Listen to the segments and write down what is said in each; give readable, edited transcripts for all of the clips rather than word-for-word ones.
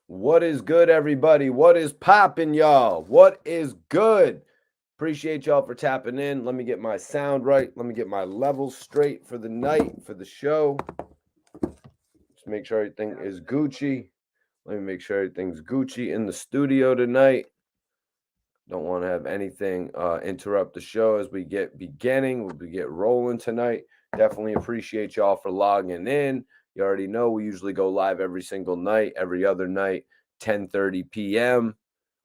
What is good, everybody? What is poppin', y'all? What is good? Appreciate y'all for tapping in. Let me get my sound right. Let me get my levels straight for the night, for the show. Just make sure everything is Gucci. Let me make sure everything's Gucci in the studio tonight. Don't want to have anything interrupt the show as we get beginning. We get rolling tonight. Definitely appreciate y'all for logging in. You already know we usually go live every single night, every other night, 10:30 p.m.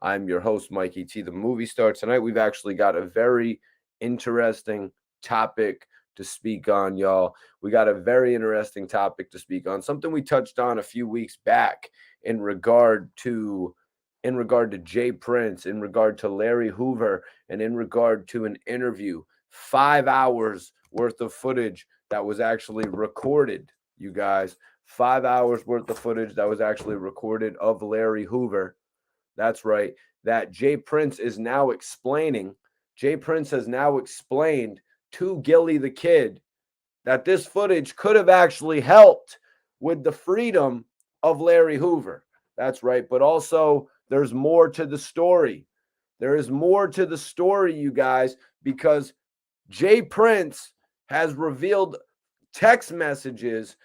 I'm your host, Mikey T, the movie star. Tonight we've actually got a very interesting topic to speak on, y'all. We got a very interesting topic to speak on. Something we touched on a few weeks back in regard to Jay Prince, in regard to Larry Hoover, and in regard to an interview, 5 hours worth of footage that was actually recorded, you guys. 5 hours worth of footage that was actually recorded of Larry Hoover. That's right. That Jay Prince is now explaining. Jay Prince has now explained to Gillie Da Kid that this footage could have actually helped with the freedom of Larry Hoover. That's right. But also, there's more to the story. There is more to the story, you guys, because Jay Prince has revealed text messages,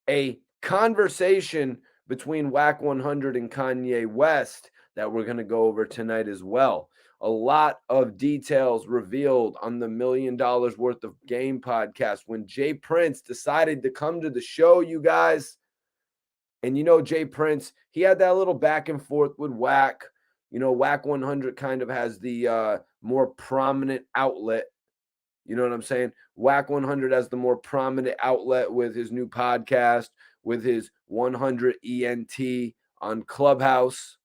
a conversation between Wack 100 and Kanye West that we're going to go over tonight as well. A lot of details revealed on the $1 million worth of game podcast when Jay Prince decided to come to the show, you guys. And you know, Jay Prince, he had that little back and forth with Wack. You know, Wack 100 kind of has the more prominent outlet. You know what I'm saying? Wack 100 has the more prominent outlet with his new podcast, with his 100 ENT on Clubhouse.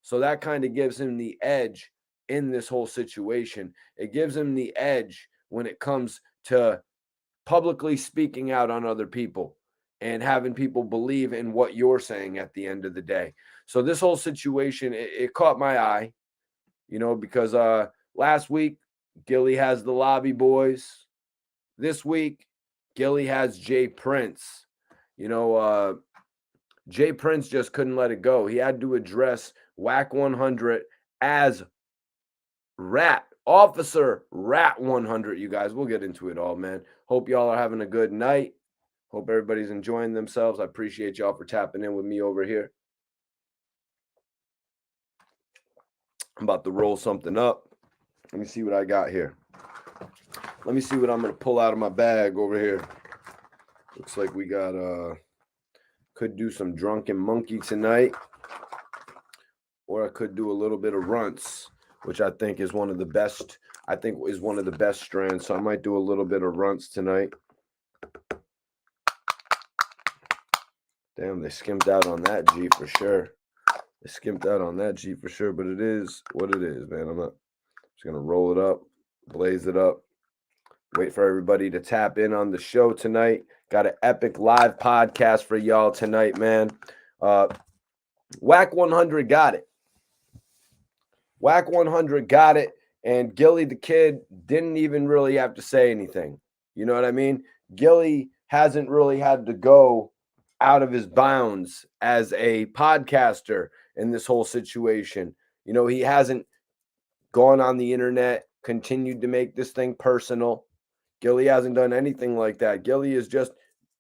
So that kind of gives him the edge in this whole situation. It gives him the edge when it comes to publicly speaking out on other people and having people believe in what you're saying at the end of the day. So this whole situation, it caught my eye, you know, because last week, Gilly has the Lobby Boys. This week, Gilly has Jay Prince. You know, Jay Prince just couldn't let it go. He had to address Wack 100 as Officer Rat 100, you guys. We'll get into it all, man. Hope y'all are having a good night. Hope everybody's enjoying themselves. I appreciate y'all for tapping in with me over here. I'm about to roll something up. Let me see what I got here. Let me see what I'm going to pull out of my bag over here. Looks like we got, could do some Drunken Monkey tonight. Or I could do a little bit of Runts, which I think is one of the best. I think is one of the best strands. So I might do a little bit of Runts tonight. Damn, they skimped out on that G for sure. They skimped out on that G for sure, but it is what it is, man. I'm just going to roll it up, blaze it up, wait for everybody to tap in on the show tonight. Got an epic live podcast for y'all tonight, man. Wack 100 got it. Wack 100 got it, and Gillie Da Kid didn't even really have to say anything. You know what I mean? Gillie hasn't really had to go out of his bounds as a podcaster in this whole situation. You know, he hasn't gone on the internet, continued to make this thing personal. Gillie hasn't done anything like that. Gillie is just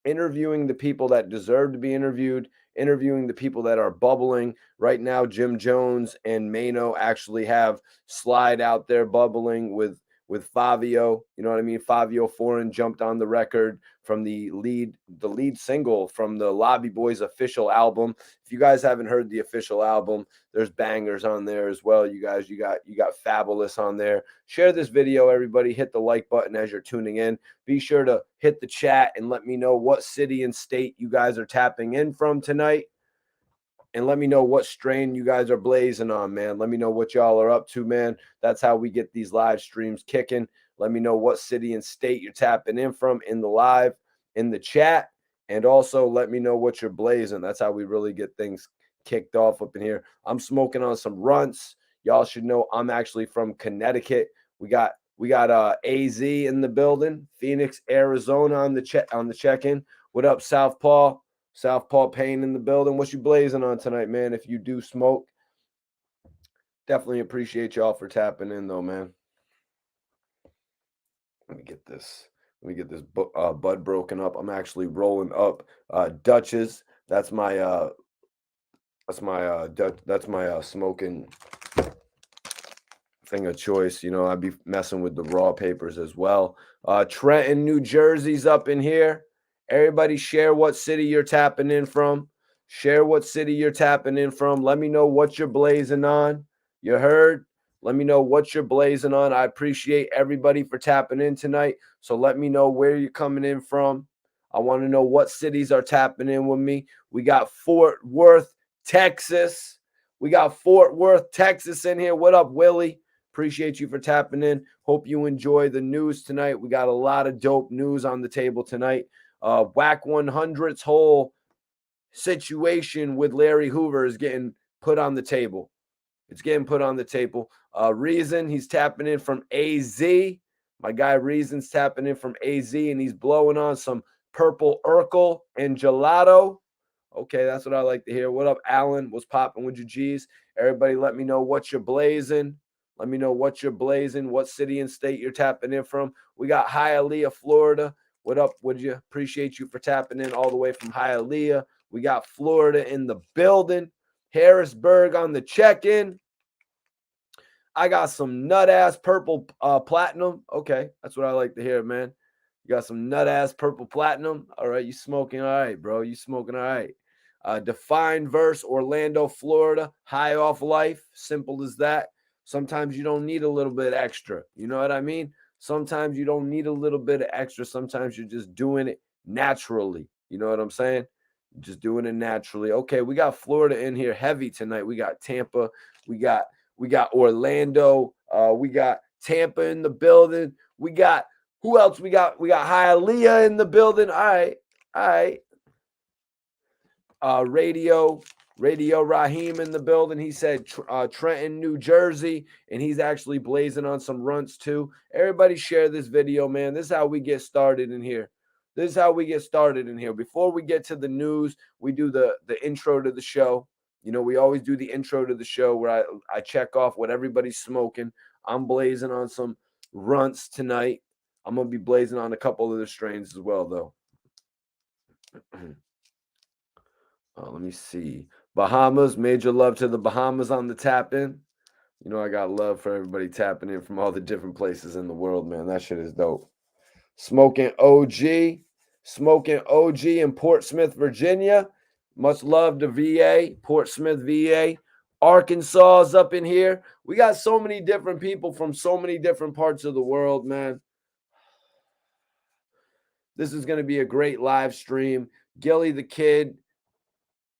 interviewing the people that deserve to be interviewed, interviewing the people that are bubbling. Right now, Jim Jones and Mano actually have Slide out there bubbling with Fabio. You know what I mean? Fabio Foreign jumped on the record from the lead single from the Lobby Boys official album. If you guys haven't heard the official album, there's bangers on there as well. You guys, you got Fabulous on there. Share this video, everybody. Hit the like button as you're tuning in. Be sure to hit the chat and let me know what city and state you guys are tapping in from tonight. And let me know what strain you guys are blazing on, man. Let me know what y'all are up to, man. That's how we get these live streams kicking. Let me know what city and state you're tapping in from in the live, in the chat. And also let me know what you're blazing. That's how we really get things kicked off up in here. I'm smoking on some Runts. Y'all should know I'm actually from Connecticut. We got AZ in the building. Phoenix, Arizona on the check-in. What up, Southpaw? Southpaw Pain in the building. What you blazing on tonight, man? If you do smoke, definitely appreciate y'all for tapping in, though, man. Let me get this. Let me get this bud broken up. I'm actually rolling up Dutch's. That's my smoking thing of choice. You know, I'd be messing with the raw papers as well. Trenton, New Jersey's up in here. Everybody share what city you're tapping in from. Share what city you're tapping in from. Let me know what you're blazing on. You heard? Let me know what you're blazing on. I appreciate everybody for tapping in tonight. So let me know where you're coming in from. I want to know what cities are tapping in with me. We got Fort Worth, Texas. We got Fort Worth, Texas in here. What up, Willie? Appreciate you for tapping in. Hope you enjoy the news tonight. We got a lot of dope news on the table tonight. Wack 100's whole situation with Larry Hoover is getting put on the table. It's getting put on the table. Reason, he's tapping in from AZ. My guy Reason's tapping in from AZ, and he's blowing on some purple Urkel and gelato. Okay, that's what I like to hear. What up, Alan? What's popping with your G's? Everybody, let me know what you're blazing. Let me know what you're blazing, what city and state you're tapping in from. We got Hialeah, Florida. What up, would you? Appreciate you for tapping in all the way from Hialeah. We got Florida in the building. Harrisburg on the check-in. I got some nut-ass purple platinum. Okay, that's what I like to hear, man. You got some nut-ass purple platinum. All right, you smoking all right, bro. You smoking all right. Defined Verse, Orlando, Florida. High off life. Simple as that. Sometimes you don't need a little bit extra. You know what I mean? Sometimes you don't need a little bit of extra. Sometimes you're just doing it naturally. You know what I'm saying? Just doing it naturally. Okay, we got Florida in here heavy tonight. We got Tampa. We got Orlando. We got Tampa in the building. We got who else? We got Hialeah in the building. All right. Radio Raheem in the building. He said Trenton, New Jersey, and he's actually blazing on some runts too. Everybody share this video, man. This is how we get started in here. Before we get to the news, we do the intro to the show. You know, we always do the intro to the show where I check off what everybody's smoking. I'm blazing on some runts tonight. I'm going to be blazing on a couple of the strains as well, though. Let me see. Bahamas, major love to the Bahamas on the tap in. You know, I got love for everybody tapping in from all the different places in the world, man. That shit is dope. Smoking OG in Portsmouth, Virginia. Much love to VA, Portsmouth, VA. Arkansas is up in here. We got so many different people from so many different parts of the world, man. This is going to be a great live stream. Gillie Da Kid.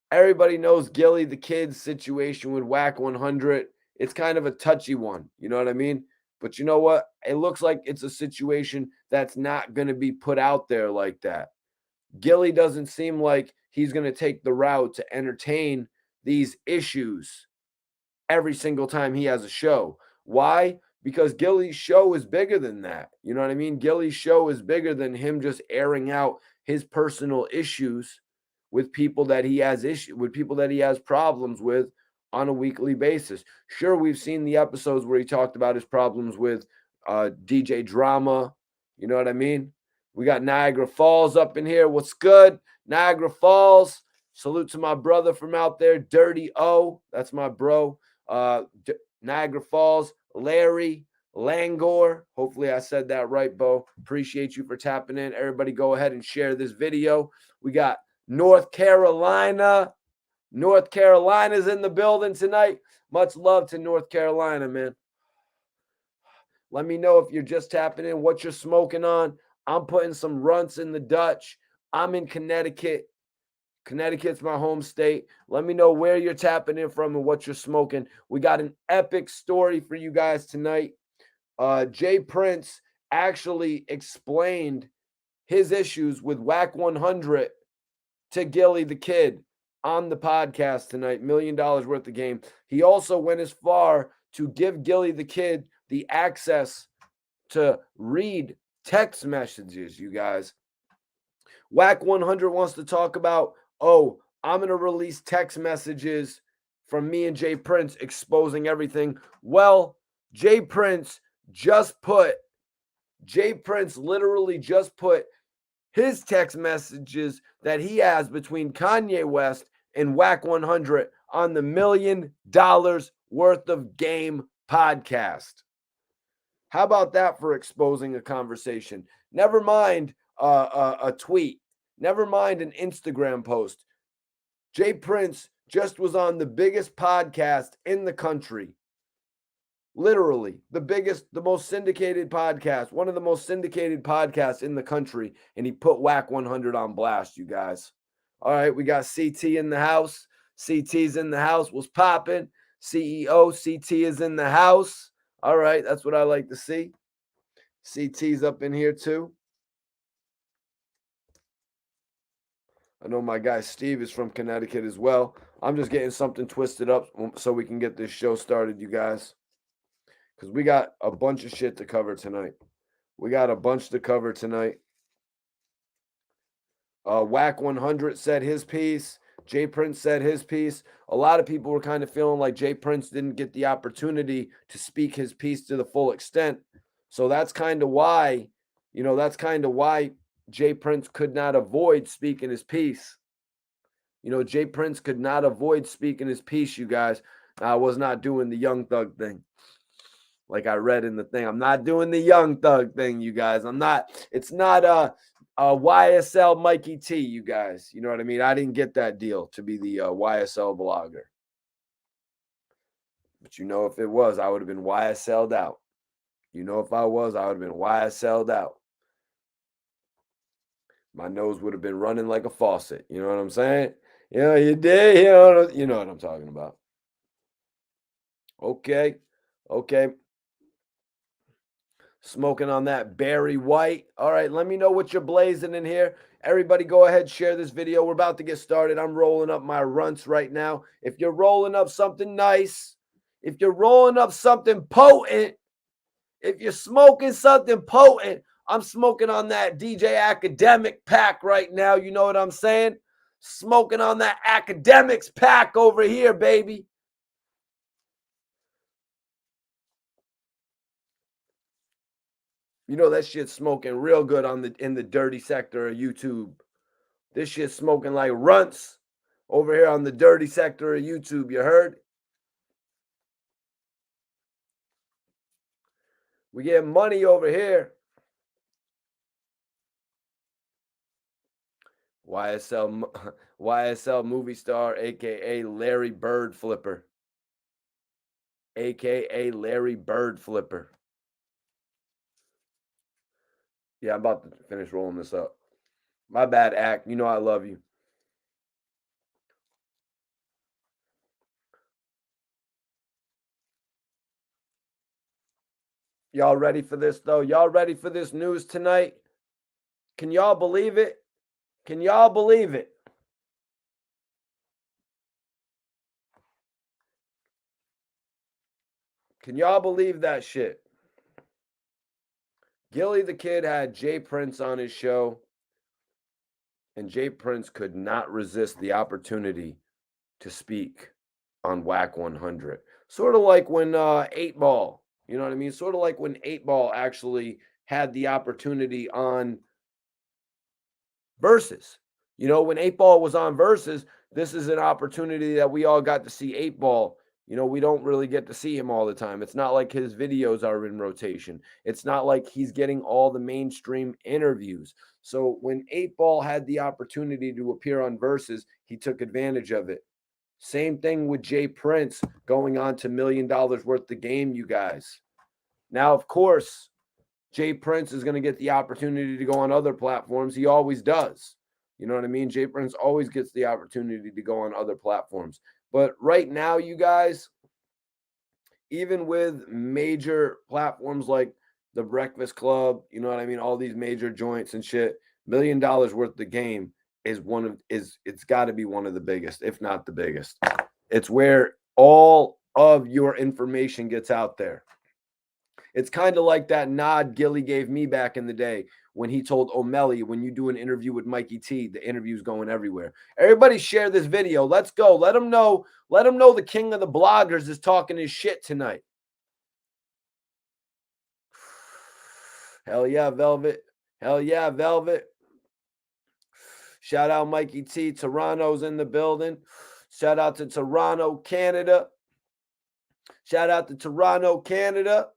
Everybody knows Gillie Da Kid's situation with Wack 100. It's kind of a touchy one. You know what I mean? But you know what? It looks like it's a situation that's not going to be put out there like that. Gillie doesn't seem like he's going to take the route to entertain these issues every single time he has a show. Why? Because Gillie's show is bigger than that. You know what I mean? Gillie's show is bigger than him just airing out his personal issues with people that he has problems with on a weekly basis. Sure, we've seen the episodes where he talked about his problems with DJ Drama. You know what I mean? We got Niagara Falls up in here. What's good? Niagara Falls. Salute to my brother from out there, Dirty O. That's my bro. Niagara Falls, Larry Langor. Hopefully I said that right, Bo. Appreciate you for tapping in. Everybody go ahead and share this video. We got North Carolina. North Carolina's in the building tonight. Much love to North Carolina, man. Let me know if you're just tapping in, what you're smoking on. I'm putting some runts in the Dutch. I'm in Connecticut. Connecticut's my home state. Let me know where you're tapping in from and what you're smoking. We got an epic story for you guys tonight. Jay Prince actually explained his issues with Wack 100 to Gillie Da Kid on the podcast tonight. $1 million worth of game. He also went as far to give Gillie Da Kid the access to read text messages, you guys. Wack 100 wants to talk about oh, I'm going to release text messages from me and Jay Prince exposing everything. Well, Jay Prince literally just put his text messages that he has between Kanye West and Wack 100 on the $1 million worth of game podcast. How about that for exposing a conversation? Never mind a tweet. Never mind an Instagram post. Jay Prince just was on the biggest podcast in the country. Literally, the most syndicated podcast, one of the most syndicated podcasts in the country, and he put Wack 100 on blast, you guys. All right, we got CT in the house. CT's in the house. Was popping. CEO, CT is in the house. All right, that's what I like to see. CT's up in here too. I know my guy Steve is from Connecticut as well. I'm just getting something twisted up so we can get this show started, you guys. Because we got a bunch of shit to cover tonight. Wack 100 said his piece. Jay Prince said his piece. A lot of people were kind of feeling like Jay Prince didn't get the opportunity to speak his piece to the full extent. So that's kind of why, Jay Prince could not avoid speaking his piece. Jay Prince could not avoid speaking his piece, you guys. I was not doing the Young Thug thing. Like I read in the thing, I'm not doing the Young Thug thing, you guys. It's not a YSL Mikey T, you guys. You know what I mean? I didn't get that deal to be the YSL blogger. But if it was, I would have been YSL'd out. If I was, I would have been YSL'd out. My nose would have been running like a faucet. You know what I'm saying? You did. You know what I'm talking about. Okay. Smoking on that Barry White. All right, let me know what you're blazing in here. Everybody go ahead, share this video. We're about to get started. I'm rolling up my runts right now. If you're rolling up something nice, if you're rolling up something potent, if you're smoking something potent, I'm smoking on that DJ Academic pack right now. You know what I'm saying? Smoking on that Academics pack over here, baby. That shit's smoking real good in the dirty sector of YouTube. This shit's smoking like runts over here on the dirty sector of YouTube. You heard? We get money over here. YSL movie star, aka Larry Bird Flipper. AKA Larry Bird Flipper. Yeah, I'm about to finish rolling this up. My bad, Act. I love you. Y'all ready for this, though? Y'all ready for this news tonight? Can y'all believe it? Can y'all believe it? Can y'all believe that shit? Gillie Da Kid had Jay Prince on his show, and Jay Prince could not resist the opportunity to speak on Wack 100. Sort of like when 8 Ball, you know what I mean? Sort of like when 8 Ball actually had the opportunity on Versus. When 8 Ball was on Versus, this is an opportunity that we all got to see 8 Ball. We don't really get to see him all the time. It's not like his videos are in rotation. It's not like he's getting all the mainstream interviews. So when 8 Ball had the opportunity to appear on Versus, he took advantage of it. Same thing with Jay Prince going on to $1 million worth of game, you guys. Now, of course, Jay Prince is going to get the opportunity to go on other platforms. He always does. You know what I mean? Jay Prince always gets the opportunity to go on other platforms. But right now, you guys, even with major platforms like The Breakfast Club, you know what I mean? All these major joints and shit, $1 million worth of game it's got to be one of the biggest, if not the biggest. It's where all of your information gets out there. It's kind of like that nod Gilly gave me back in the day when he told O'Malley, when you do an interview with Mikey T, the interview's going everywhere. Everybody share this video. Let's go. Let them know. Let them know the king of the bloggers is talking his shit tonight. Hell yeah, Velvet. Hell yeah, Velvet. Shout out Mikey T. Toronto's in the building. Shout out to Toronto, Canada. Shout out to Toronto, Canada.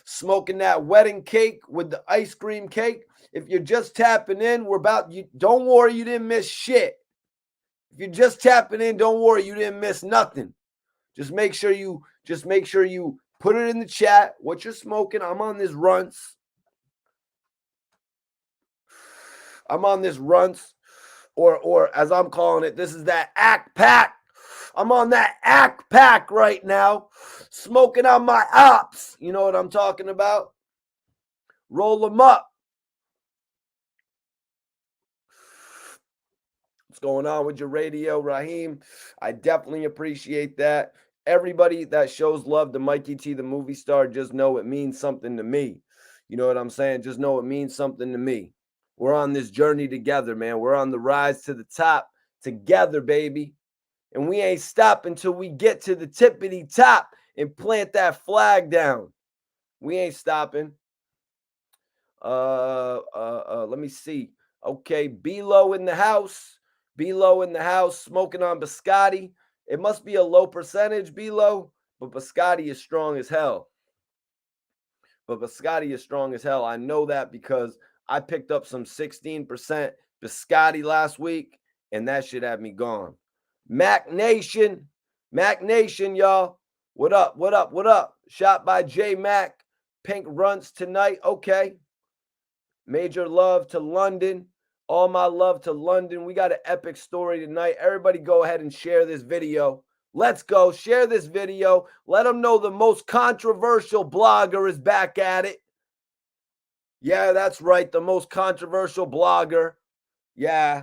Smoking that wedding cake with the ice cream cake. If you're just tapping in, don't worry, you didn't miss shit. If you're just tapping in, don't worry, you didn't miss nothing. Just make sure you put it in the chat what you're smoking. I'm on this runts. Or as I'm calling it, this is that act pack. I'm on that act pack right now, smoking on my ops. You know what I'm talking about? Roll them up. What's going on with your radio, Raheem? I definitely appreciate that. Everybody that shows love to Mikey T, the movie star, just know it means something to me. You know what I'm saying? Just know it means something to me. We're on this journey together, man. We're on the rise to the top together, baby. And we ain't stopping until we get to the tippity top and plant that flag down. We ain't stopping. Let me see. Okay, B-Lo in the house. B-Lo in the house, smoking on biscotti. It must be a low percentage, B-Lo, but biscotti is strong as hell. I know that because I picked up some 16% biscotti last week, and that shit had me gone. Mac Nation, y'all. What up? Shot by J Mac. Pink runs tonight. Okay. Major love to London. All my love to London. We got an epic story tonight. Everybody go ahead and share this video. Let's go. Share this video. Let them know the most controversial blogger is back at it. Yeah, that's right. The most controversial blogger. Yeah.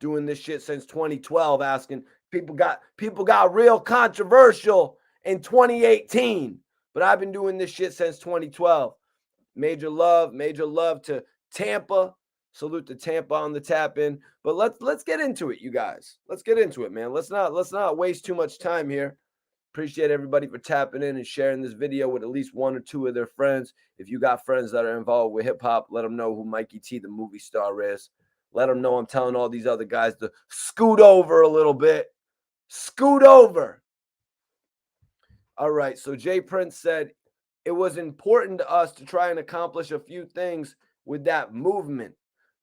Doing this shit since 2012, asking people got real controversial in 2018, but I've been doing this shit since 2012. Major love to Tampa. Salute to Tampa on the tap in. But let's get into it, you guys. Let's get into it, man. Let's not waste too much time here. Appreciate everybody for tapping in and sharing this video with at least one or two of their friends. If you got friends that are involved with hip hop, let them know who Mikey T, the movie star, is. Let them know I'm telling all these other guys to scoot over a little bit. Scoot over. All right. So Jay Prince said it was important to us to try and accomplish a few things with that movement.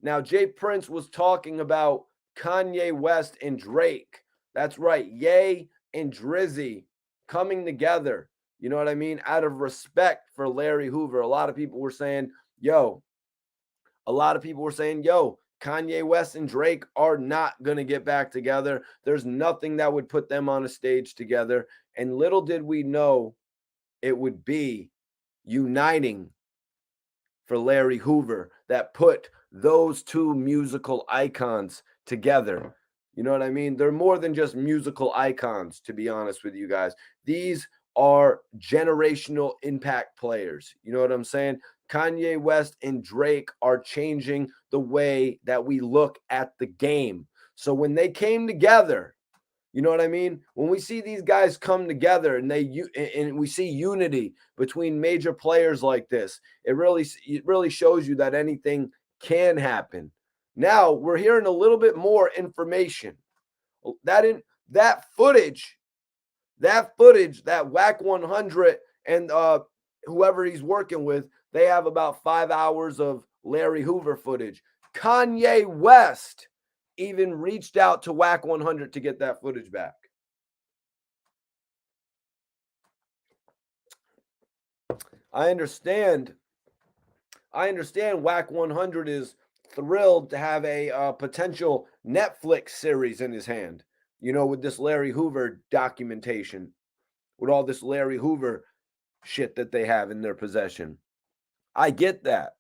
Now, Jay Prince was talking about Kanye West and Drake. That's right. Ye and Drizzy coming together. You know what I mean? Out of respect for Larry Hoover. A lot of people were saying, yo, Kanye West and Drake are not going to get back together. There's nothing that would put them on a stage together. And little did we know it would be uniting for Larry Hoover that put those two musical icons together. You know what I mean? They're more than just musical icons, to be honest with you guys. These are generational impact players. You know what I'm saying? Kanye West and Drake are changing the way that we look at the game. So when they came together, you know what I mean? When we see these guys come together and we see unity between major players like this, it really shows you that anything can happen. Now we're hearing a little bit more information. That footage, that Wack 100 and whoever he's working with, they have about 5 hours of Larry Hoover footage. Kanye West even reached out to Wack 100 to get that footage back. I understand Wack 100 is thrilled to have a potential Netflix series in his hand, you know, with this Larry Hoover documentation, with all this Larry Hoover shit that they have in their possession. I get that.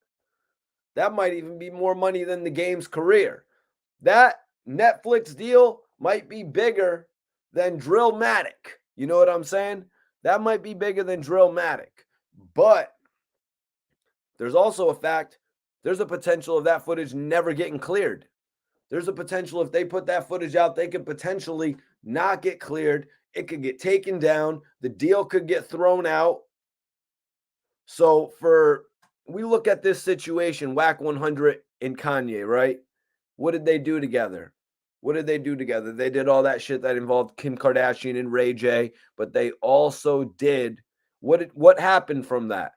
That might even be more money than the game's career. That Netflix deal might be bigger than Drillmatic. You know what I'm saying? That might be bigger than Drillmatic. But there's also a fact, there's a potential of that footage never getting cleared. There's a potential if they put that footage out, they could potentially not get cleared. It could get taken down. The deal could get thrown out. So we look at this situation, Wack 100 and Kanye, right? What did they do together? What did they do together? They did all that shit that involved Kim Kardashian and Ray J, but they also did what happened from that?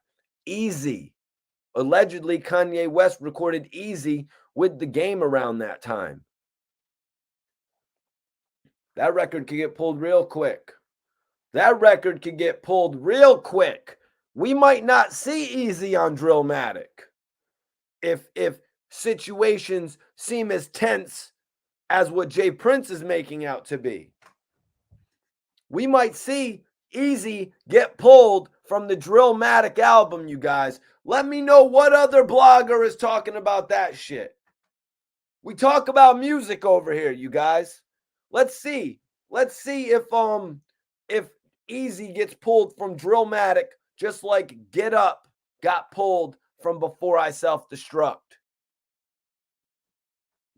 Easy. Allegedly, Kanye West recorded Easy with The Game around that time. That record could get pulled real quick. That record could get pulled real quick. We might not see Easy on Drillmatic if situations seem as tense as what Jay Prince is making out to be. We might see Easy get pulled from the Drillmatic album, you guys. Let me know what other blogger is talking about that shit. We talk about music over here, you guys. Let's see. Let's see if Easy gets pulled from Drillmatic just like Get Up got pulled from Before I Self-Destruct.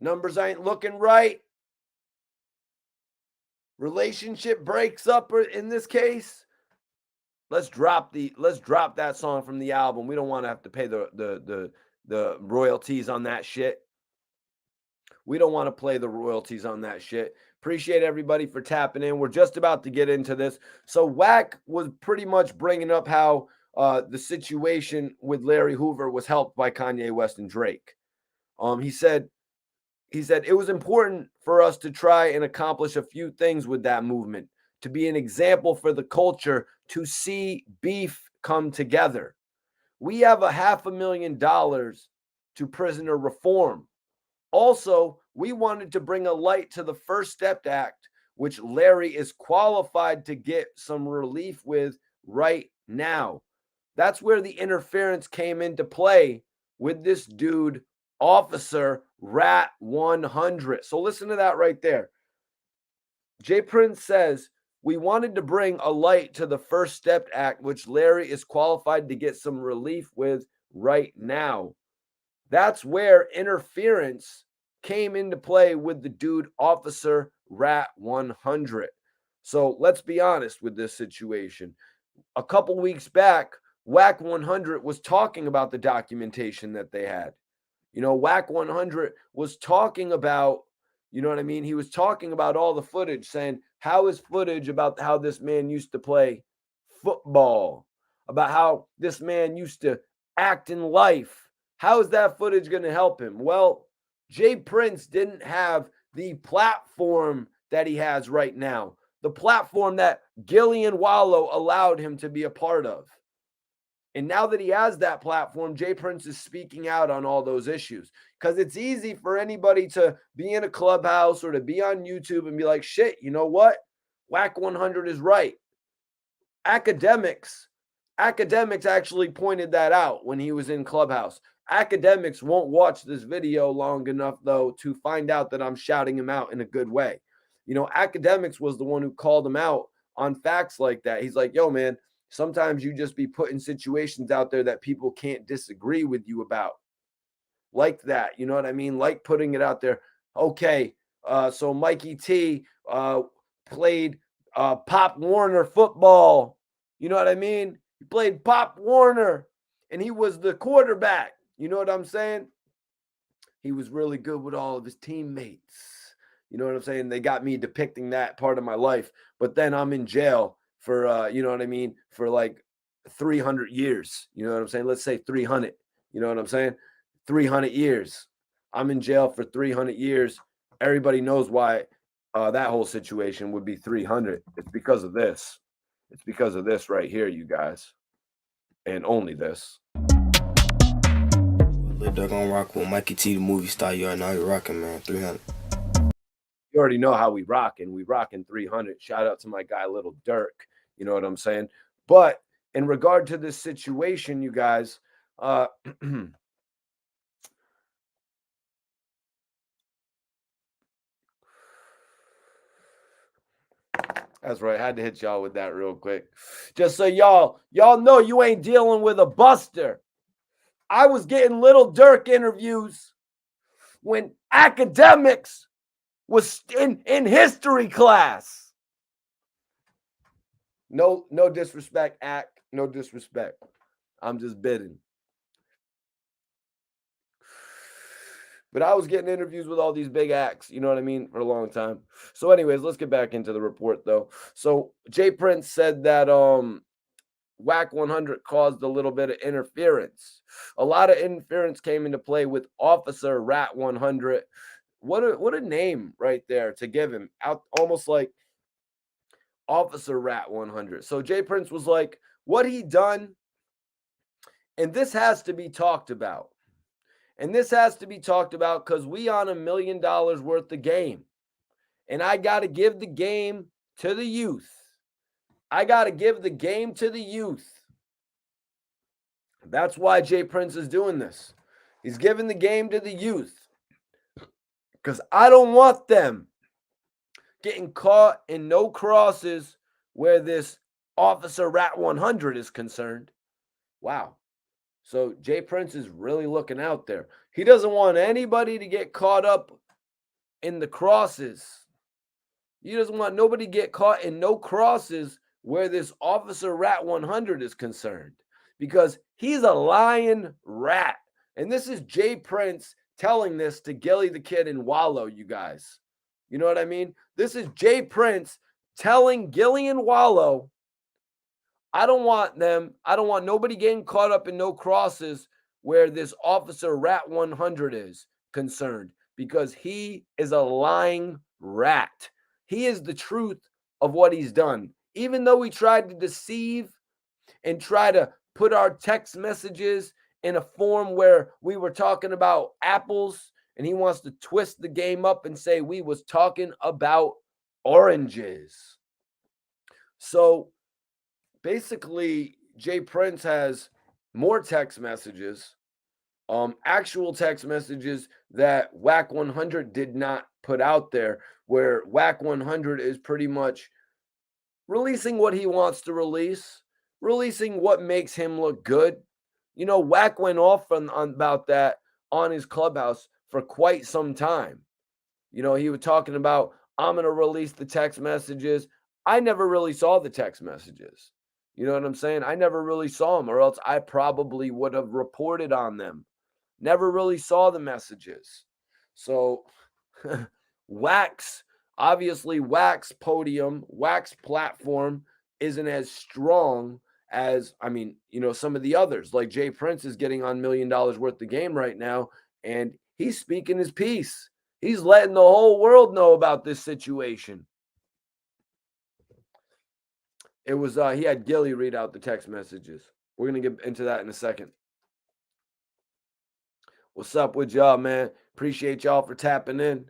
Numbers ain't looking right. Relationship breaks up in this case. Let's drop that song from the album. We don't want to have to pay the royalties on that shit. We don't want to play the royalties on that shit. Appreciate everybody for tapping in. We're just about to get into this. So Wack was pretty much bringing up how the situation with Larry Hoover was helped by Kanye West and Drake. He said it was important for us to try and accomplish a few things with that movement, to be an example for the culture, to see beef come together. We have $500,000 to prisoner reform. Also, we wanted to bring a light to the First Step Act, which Larry is qualified to get some relief with right now. That's where the interference came into play with this dude, Officer Rat 100. So listen to that right there. Jay Prince says, we wanted to bring a light to the First Step Act, which Larry is qualified to get some relief with right now. That's where interference came into play with the dude, Officer Rat 100. So let's be honest with this situation. A couple weeks back, Wack 100 was talking about the documentation that they had. You know, Wack 100 was talking about, you know what I mean? He was talking about all the footage, saying, how is footage about how this man used to play football, about how this man used to act in life? How is that footage going to help him? Well, Jay Prince didn't have the platform that he has right now, the platform that Gilly and Wallow allowed him to be a part of. And now that he has that platform, Jay Prince is speaking out on all those issues, because it's easy for anybody to be in a clubhouse or to be on YouTube and be like, shit, you know what? Wack 100 is right. Academics actually pointed that out when he was in Clubhouse. Academics won't watch this video long enough, though, to find out that I'm shouting him out in a good way. You know, Academics was the one who called him out on facts like that. He's like, yo, man, sometimes you just be putting situations out there that people can't disagree with you about. Like that, you know what I mean? Like putting it out there. Okay, so Mikey T played Pop Warner football. You know what I mean? He played Pop Warner, and he was the quarterback. You know what I'm saying? He was really good with all of his teammates. You know what I'm saying? They got me depicting that part of my life, but then I'm in jail for, you know what I mean? For like 300 years. You know what I'm saying? Let's say 300. You know what I'm saying? 300 years. I'm in jail for 300 years. Everybody knows why that whole situation would be 300. It's because of this. It's because of this right here, you guys. And only this. Lil Durk on rock with Mikey T, the movie star. You already know you're rocking, man. 300. You already know how we rocking. We rocking 300. Shout out to my guy, Little Durk. You know what I'm saying? But in regard to this situation, you guys, That's right. I had to hit y'all with that real quick. Just so y'all know you ain't dealing with a buster. I was getting Little Dirk interviews when academics was in history class. No disrespect, Ack. No disrespect. I'm just bidding. But I was getting interviews with all these big acts, you know what I mean, for a long time. So, anyways, let's get back into the report though. So Jay Prince said that Wack 100 caused a little bit of interference. A lot of interference came into play with Officer Rat 100. What a name right there to give him. Out almost like Officer Rat 100. So Jay Prince was like, what he done, and this has to be talked about. And this has to be talked about because we on $1 million worth of game. And I got to give the game to the youth. I got to give the game to the youth. That's why Jay Prince is doing this. He's giving the game to the youth. Because I don't want them getting caught in no crosses where this Officer Rat 100 is concerned. Wow. So Jay Prince is really looking out there. He doesn't want anybody to get caught up in the crosses. He doesn't want nobody to get caught in no crosses where this Officer Rat 100 is concerned, because he's a lying rat. And this is Jay Prince telling this to Gillie Da Kid and Wallow, you guys. You know what I mean? This is Jay Prince telling Gilly and Wallow, I don't want nobody getting caught up in no crosses where this Officer Rat 100 is concerned, because he is a lying rat. He is the truth of what he's done. Even though he tried to deceive and try to put our text messages in a form where we were talking about apples, and he wants to twist the game up and say we was talking about oranges. So basically, Jay Prince has more text messages, actual text messages that Wack 100 did not put out there, where Wack 100 is pretty much releasing what he wants to release, releasing what makes him look good. You know, Wack went off on about that on his Clubhouse for quite some time. You know, he was talking about, I'm going to release the text messages. I never really saw the text messages. You know what I'm saying? I never really saw them, or else I probably would have reported on them. Never really saw the messages. So Wack's podium, Wack's platform isn't as strong as, some of the others. Like Jay Prince is getting on $1 million worth of game right now, and he's speaking his piece. He's letting the whole world know about this situation. It was he had Gilly read out the text messages. We're going to get into that in a second. What's up with y'all, man? Appreciate y'all for tapping in.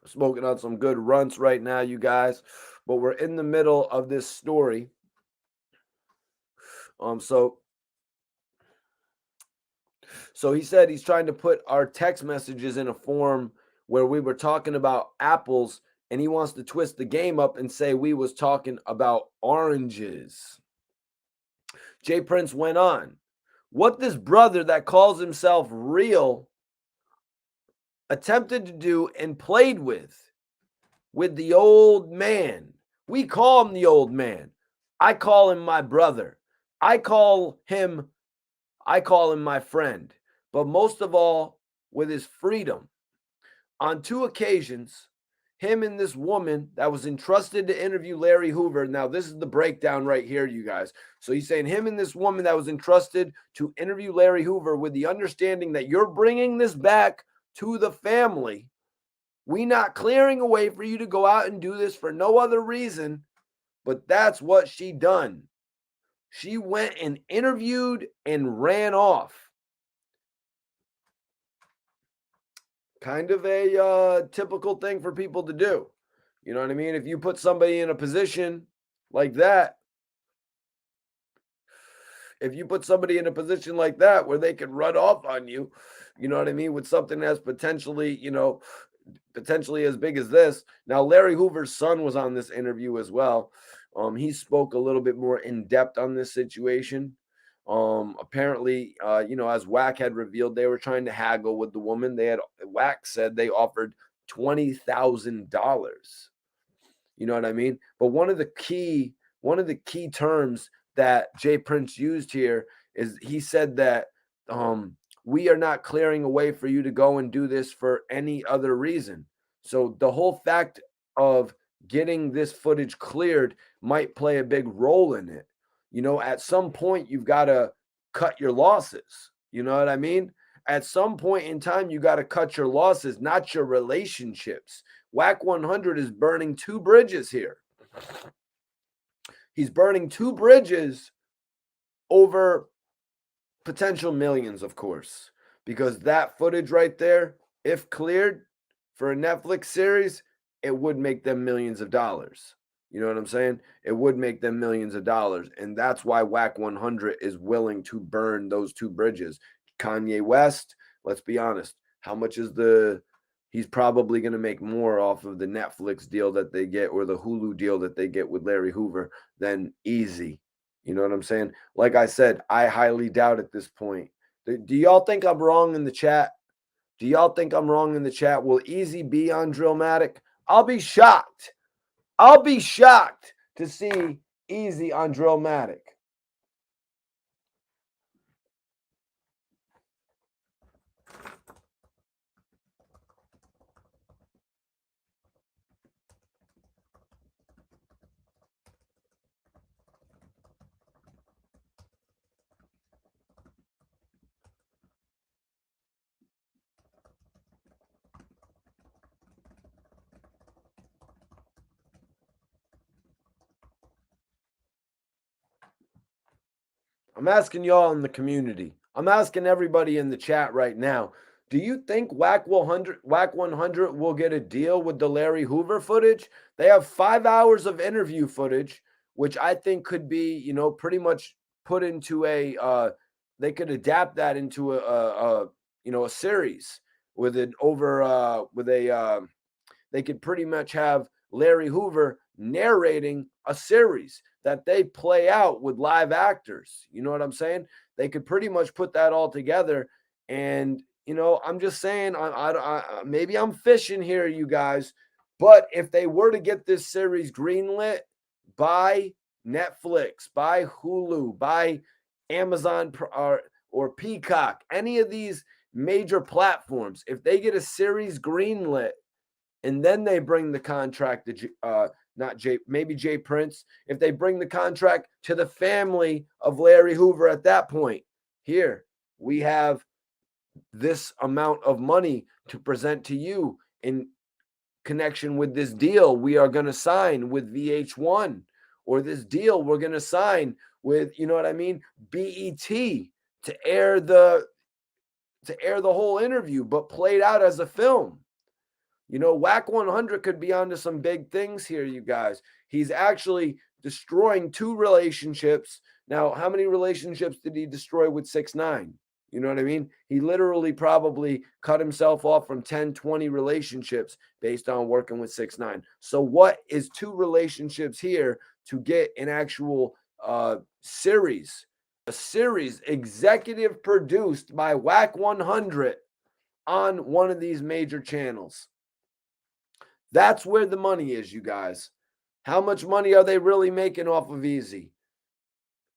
Smoking on some good runts right now, you guys. But we're in the middle of this story. So he said he's trying to put our text messages in a form where we were talking about apples, and he wants to twist the game up and say we was talking about oranges. Jay Prince went on. What this brother that calls himself real attempted to do and played with the old man. We call him the old man. I call him my brother. I call him my friend. But most of all, with his freedom. On 2 occasions, him and this woman that was entrusted to interview Larry Hoover. Now, this is the breakdown right here, you guys. So he's saying him and this woman that was entrusted to interview Larry Hoover with the understanding that you're bringing this back to the family. We not clearing a way for you to go out and do this for no other reason, but that's what she done. She went and interviewed and ran off. Kind of a typical thing for people to do. You know what I mean? If you put somebody in a position like that, if you put somebody in a position like that where they could run off on you, you know what I mean, with something that's potentially, potentially as big as this. Now, Larry Hoover's son was on this interview as well. He spoke a little bit more in depth on this situation. Apparently, as Wack had revealed, they were trying to haggle with the woman. Wack said they offered $20,000. You know what I mean? But one of the key terms that Jay Prince used here is he said that we are not clearing a way for you to go and do this for any other reason. So the whole fact of getting this footage cleared might play a big role in it. At some point you've got to cut your losses. You know what I mean? At some point in time, you got to cut your losses, not your relationships. Wack 100 is burning two bridges here. He's burning two bridges over potential millions, of course, because that footage right there, if cleared for a Netflix series, it would make them millions of dollars. You know what I'm saying? It would make them millions of dollars. And that's why Wack 100 is willing to burn those two bridges. Kanye West, let's be honest, how much is he's probably going to make more off of the Netflix deal that they get or the Hulu deal that they get with Larry Hoover than Easy. You know what I'm saying? Like I said, I highly doubt at this point. Do y'all think I'm wrong in the chat? Do y'all think I'm wrong in the chat? Will Easy be on Drillmatic? I'll be shocked. I'll be shocked to see Easy on Drillmatic. I'm asking y'all in the community. I'm asking everybody in the chat right now. Do you think Wack 100 will get a deal with the Larry Hoover footage? They have 5 hours of interview footage, which I think could be, pretty much put into they could adapt that into a series with it over they could pretty much have Larry Hoover narrating a series that they play out with live actors. You know what I'm saying? They could pretty much put that all together. And, I'm just saying, maybe I'm fishing here, you guys. But if they were to get this series greenlit by Netflix, by Hulu, by Amazon or Peacock, any of these major platforms, if they get a series greenlit, and then they bring the contract to maybe Jay Prince, if they bring the contract to the family of Larry Hoover at that point, here we have this amount of money to present to you in connection with this deal we are going to sign with VH1, or this deal we're going to sign with, you know what I mean, BET to air the whole interview, but played out as a film. Wack 100 could be onto some big things here, you guys. He's actually destroying two relationships. Now, how many relationships did he destroy with 6ix9ine? You know what I mean? He literally probably cut himself off from 10, 20 relationships based on working with 6ix9ine. So what is two relationships here to get an actual series? A series executive produced by Wack 100 on one of these major channels. That's where the money is, you guys. How much money are they really making off of Easy?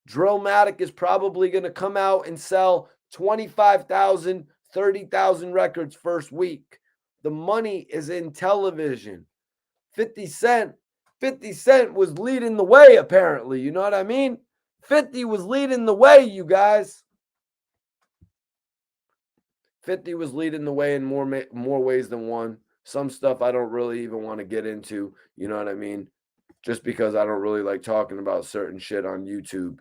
Drillmatic is probably going to come out and sell 25,000, 30,000 records first week. The money is in television. 50 Cent was leading the way, apparently. You know what I mean? 50 was leading the way, you guys. 50 was leading the way in more ways than one. Some stuff I don't really even want to get into, you know what I mean? Just because I don't really like talking about certain shit on YouTube.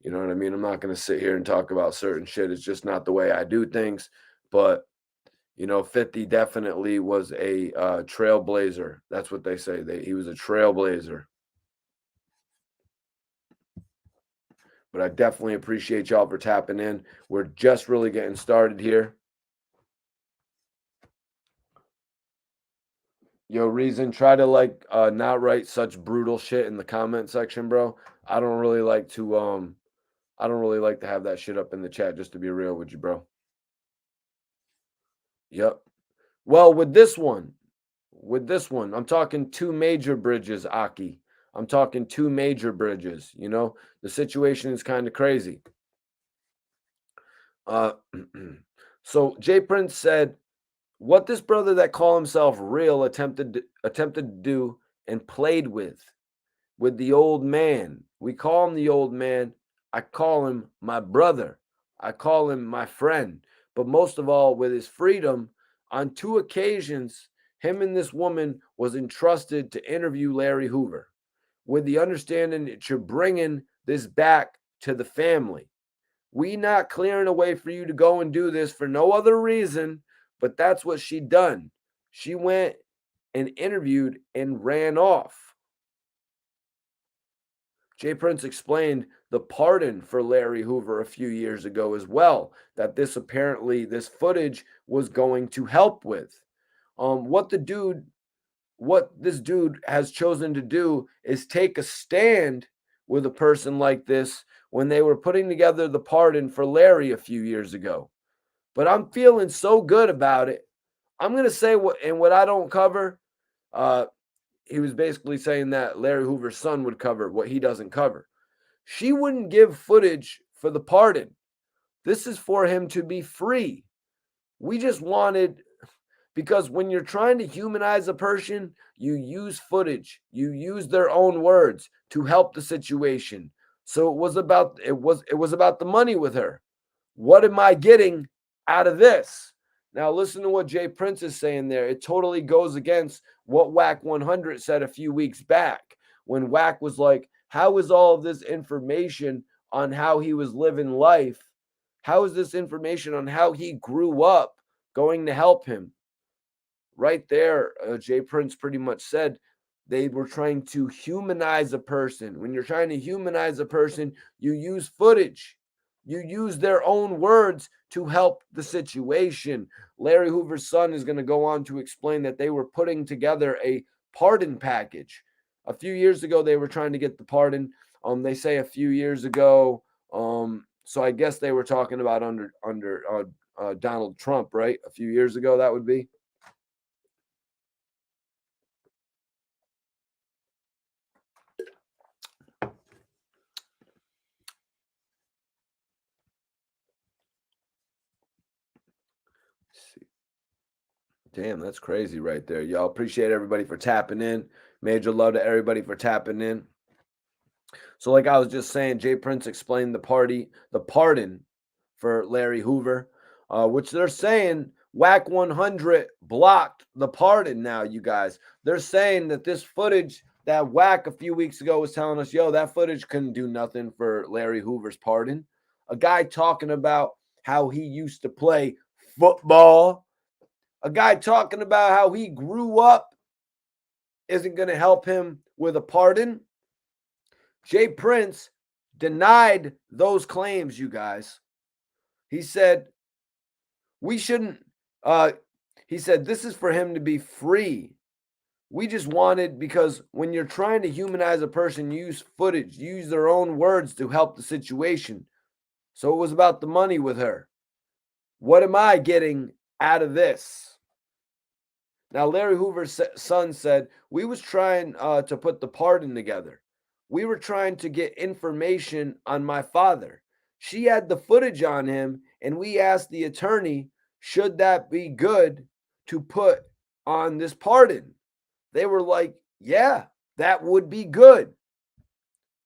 You know what I mean? I'm not going to sit here and talk about certain shit. It's just not the way I do things. But, 50 definitely was a trailblazer. That's what they say. He was a trailblazer. But I definitely appreciate y'all for tapping in. We're just really getting started here. Yo, Reason, try to like not write such brutal shit in the comment section, bro. I don't really like to have that shit up in the chat, just to be real with you, bro. Yep. Well, with this one, I'm talking two major bridges, Aki. I'm talking two major bridges, you know? The situation is kind of crazy. So Jay Prince said, what this brother that call himself real attempted to do and played with the old man. We call him the old man. I call him my brother. I call him my friend. But most of all, with his freedom, on 2 occasions, him and this woman was entrusted to interview Larry Hoover with the understanding that you're bringing this back to the family. We not clearing a way for you to go and do this for no other reason, but that's what she done. She went and interviewed and ran off. Jay Prince explained the pardon for Larry Hoover a few years ago as well, that this footage was going to help with. What this dude has chosen to do is take a stand with a person like this when they were putting together the pardon for Larry a few years ago. But I'm feeling so good about it. I'm going to say what I don't cover. He was basically saying that Larry Hoover's son would cover what he doesn't cover. She wouldn't give footage for the pardon. This is for him to be free. We just wanted, because when you're trying to humanize a person, you use footage, you use their own words to help the situation. So it was about the money with her. What am I getting out of this? Now listen to what Jay Prince is saying there. It totally goes against what Wack 100 said a few weeks back when Wack was like, how is all of this information on how he was living life? How is this information on how he grew up going to help him? Right there, Jay Prince pretty much said they were trying to humanize a person. When you're trying to humanize a person, you use footage. You use their own words to help the situation. Larry Hoover's son is going to go on to explain that they were putting together a pardon package. A few years ago, they were trying to get the pardon. They say a few years ago. So I guess they were talking about under Donald Trump, right? A few years ago, that would be. Damn, that's crazy right there. Y'all appreciate everybody for tapping in. Major love to everybody for tapping in. So, like I was just saying, Jay Prince explained the pardon for Larry Hoover, which they're saying Wack 100 blocked the pardon now, you guys. They're saying that this footage that Wack a few weeks ago was telling us, yo, that footage couldn't do nothing for Larry Hoover's pardon. A guy talking about how he used to play football. A guy talking about how he grew up isn't going to help him with a pardon. Jay Prince denied those claims, you guys. He said, we shouldn't, he said, this is for him to be free. We just wanted, because when you're trying to humanize a person, you use footage, you use their own words to help the situation. So it was about the money with her. What am I getting out of this? Now, Larry Hoover's son said, we was trying to put the pardon together. We were trying to get information on my father. She had the footage on him, and we asked the attorney, should that be good to put on this pardon? They were like, yeah, that would be good.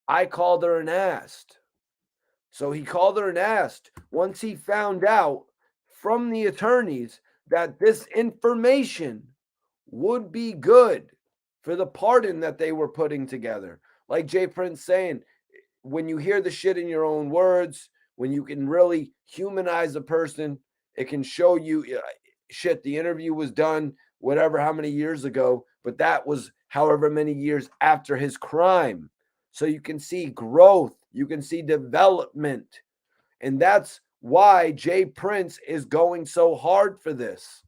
I called her and asked. So he called her and asked. Once he found out from the attorneys that this information would be good for the pardon that they were putting together. Like Jay Prince saying, when you hear the shit in your own words, when you can really humanize a person, it can show you shit. The interview was done, whatever, how many years ago, but that was however many years after his crime. So you can see growth. You can see development. And that's why Jay Prince is going so hard for this.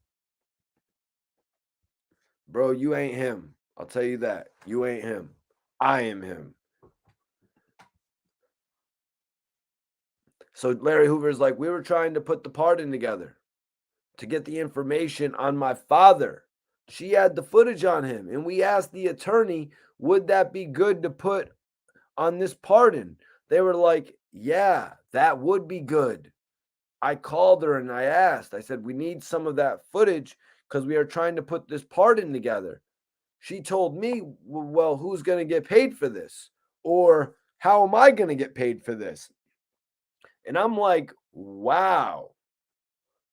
Bro, you ain't him. I'll tell you that. You ain't him. I am him. So Larry Hoover's like, we were trying to put the pardon together to get the information on my father. She had the footage on him. And we asked the attorney, would that be good to put on this pardon? They were like, yeah, that would be good. I called her and I asked, I said, we need some of that footage because we are trying to put this pardon together. She told me, well, who's going to get paid for this? Or how am I going to get paid for this? And I'm like, wow,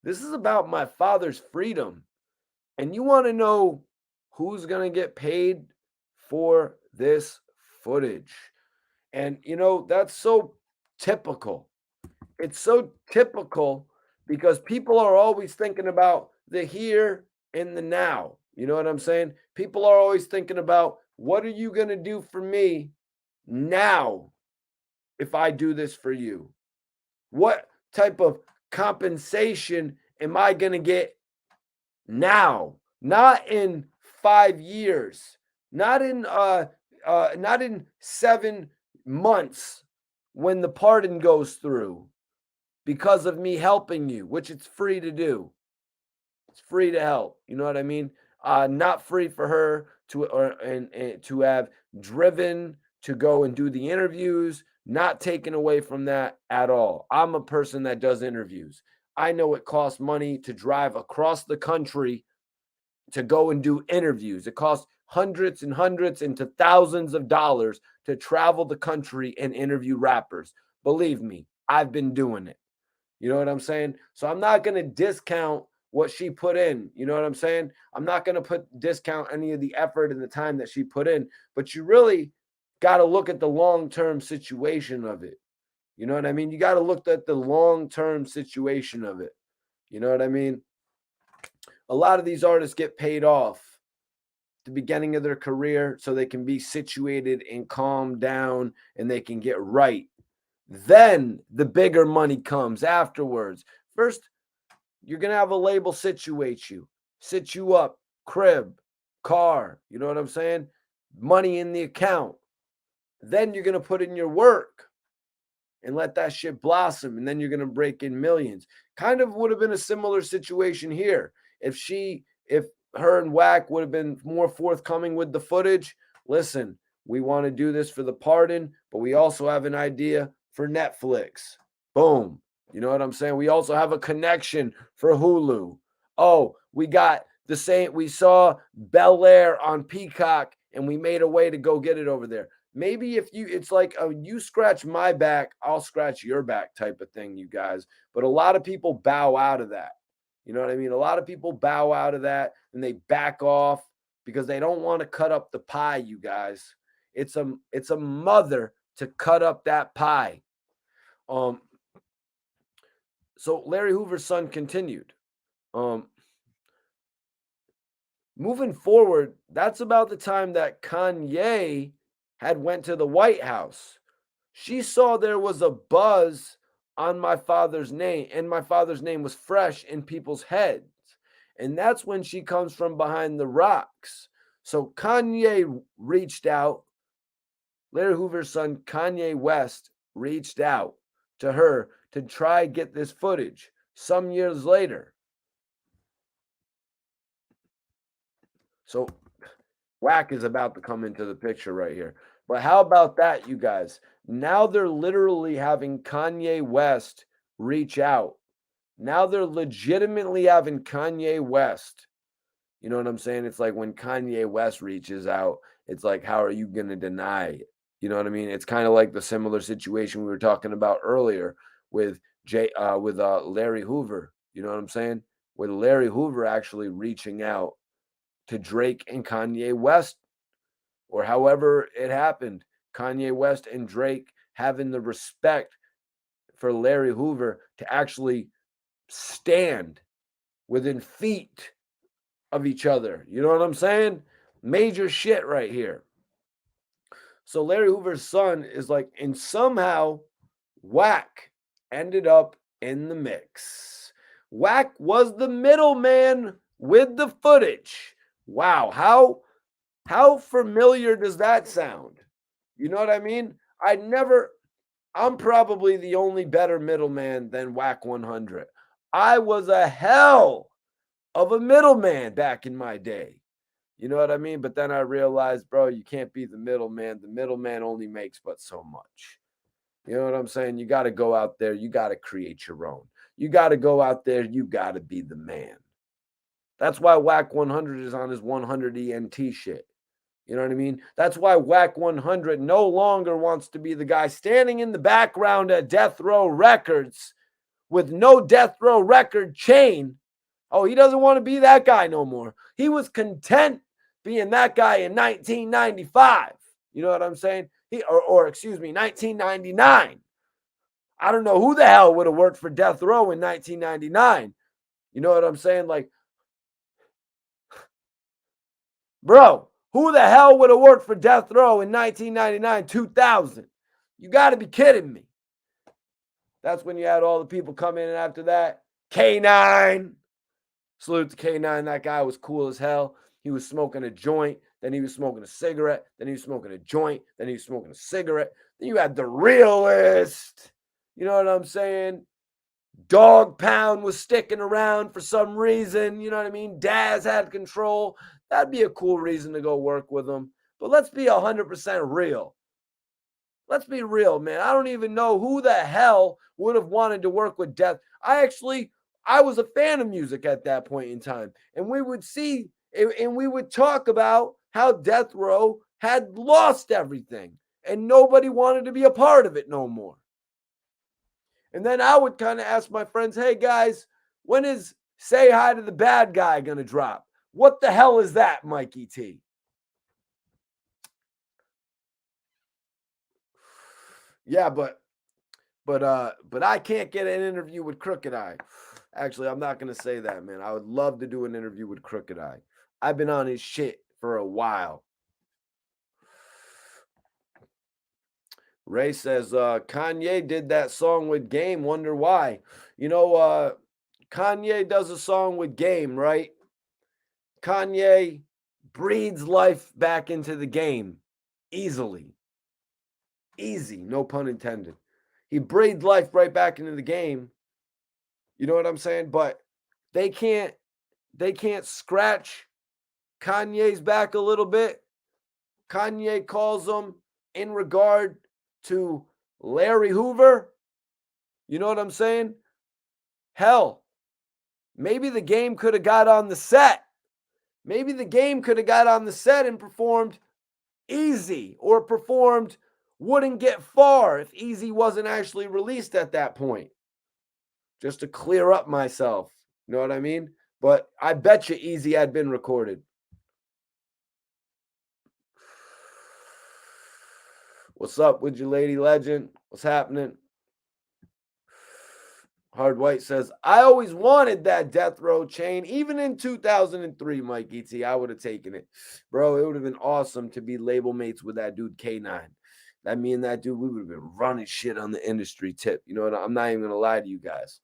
this is about my father's freedom. And you want to know who's going to get paid for this footage? And, that's so typical. It's so typical because people are always thinking about the here and the now. You know what I'm saying? People are always thinking about, what are you going to do for me now if I do this for you? What type of compensation am I going to get now? Not in 5 years, not in 7 months when the pardon goes through because of me helping you, which it's free to do. It's free to help. You know what I mean? Not free for her and to have driven to go and do the interviews, not taken away from that at all. I'm a person that does interviews. I know it costs money to drive across the country to go and do interviews. It costs hundreds and hundreds into thousands of dollars to travel the country and interview rappers. Believe me, I've been doing it. You know what I'm saying? So I'm not going to discount what she put in. You know what I'm saying? I'm not going to discount any of the effort and the time that she put in, but you really got to look at the long-term situation of it. You know what I mean? You got to look at the long-term situation of it. You know what I mean? A lot of these artists get paid off at the beginning of their career so they can be situated and calm down and they can get right. Then the bigger money comes afterwards. First, you're going to have a label sit you up, crib, car, you know what I'm saying? Money in the account. Then you're going to put in your work and let that shit blossom. And then you're going to break in millions. Kind of would have been a similar situation here. If her and Wack would have been more forthcoming with the footage, listen, we want to do this for the pardon, but we also have an idea for Netflix. Boom. You know what I'm saying? We also have a connection for Hulu. Oh, we got the same. We saw Bel Air on Peacock and we made a way to go get it over there. Maybe it's like you scratch my back, I'll scratch your back type of thing, you guys. But a lot of people bow out of that. You know what I mean? A lot of people bow out of that and they back off because they don't want to cut up the pie, you guys. It's a mother to cut up that pie. So Larry Hoover's son continued. Moving forward, that's about the time that Kanye had went to the White House. She saw there was a buzz on my father's name, and my father's name was fresh in people's heads. And that's when she comes from behind the rocks. So Kanye reached out. Larry Hoover's son, Kanye West, reached out to her to try get this footage some years later. So Wack is about to come into the picture right here. But how about that, you guys? Now they're literally having Kanye West reach out. Now they're legitimately having Kanye West. You know what I'm saying? It's like when Kanye West reaches out, it's like, how are you going to deny it? You know what I mean? It's kind of like the similar situation we were talking about earlier with Larry Hoover. You know what I'm saying? With Larry Hoover actually reaching out to Drake and Kanye West, or however it happened. Kanye West and Drake having the respect for Larry Hoover to actually stand within feet of each other. You know what I'm saying? Major shit right here. So Larry Hoover's son is like, and somehow Wack ended up in the mix. Wack was the middleman with the footage. Wow, how familiar does that sound? You know what I mean? I'm probably the only better middleman than Wack 100. I was a hell of a middleman back in my day. You know what I mean? But then I realized, bro, you can't be the middleman. The middleman only makes but so much. You know what I'm saying? You got to go out there. You got to create your own. You got to go out there. You got to be the man. That's why Wack 100 is on his 100 ENT shit. You know what I mean? That's why Wack 100 no longer wants to be the guy standing in the background at Death Row Records with no Death Row record chain. Oh, he doesn't want to be that guy no more. He was content being that guy in 1995. You know what I'm saying? Excuse me, 1999. I don't know who the hell would have worked for Death Row in 1999. You know what I'm saying? Like, bro, who the hell would have worked for Death Row in 1999, 2000? You got to be kidding me. That's when you had all the people come in after that. K9. Salute to K9. That guy was cool as hell. He was smoking a joint. Then he was smoking a cigarette. Then he was smoking a joint. Then he was smoking a cigarette. Then you had the realist. You know what I'm saying? Dog Pound was sticking around for some reason. You know what I mean? Daz had control. That'd be a cool reason to go work with him. But let's be 100% real. Let's be real, man. I don't even know who the hell would have wanted to work with Death. I was a fan of music at that point in time. And we would see and we would talk about how Death Row had lost everything and nobody wanted to be a part of it no more. And then I would kind of ask my friends, hey guys, when is Say Hi to the Bad Guy going to drop? What the hell is that, Mikey T? Yeah, but I can't get an interview with Crooked Eye. Actually, I'm not gonna say that, man. I would love to do an interview with Crooked Eye. I've been on his shit for a while. Ray says Kanye did that song with Game. Wonder why? You know, Kanye does a song with Game, right? Kanye breathes life back into the game easily. Easy, no pun intended. He breathed life right back into the game. You know what I'm saying? But they can't scratch Kanye's back a little bit. Kanye calls them in regard to Larry Hoover. You know what I'm saying? Hell, maybe the Game could have got on the set. Maybe the Game could have got on the set and performed Easy, or performed Wouldn't Get Far if Easy wasn't actually released at that point. Just to clear up myself. You know what I mean? But I bet you Easy had been recorded. What's up with you, Lady Legend? What's happening? Hard White says, I always wanted that Death Row chain. Even in 2003, Mikey T, I would have taken it. Bro, it would have been awesome to be label mates with that dude K9. That me and that dude, we would have been running shit on the industry tip. You know what? I'm not even going to lie to you guys.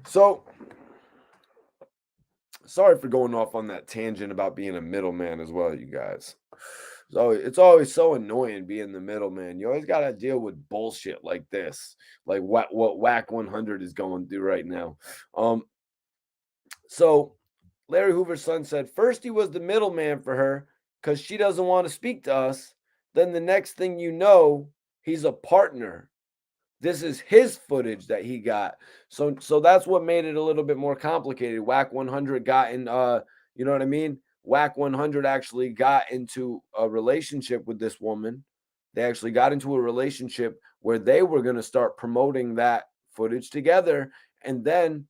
So, sorry for going off on that tangent about being a middleman as well, you guys. So it's always so annoying being the middleman. You always got to deal with bullshit like this, like what Wack 100 is going through right now. So Larry Hoover's son said, first he was the middleman for her because she doesn't want to speak to us. Then the next thing you know, he's a partner. This is his footage that he got. So that's what made it a little bit more complicated. Wack 100 got in, you know what I mean? Wack 100 actually got into a relationship with this woman. They actually got into a relationship where they were going to start promoting that footage together. And then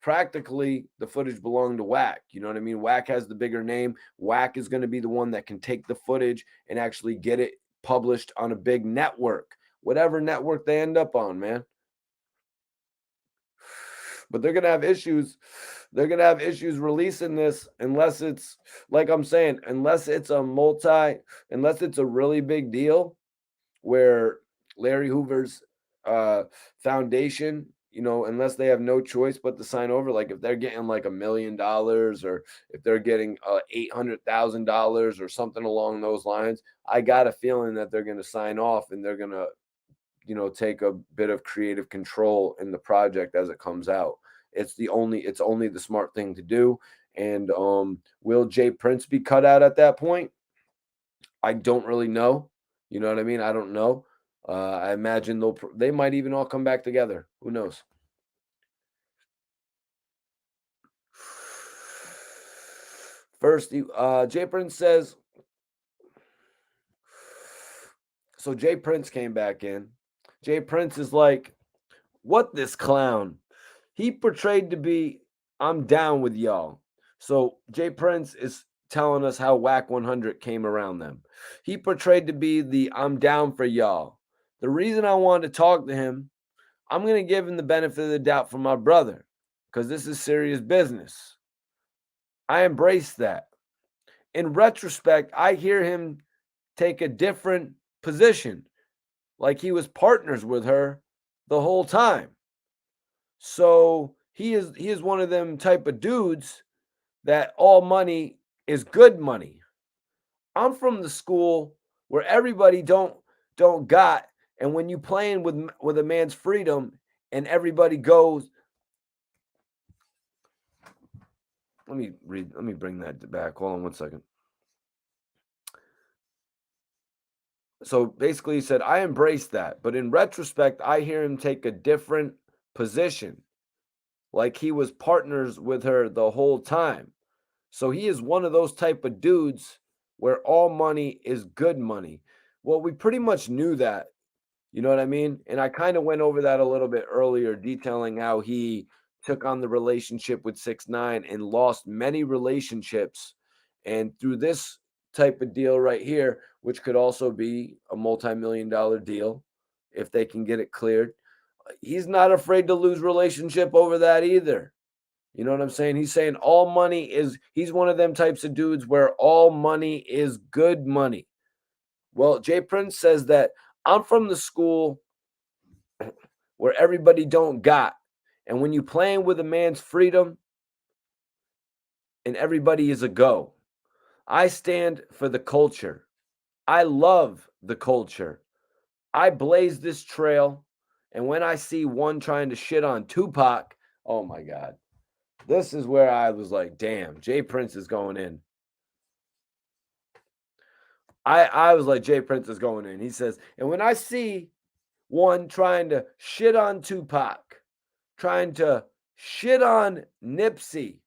practically the footage belonged to Wack. You know what I mean? Wack has the bigger name. Wack is going to be the one that can take the footage and actually get it published on a big network. Whatever network they end up on, man. But they're going to have issues they're gonna have issues releasing this unless it's like I'm saying, unless it's unless it's a really big deal where Larry Hoover's foundation, unless they have no choice but to sign over, like if they're getting like $1 million or if they're getting $800,000 or something along those lines, I got a feeling that they're going to sign off and they're going to, take a bit of creative control in the project as it comes out. It's only the smart thing to do. And will Jay Prince be cut out at that point? I don't really know. You know what I mean? I don't know. I imagine they might even all come back together. Who knows? First, Jay Prince says. So Jay Prince came back in. Jay Prince is like, "What this clown? He portrayed to be, I'm down with y'all." So Jay Prince is telling us how Wack 100 came around them. He portrayed to be the I'm down for y'all. The reason I wanted to talk to him, I'm going to give him the benefit of the doubt for my brother because this is serious business. I embrace that. In retrospect, I hear him take a different position, like he was partners with her the whole time. So he is one of them type of dudes that all money is good money. I'm from the school where everybody don't got, and when you playing with a man's freedom and everybody goes, let me bring that back. Hold on one second. So basically he said, I embrace that, but in retrospect, I hear him take a different position, like he was partners with her the whole time. So he is one of those type of dudes where all money is good money. Well, we pretty much knew that. You know what I mean? And I kind of went over that a little bit earlier, detailing how he took on the relationship with 6ix9ine and lost many relationships. And through this type of deal right here, which could also be a multi-million-dollar deal if they can get it cleared, he's not afraid to lose relationship over that either. You know what I'm saying? He's saying he's one of them types of dudes where all money is good money. Well, Jay Prince says that I'm from the school where everybody don't got. And when you playing with a man's freedom and everybody is a go. I stand for the culture. I love the culture. I blaze this trail. And when I see one trying to shit on Tupac, oh my God. This is where I was like, damn, Jay Prince is going in. I was like, Jay Prince is going in. He says, and when I see one trying to shit on Tupac, trying to shit on Nipsey,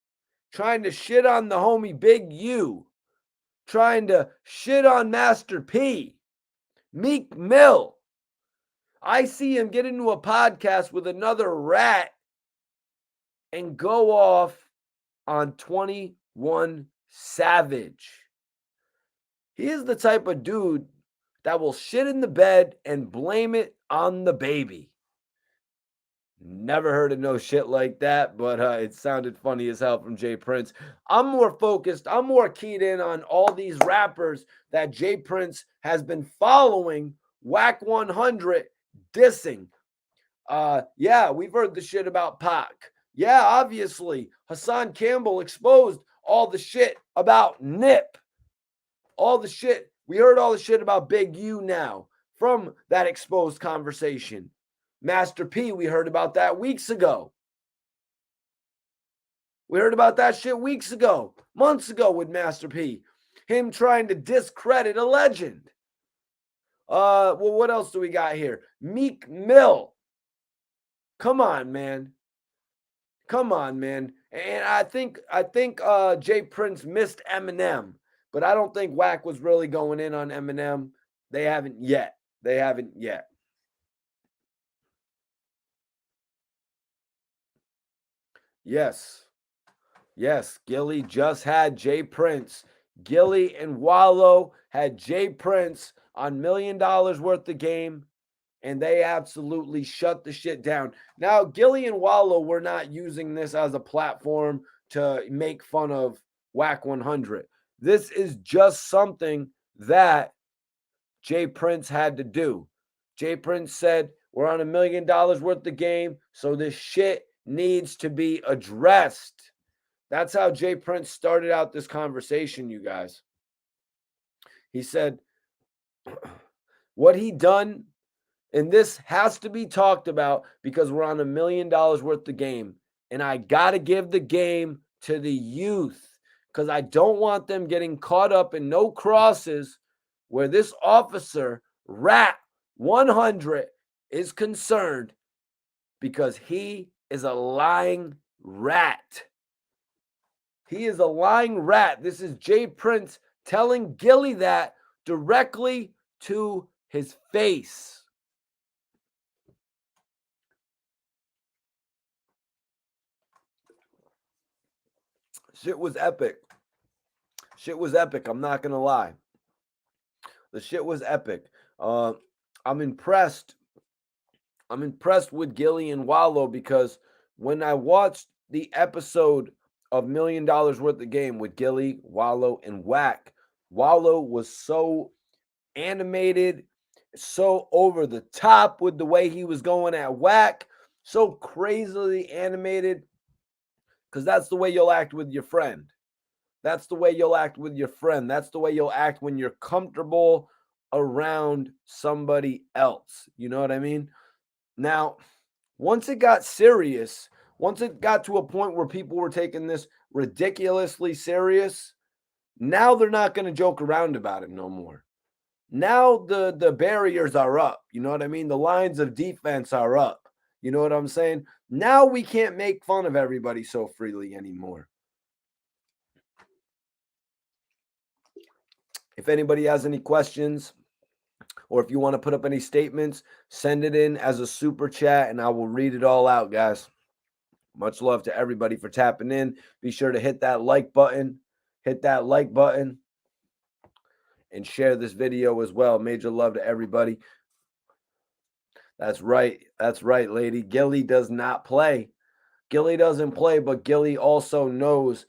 trying to shit on the homie Big U, trying to shit on Master P, Meek Mill, I see him get into a podcast with another rat and go off on 21 Savage. He is the type of dude that will shit in the bed and blame it on the baby. Never heard of no shit like that, but it sounded funny as hell from Jay Prince. I'm more focused, I'm more keyed in on all these rappers that Jay Prince has been following Wack 100 dissing. Yeah, we've heard the shit about Pac. Yeah, obviously, Hassan Campbell exposed all the shit about Nip. All the shit. We heard all the shit about Big U now from that exposed conversation. Master P, we heard about that weeks ago. We heard about that shit weeks ago, months ago with Master P. Him trying to discredit a legend. Well, what else do we got here? Meek Mill. Come on, man. Come on, man. And I think Jay Prince missed Eminem, but I don't think Wack was really going in on Eminem. They haven't yet. Yes. Gilly just had Jay Prince. Gilly and Wallow had Jay Prince on $1 million worth of game. and they absolutely shut the shit down. Now, Gilly and Wallow were not using this as a platform to make fun of Wack 100. This is just something that Jay Prince had to do. Jay Prince said, we're on $1 million worth of game, so this shit needs to be addressed. That's how Jay Prince started out this conversation, you guys. He said, what he done, and this has to be talked about because we're on $1 million worth of game. And I got to give the game to the youth because I don't want them getting caught up in no crosses where this officer, Rat 100, is concerned because he is a lying rat. He is a lying rat. This is Jay Prince telling Gilly that directly to his face. Shit was epic. Shit was epic. I'm not going to lie. The shit was epic. I'm impressed. I'm impressed with Gilly and Wallow because when I watched the episode of $1 million worth of game with Gilly, Wallow, and Wack, Wallow was so animated, so over the top with the way he was going at Wack, so crazily animated, because that's the way you'll act with your friend. That's the way you'll act with your friend. That's the way you'll act when you're comfortable around somebody else. You know what I mean? Now, once it got serious, once it got to a point where people were taking this ridiculously serious, now they're not going to joke around about it no more. Now the barriers are up. You know what I mean? The lines of defense are up. You know what I'm saying? Now we can't make fun of everybody so freely anymore. If anybody has any questions or if you want to put up any statements, send it in as a super chat and I will read it all out, guys. Much love to everybody for tapping in. Be sure to hit that like button. Hit that like button and share this video as well. Major love to everybody. That's right. That's right, lady. Gilly does not play. Gilly doesn't play, but Gilly also knows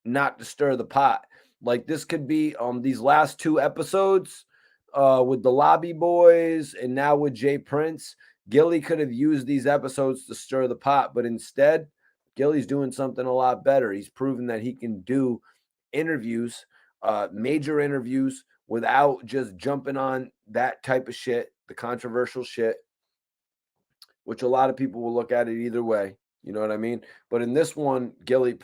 not to stir the pot. Like this could be these last two episodes with the Lobby Boys and now with Jay Prince. Gilly could have used these episodes to stir the pot, but instead, Gilly's doing something a lot better. He's proven that he can do interviews, major interviews, without just jumping on that type of shit, the controversial shit, which a lot of people will look at it either way. You know what I mean? But in this one, Gilly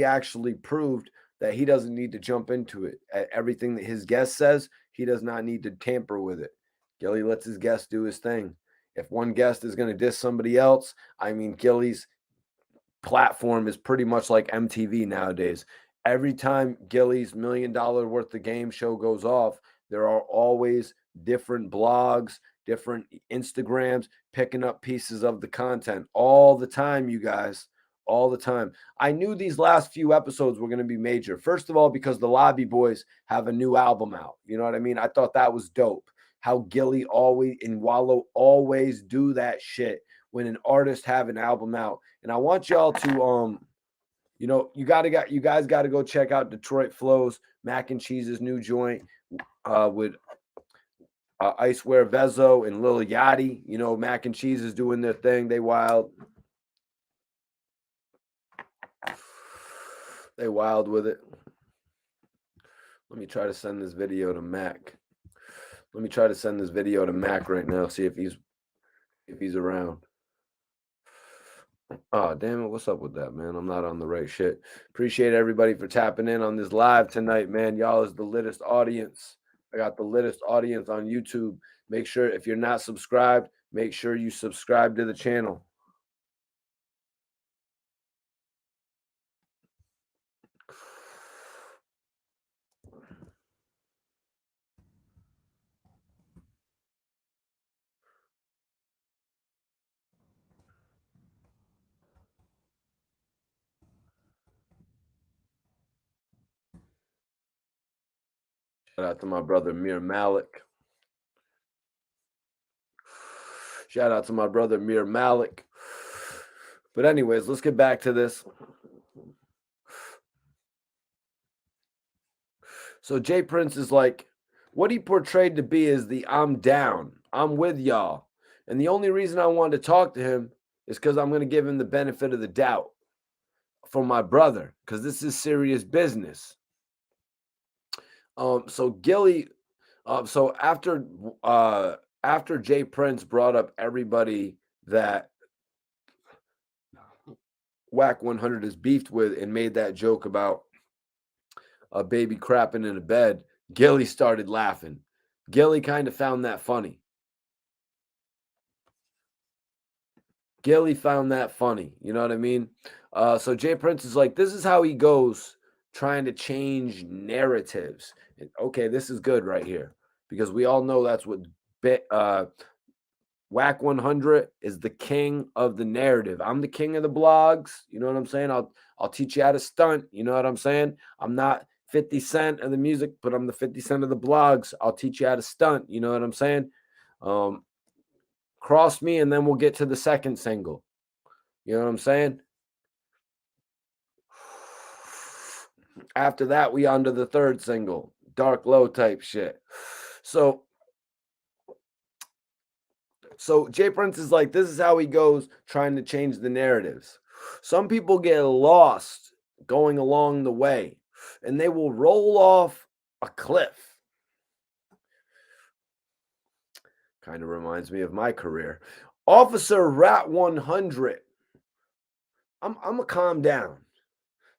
actually proved that he doesn't need to jump into it. Everything that his guest says, he does not need to tamper with it. Gilly lets his guest do his thing. If one guest is going to diss somebody else, I mean, Gilly's platform is pretty much like MTV nowadays. Every time Gilly's $1 million worth of game show goes off, there are always different blogs, different Instagrams picking up pieces of the content all the time, you guys. All the time. I knew these last few episodes were going to be major. First of all, because the Lobby Boys have a new album out. You know what I mean? I thought that was dope. How Gilly always and Wallow always do that shit when an artist have an album out. And I want y'all to you guys got to go check out Detroit Flows, Mac and Cheese's new joint with Icewear Vezo and Lil Yachty. You know, Mac and Cheese is doing their thing. They wild. They wild with it. Let me try to send this video to Mac. Let me try to send this video to Mac right now. See if he's around. Oh, damn it. What's up with that, man? I'm not on the right shit. Appreciate everybody for tapping in on this live tonight, man. Y'all is the littest audience. I got the littest audience on YouTube. Make sure if you're not subscribed, make sure you subscribe to the channel. Shout out to my brother Mir Malik. Shout out to my brother Mir Malik. But anyways, let's get back to this. So Jay Prince is like, what he portrayed to be is the I'm down, I'm with y'all. And the only reason I wanted to talk to him is because I'm going to give him the benefit of the doubt for my brother, because this is serious business. So Gilly, so after Jay Prince brought up everybody that Wack 100 is beefed with and made that joke about a baby crapping in a bed, Gilly started laughing. Gilly kind of found that funny. Gilly found that funny. You know what I mean? So Jay Prince is like, this is how he goes trying to change narratives. And, okay, this is good right here because we all know that's what Wack 100 is, the king of the narrative. I'm the king of the blogs. You know what I'm saying? I'll teach you how to stunt. You know what I'm saying? I'm not 50 Cent of the music, but I'm the 50 Cent of the blogs. I'll teach you how to stunt. You know what I'm saying? Cross me, and then we'll get to the second single. You know what I'm saying? After that, we on to the third single, dark low type shit. So Jay Prince is like, this is how he goes trying to change the narratives. Some people get lost going along the way, and they will roll off a cliff. Kind of reminds me of my career. Officer Rat 100. I'm gonna calm down.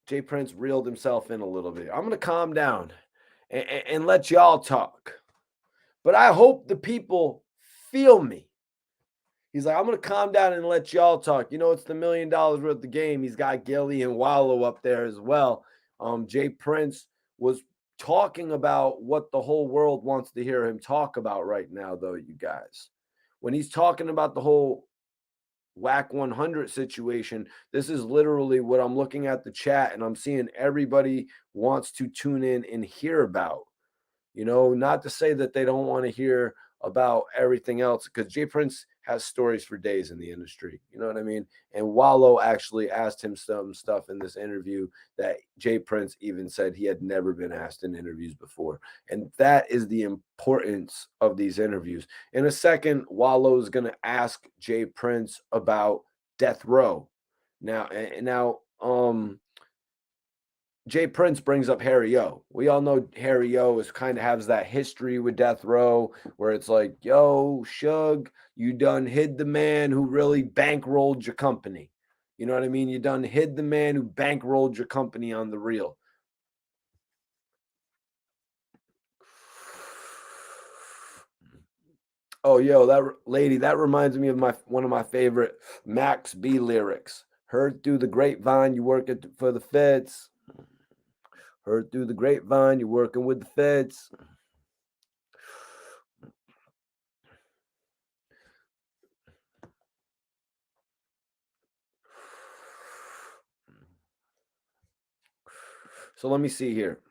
Jay Prince reeled himself in a little bit. I'm gonna calm down and let y'all talk. But I hope the people feel me. He's like, I'm going to calm down and let y'all talk. You know, it's the $1 million worth of game. He's got Gilly and Wallow up there as well. Jay Prince was talking about what the whole world wants to hear him talk about right now, though, you guys. When he's talking about the whole Wack 100 situation, this is literally what I'm looking at the chat and I'm seeing everybody wants to tune in and hear about. You know, not to say that they don't want to hear about everything else, because Jay Prince has stories for days in the industry. You know what I mean? And Wallow actually asked him some stuff in this interview that Jay Prince even said he had never been asked in interviews before. And that is the importance of these interviews. In a second, Wallow is going to ask Jay Prince about Death Row. Now, Jay Prince brings up Harry O. We all know Harry O is kind of has that history with Death Row where it's like, yo, Suge, you done hid the man who really bankrolled your company. You know what I mean? You done hid the man who bankrolled your company on the real. Oh, yo, that lady, that reminds me of one of my favorite Max B lyrics. Heard through the grapevine, you working for the feds. Heard through the grapevine, you're working with the feds. So let me see here.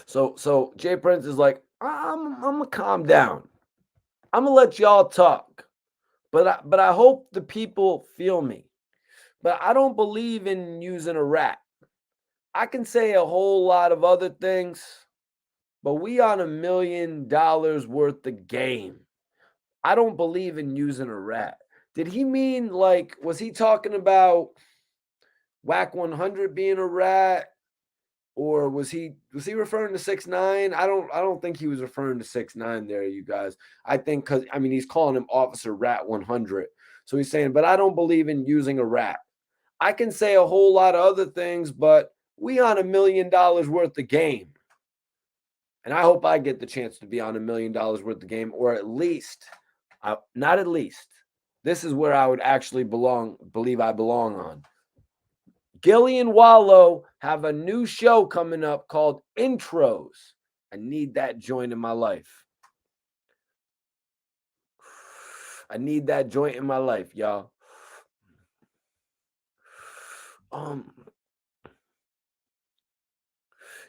So Jay Prince is like, I'm gonna calm down. I'm gonna let y'all talk, but I hope the people feel me. But I don't believe in using a rat. I can say a whole lot of other things, but we on $1 million worth of game. I don't believe in using a rat. Did he mean like, was he talking about Wack 100 being a rat? Or was he referring to 6ix9ine? I don't think he was referring to 6ix9ine there, you guys. I think because he's calling him Officer Rat 100. So he's saying, but I don't believe in using a rat. I can say a whole lot of other things, but we on $1 million worth of game. And I hope I get the chance to be on $1 million worth of game, or at least, not at least. This is where I would actually believe I belong on. Gilly and Wallow have a new show coming up called Intros. I need that joint in my life. I need that joint in my life, y'all.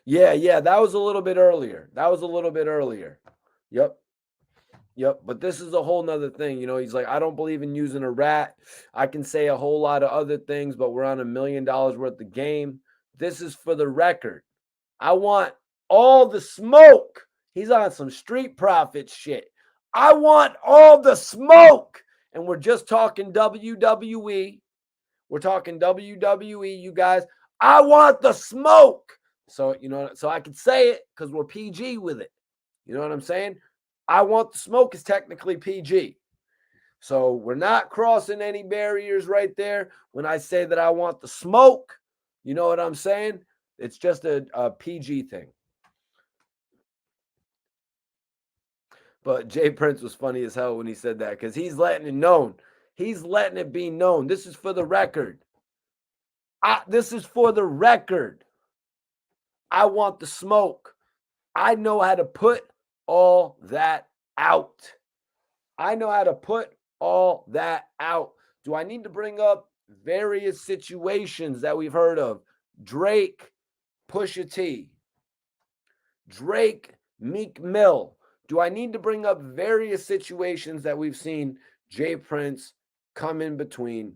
Yeah, that was a little bit earlier. Yep. Yep, but this is a whole nother thing. You know, he's like, I don't believe in using a rat. I can say a whole lot of other things, but we're on $1 million worth of game. This is for the record. I want all the smoke. He's on some street profit shit. I want all the smoke. And we're just talking WWE. We're talking WWE, you guys. I want the smoke. So, you know, so I can say it because we're PG with it. You know what I'm saying? I want the smoke is technically PG. So we're not crossing any barriers right there. When I say that I want the smoke, you know what I'm saying? It's just a PG thing. But Jay Prince was funny as hell when he said that because he's letting it known. He's letting it be known. This is for the record. This is for the record. I want the smoke. I know how to put all that out. I know how to put all that out. Do I need to bring up various situations that we've heard of? Drake, Pusha T, Drake, Meek Mill. Do I need to bring up various situations that we've seen Jay Prince come in between?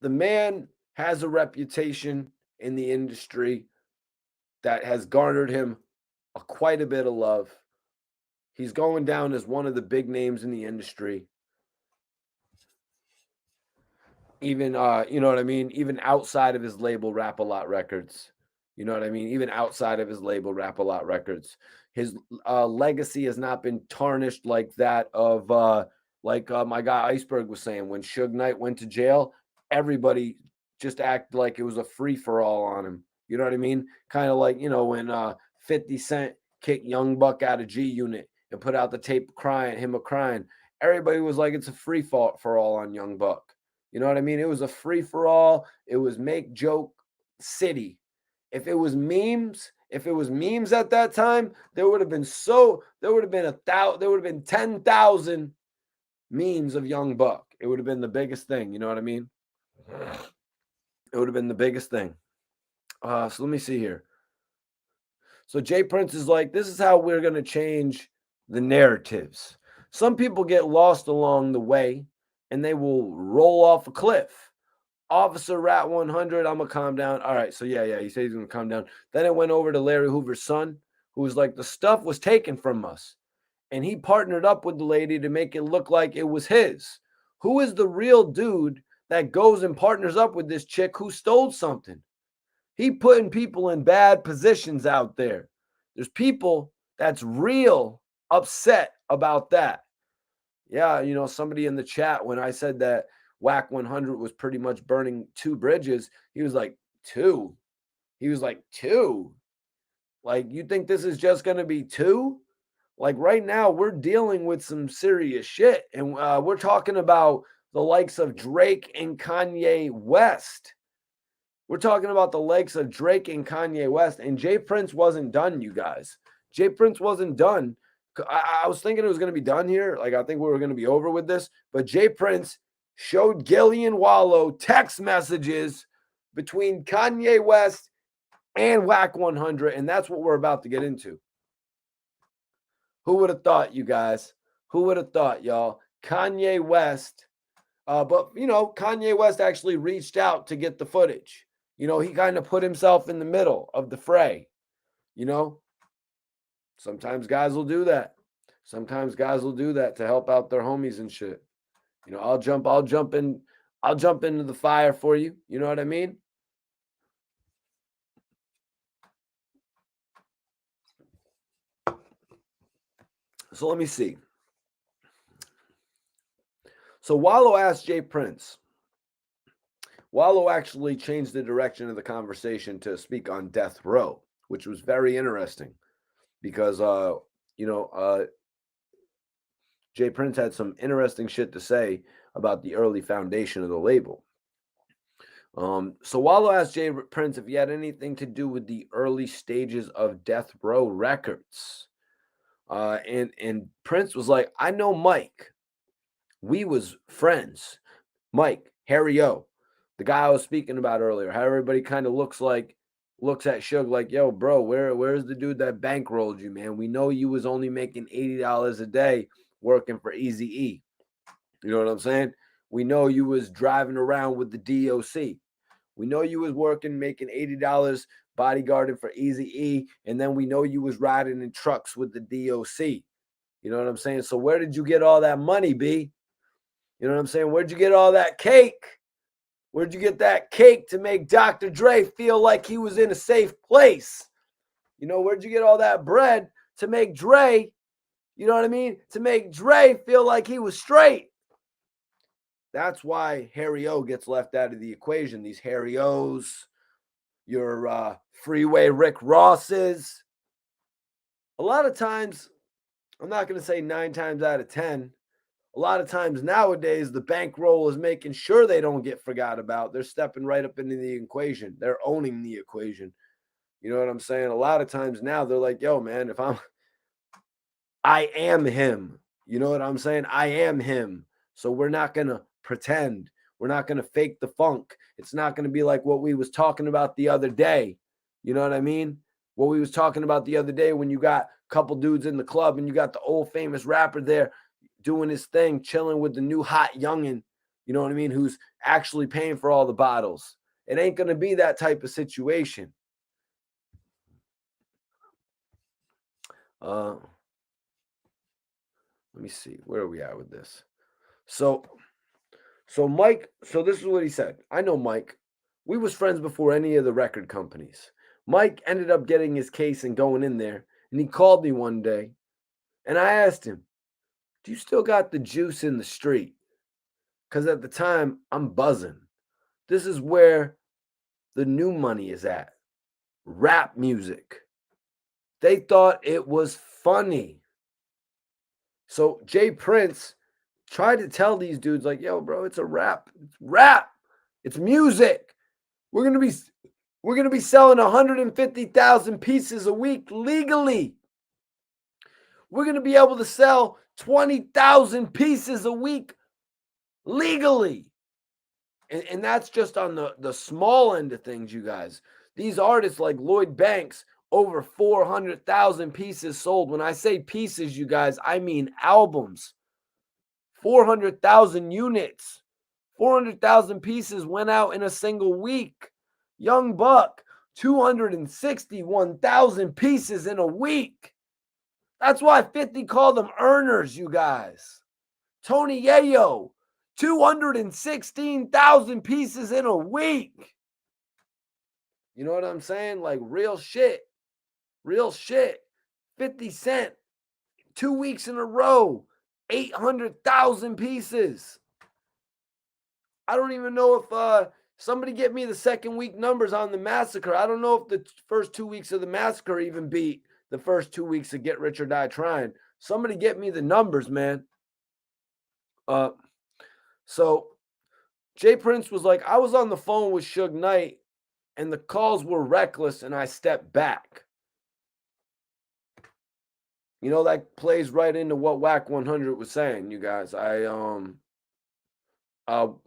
The man has a reputation in the industry that has garnered him quite a bit of love. He's going down as one of the big names in the industry. Even you know what I mean? Even outside of his label, Rap A Lot Records. You know what I mean? Even outside of his label, Rap A Lot Records. His legacy has not been tarnished like that of my guy Iceberg was saying. When Suge Knight went to jail, everybody just acted like it was a free-for-all on him. You know what I mean? Kind of like, you know, when 50 Cent kicked Young Buck out of G Unit and put out the tape crying. Everybody was like, it's a free-for-all on Young Buck. You know what I mean? It was a free-for-all. It was make joke city. If it was memes at that time, there would have been 10,000 memes of Young Buck. It would have been the biggest thing. You know what I mean? It would have been the biggest thing. So let me see here. So Jay Prince is like, this is how we're going to change the narratives. Some people get lost along the way and they will roll off a cliff. Officer Rat 100, I'm going to calm down. All right, so yeah, he said he's going to calm down. Then it went over to Larry Hoover's son, who was like, the stuff was taken from us. And he partnered up with the lady to make it look like it was his. Who is the real dude that goes and partners up with this chick who stole something? He putting people in bad positions out there. There's people that's real upset about that. Yeah, you know, somebody in the chat, when I said that Wack 100 was pretty much burning 2 bridges, he was like, 2? He was like, 2? Like, you think this is just going to be 2? Like, right now, we're dealing with some serious shit. And we're talking about the likes of Drake and Kanye West. We're talking about the likes of Drake and Kanye West. And Jay Prince wasn't done, you guys. Jay Prince wasn't done. I was thinking it was going to be done here. Like, I think we were going to be over with this. But Jay Prince showed Gilly and Wallow text messages between Kanye West and Wack 100. And that's what we're about to get into. Who would have thought, you guys? Who would have thought, y'all? Kanye West. But, you know, Kanye West actually reached out to get the footage. You know, he kind of put himself in the middle of the fray. You know, sometimes guys will do that. Sometimes guys will do that to help out their homies and shit. You know, I'll jump into the fire for you. You know what I mean? So let me see. So Wallow asked Jay Prince. Wallow actually changed the direction of the conversation to speak on death row, which was very interesting because, Jay Prince had some interesting shit to say about the early foundation of the label. So Wallow asked Jay Prince if he had anything to do with the early stages of Death Row Records. And Prince was like, I know Mike. We was friends. Mike, Harry O, the guy I was speaking about earlier, how everybody kind of looks like looks at Suge like, yo, bro, where's the dude that bankrolled you, man? We know you was only making $80 a day working for Eazy-E. You know what I'm saying? We know you was driving around with the DOC. We know you was working, making $80 bodyguarding for Eazy-E, and then we know you was riding in trucks with the DOC. You know what I'm saying? So where did you get all that money, B? You know what I'm saying? Where'd you get all that cake? Where'd you get that cake to make Dr. Dre feel like he was in a safe place? You know, where'd you get all that bread to make Dre, you know what I mean? To make Dre feel like he was straight. That's why Harry O gets left out of the equation. These Harry O's, your freeway Rick Rosses. A lot of times, I'm not going to say 9 times out of 10, a lot of times nowadays, the bankroll is making sure they don't get forgot about. They're stepping right up into the equation. They're owning the equation. You know what I'm saying? A lot of times now they're like, yo, man, I am him. You know what I'm saying? I am him. So we're not going to pretend. We're not going to fake the funk. It's not going to be like what we was talking about the other day. You know what I mean? What we was talking about the other day when you got a couple dudes in the club and you got the old famous rapper there doing his thing, chilling with the new hot youngin', you know what I mean, who's actually paying for all the bottles. It ain't going to be that type of situation. Let me see. Where are we at with this? So Mike, so this is what he said. I know Mike. We was friends before any of the record companies. Mike ended up getting his case and going in there, and he called me one day, and I asked him, do you still got the juice in the street? Because at the time, I'm buzzing. This is where the new money is at. Rap music. They thought it was funny. So Jay Prince tried to tell these dudes, like, yo, bro, it's a rap. It's rap. It's music. We're gonna be selling 150,000 pieces a week legally. We're gonna be able to sell 20,000 pieces a week legally. And that's just on the small end of things, you guys. These artists like Lloyd Banks, over 400,000 pieces sold. When I say pieces, you guys, I mean albums. 400,000 units. 400,000 pieces went out in a single week. Young Buck, 261,000 pieces in a week. That's why 50 called them earners, you guys. Tony Yayo, 216,000 pieces in a week. You know what I'm saying? Like real shit. Real shit. 50 Cent, 2 weeks in a row, 800,000 pieces. I don't even know if somebody get me the second week numbers on the massacre. I don't know if the first 2 weeks of the massacre even beat the first 2 weeks of Get Rich or Die Trying. Somebody get me the numbers, man. So Jay Prince was like, I was on the phone with Suge Knight and the calls were reckless and I stepped back. You know, that plays right into what Wack 100 was saying, you guys.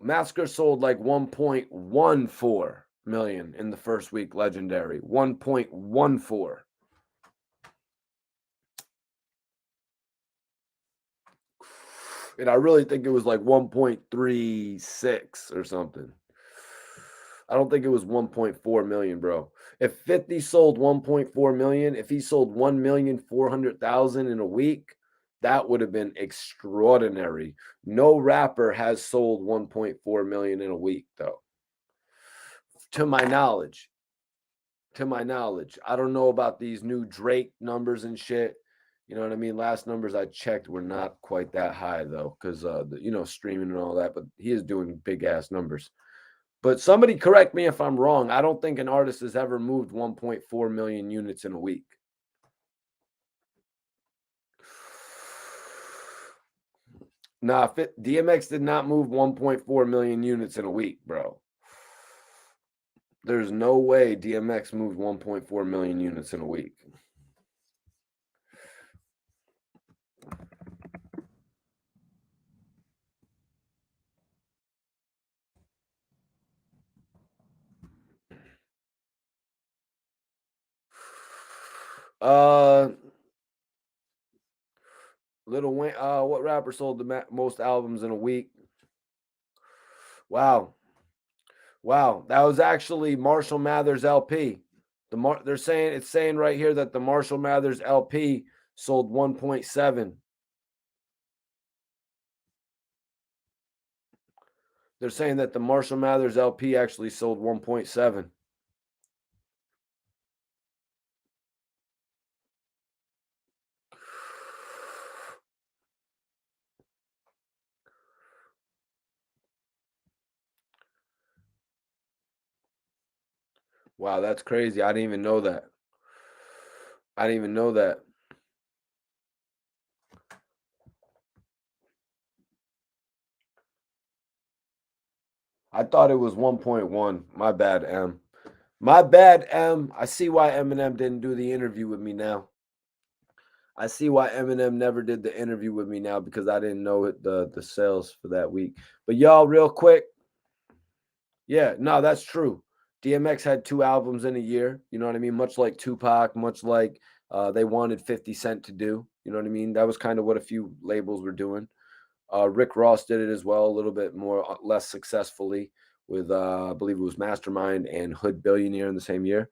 Massacre sold like 1.14 million in the first week, legendary. 1.14. And I really think it was like 1.36 or something. I don't think it was 1.4 million, bro. If 50 sold 1.4 million, if he sold 1,400,000 in a week, that would have been extraordinary. No rapper has sold 1.4 million in a week, though. To my knowledge. To my knowledge. I don't know about these new Drake numbers and shit. You know what I mean? Last numbers I checked were not quite that high, though, because, streaming and all that. But he is doing big-ass numbers. But somebody correct me if I'm wrong. I don't think an artist has ever moved 1.4 million units in a week. Nah, DMX did not move 1.4 million units in a week, bro. There's no way DMX moved 1.4 million units in a week. Lil Wayne. What rapper sold the most albums in a week? Wow. That was actually Marshall Mathers LP. They're saying it's saying right here that the Marshall Mathers LP sold 1.7. They're saying that the Marshall Mathers LP actually sold 1.7. Wow, that's crazy. I didn't even know that. I thought it was 1.1. My bad, M. My bad, M. I see why Eminem didn't do the interview with me now. I see why Eminem never did the interview with me now, because I didn't know the sales for that week. But y'all, real quick. Yeah, no, that's true. DMX had 2 albums in a year. You know what I mean? Much like Tupac, much like they wanted 50 Cent to do. You know what I mean? That was kind of what a few labels were doing. Rick Ross did it as well, a little bit more less successfully with I believe it was Mastermind and Hood Billionaire in the same year.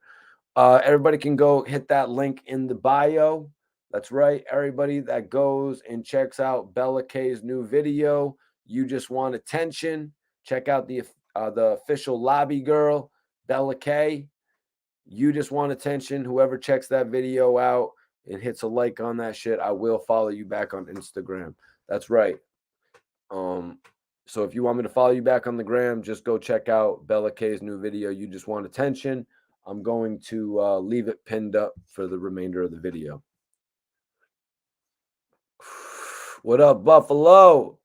Everybody can go hit that link in the bio. That's right. Everybody that goes and checks out Bella K's new video, You Just Want Attention. Check out the official lobby girl, Bella K. You Just Want Attention. Whoever checks that video out and hits a like on that shit, I will follow you back on Instagram. That's right. So if you want me to follow you back on the gram, just go check out Bella K's new video, You Just Want Attention. I'm going to leave it pinned up for the remainder of the video. What up, Buffalo?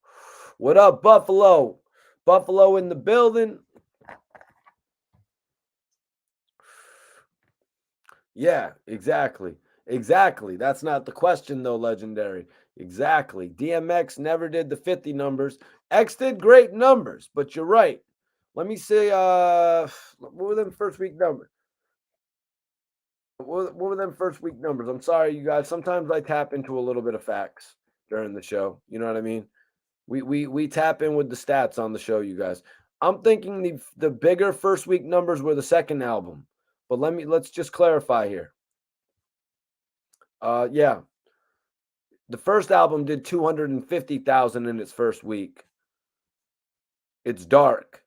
What up, Buffalo? Buffalo in the building. Yeah, exactly. That's not the question, though, Legendary. Exactly. DMX never did the 50 numbers. X did great numbers, but you're right. Let me see. What were them first week numbers? What were them first week numbers? I'm sorry, you guys. Sometimes I tap into a little bit of facts during the show. You know what I mean? We tap in with the stats on the show, you guys. I'm thinking the bigger first week numbers were the second album, but let's just clarify here. Yeah, the first album did 250,000 in its first week. It's Dark,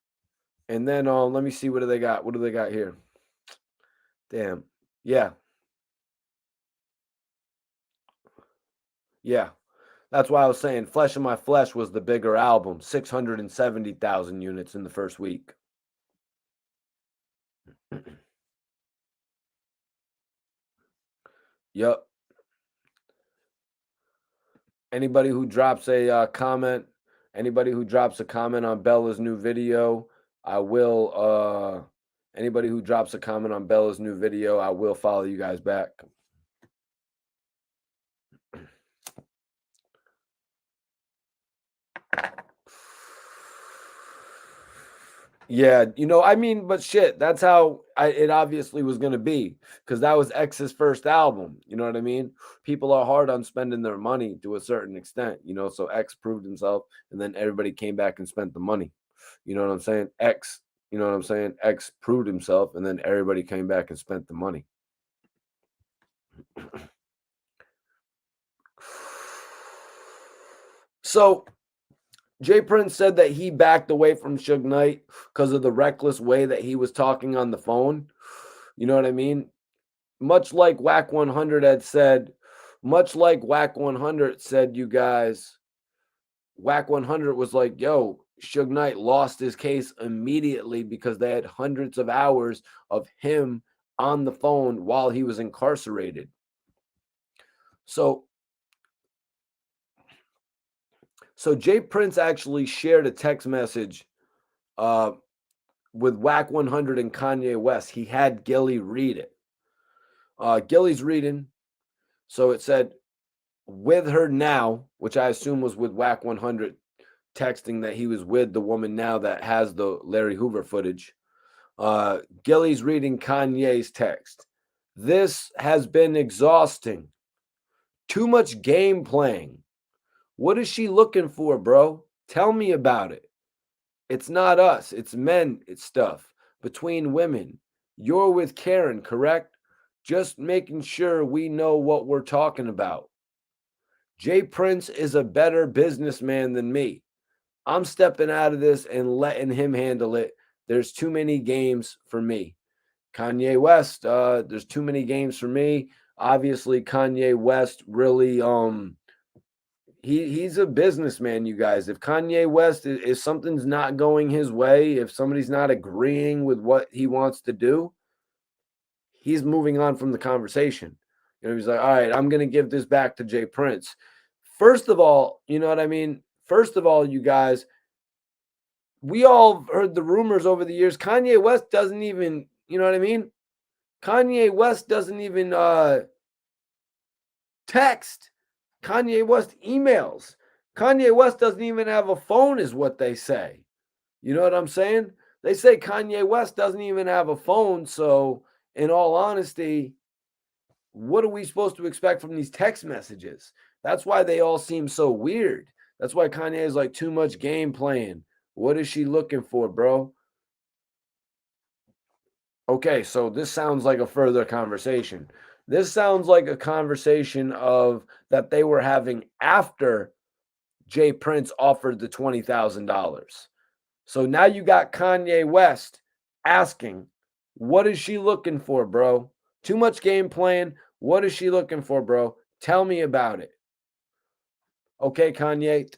and then let me see, what do they got? What do they got here? Damn, yeah. That's why I was saying Flesh of My Flesh was the bigger album, 670,000 units in the first week. Yep. Anybody who drops a comment on Bella's new video, I will anybody who drops a comment on Bella's new video, I will follow you guys back. Yeah, I mean, but shit, that's how it obviously was going to be, because that was X's first album. You know what I mean? People are hard on spending their money to a certain extent, so X proved himself, and then everybody came back and spent the money. You know what I'm saying? X proved himself, and then everybody came back and spent the money. So Jay Prince said that he backed away from Suge Knight because of the reckless way that he was talking on the phone. You know what I mean? Much like Wack 100 had said, you guys, Wack 100 was like, yo, Suge Knight lost his case immediately because they had hundreds of hours of him on the phone while he was incarcerated. So Jay Prince actually shared a text message with Wack 100 and Kanye West. He had Gilly read it. Gilly's reading. So it said, with her now, which I assume was with Wack 100 texting that he was with the woman now that has the Larry Hoover footage. Gilly's reading Kanye's text. This has been exhausting. Too much game playing. What is she looking for, bro? Tell me about it. It's not us, it's men, it's stuff between women. You're with Karen, correct? Just making sure we know what we're talking about. Jay Prince is a better businessman than me. I'm stepping out of this and letting him handle it. There's too many games for me. Kanye West, there's too many games for me. Obviously, Kanye West really he's a businessman, you guys. If Kanye West if something's not going his way, if somebody's not agreeing with what he wants to do, he's moving on from the conversation. He's like, all right, I'm gonna give this back to Jay Prince. First of all, you know what I mean? First of all, you guys, we all heard the rumors over the years. Kanye West doesn't even, you know what I mean? Kanye West doesn't even text. Kanye West emails. Kanye West doesn't even have a phone, is what they say. You know what I'm saying? They say Kanye West doesn't even have a phone. So, in all honesty, what are we supposed to expect from these text messages? That's why they all seem so weird. That's why Kanye is like too much game playing. What is she looking for, bro? Okay, so this sounds like a further conversation. This sounds like a conversation of that they were having after Jay Prince offered the $20,000. So now you got Kanye West asking, what is she looking for, bro? Too much game playing. What is she looking for, bro? Tell me about it. Okay, Kanye,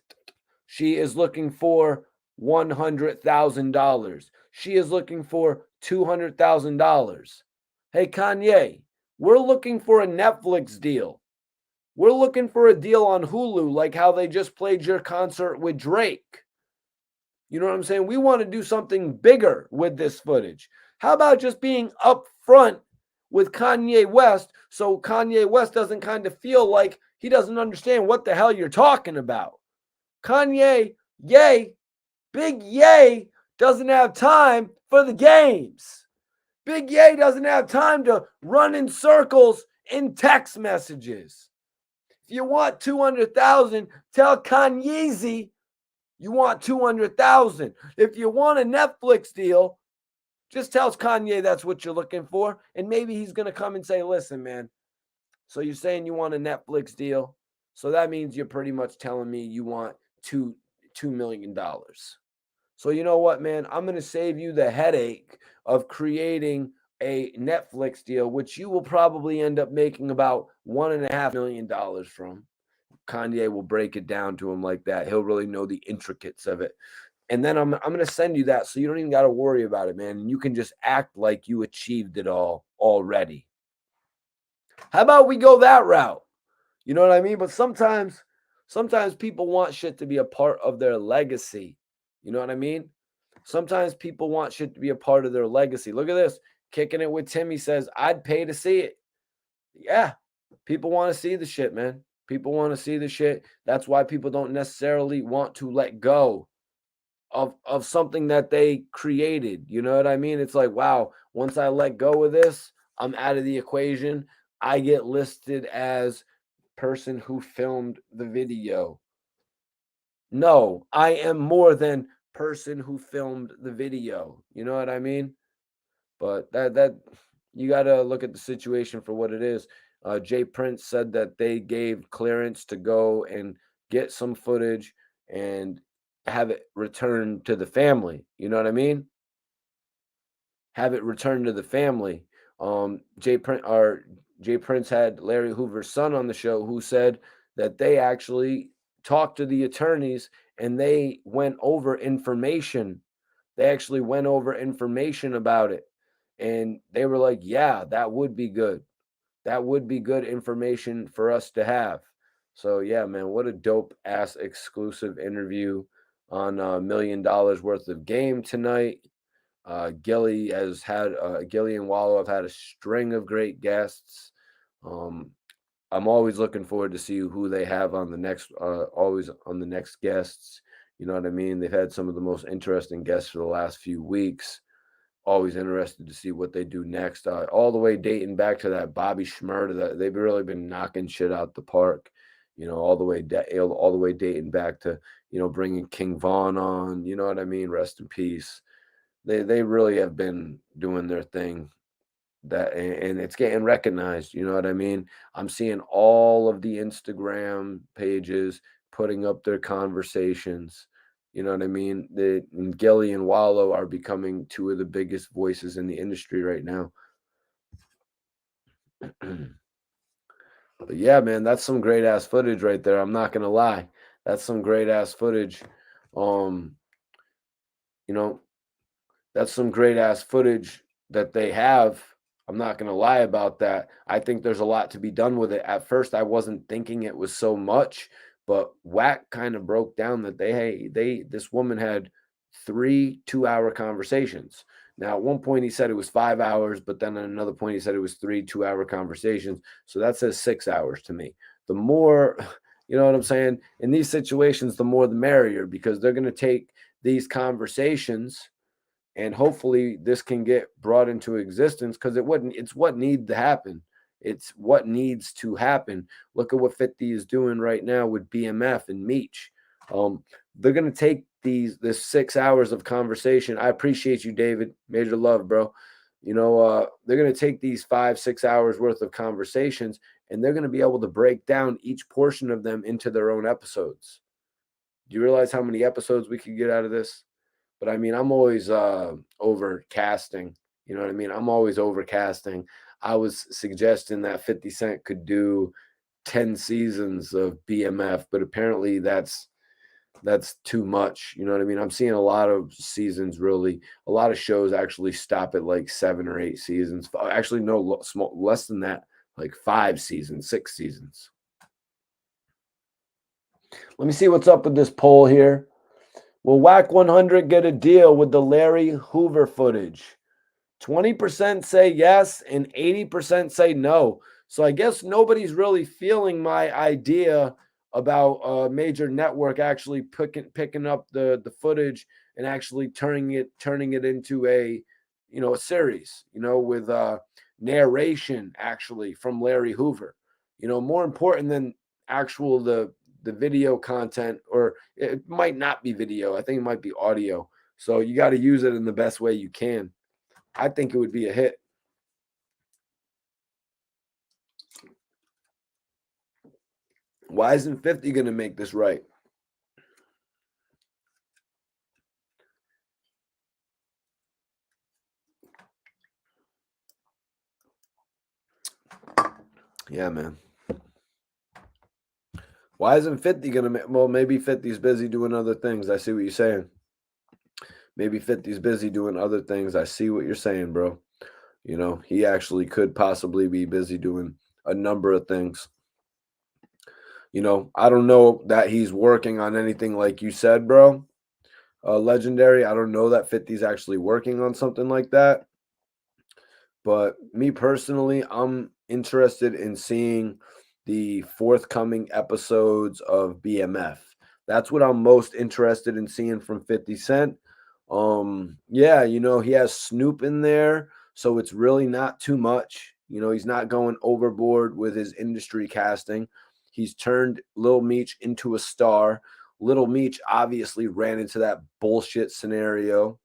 she is looking for $100,000. She is looking for $200,000. Hey, Kanye, we're looking for a Netflix deal. We're looking for a deal on Hulu, like how they just played your concert with Drake. You know what I'm saying? We want to do something bigger with this footage. How about just being upfront with Kanye West so Kanye West doesn't kind of feel like he doesn't understand what the hell you're talking about? Kanye, yay, Big Ye doesn't have time for the games. Big Ye doesn't have time to run in circles in text messages. If you want 200,000, tell Kanye you want 200,000. If you want a Netflix deal, just tell Kanye that's what you're looking for. And maybe he's going to come and say, listen, man, so you're saying you want a Netflix deal. So that means you're pretty much telling me you want $2 million. So you know what, man? I'm going to save you the headache of creating a Netflix deal, which you will probably end up making about $1.5 million from. Kanye will break it down to him like that. He'll really know the intricacies of it. And then I'm going to send you that so you don't even got to worry about it, man. You can just act like you achieved it all already. How about we go that route? You know what I mean? But sometimes people want shit to be a part of their legacy. You know what I mean? Sometimes people want shit to be a part of their legacy. Look at this. Kicking it with Timmy says, I'd pay to see it. Yeah. People want to see the shit, man. People want to see the shit. That's why people don't necessarily want to let go of something that they created. You know what I mean? It's like, wow, once I let go of this, I'm out of the equation. I get listed as person who filmed the video. No, I am more than person who filmed the video. You know what I mean? But that you got to look at the situation for what it is. Jay Prince said that they gave clearance to go and get some footage and have it returned to the family. You know what I mean? Have it returned to the family. Jay Prince had Larry Hoover's son on the show who said that they actually talked to the attorneys and they went over information. They actually went over information about it. And they were like, yeah, that would be good. That would be good information for us to have. So, yeah, man, what a dope ass exclusive interview on $1 million worth of game tonight. Gilly and Wallow have had a string of great guests. I'm always looking forward to see who they have on the next, always on the next guests. You know what I mean? They've had some of the most interesting guests for the last few weeks. always interested to see what they do next. All the way dating back to that Bobby Schmurda, that they've really been knocking shit out the park. All the way all the way dating back to bringing King Von on. You know what I mean? Rest in peace. They really have been doing their thing. And it's getting recognized. You know what I mean? I'm seeing all of the Instagram pages putting up their conversations. You know what I mean? Gilly and Wallow are becoming two of the biggest voices in the industry right now. But yeah, man, that's some great ass footage right there. I'm not gonna lie. That's some great ass footage. Um, you know, that's some great ass footage that they have. I'm not going to lie about that. I think there's a lot to be done with it. At first, I wasn't thinking it was so much, but Wack kind of broke down that this woman had 3 2-hour conversations. Now, at one point he said it was 5 hours, but then at another point he said it was 3 2-hour conversations. So that says 6 hours to me. The more, you know what I'm saying? In these situations, the more the merrier, because they're going to take these conversations, and hopefully this can get brought into existence, because it's what needs to happen. It's what needs to happen. Look at what 50 is doing right now with BMF and Meech. They're going to take this 6 hours of conversation. I appreciate you, David. Major love, bro. They're going to take these 5-6 hours worth of conversations, and they're going to be able to break down each portion of them into their own episodes. Do you realize how many episodes we could get out of this? But I mean, I'm always overcasting. You know what I mean? I'm always overcasting. I was suggesting that 50 Cent could do 10 seasons of BMF, but apparently that's too much. You know what I mean? I'm seeing a lot of seasons, really. A lot of shows actually stop at like 7 or 8 seasons. Actually, no, less than that, like 5 seasons, 6 seasons. Let me see what's up with this poll here. Will Wack 100 get a deal with the Larry Hoover footage? 20% say yes and 80% say no. So I guess nobody's really feeling my idea about a major network actually picking up the footage and actually turning it into a series, with narration actually from Larry Hoover. More important than actual the video content, or it might not be video. I think it might be audio. So you got to use it in the best way you can. I think it would be a hit. Why isn't 50 going to make this right? Yeah, man. Why isn't 50 going to make? Well, maybe 50's busy doing other things. I see what you're saying. Maybe 50's busy doing other things. I see what you're saying, bro. He actually could possibly be busy doing a number of things. I don't know that he's working on anything like you said, bro. Legendary. I don't know that 50's actually working on something like that. But me personally, I'm interested in seeing the forthcoming episodes of BMF. That's what I'm most interested in seeing from 50 Cent. Yeah, he has Snoop in there, so it's really not too much. He's not going overboard with his industry casting. He's turned Lil Meech into a star. Little Meech obviously ran into that bullshit scenario.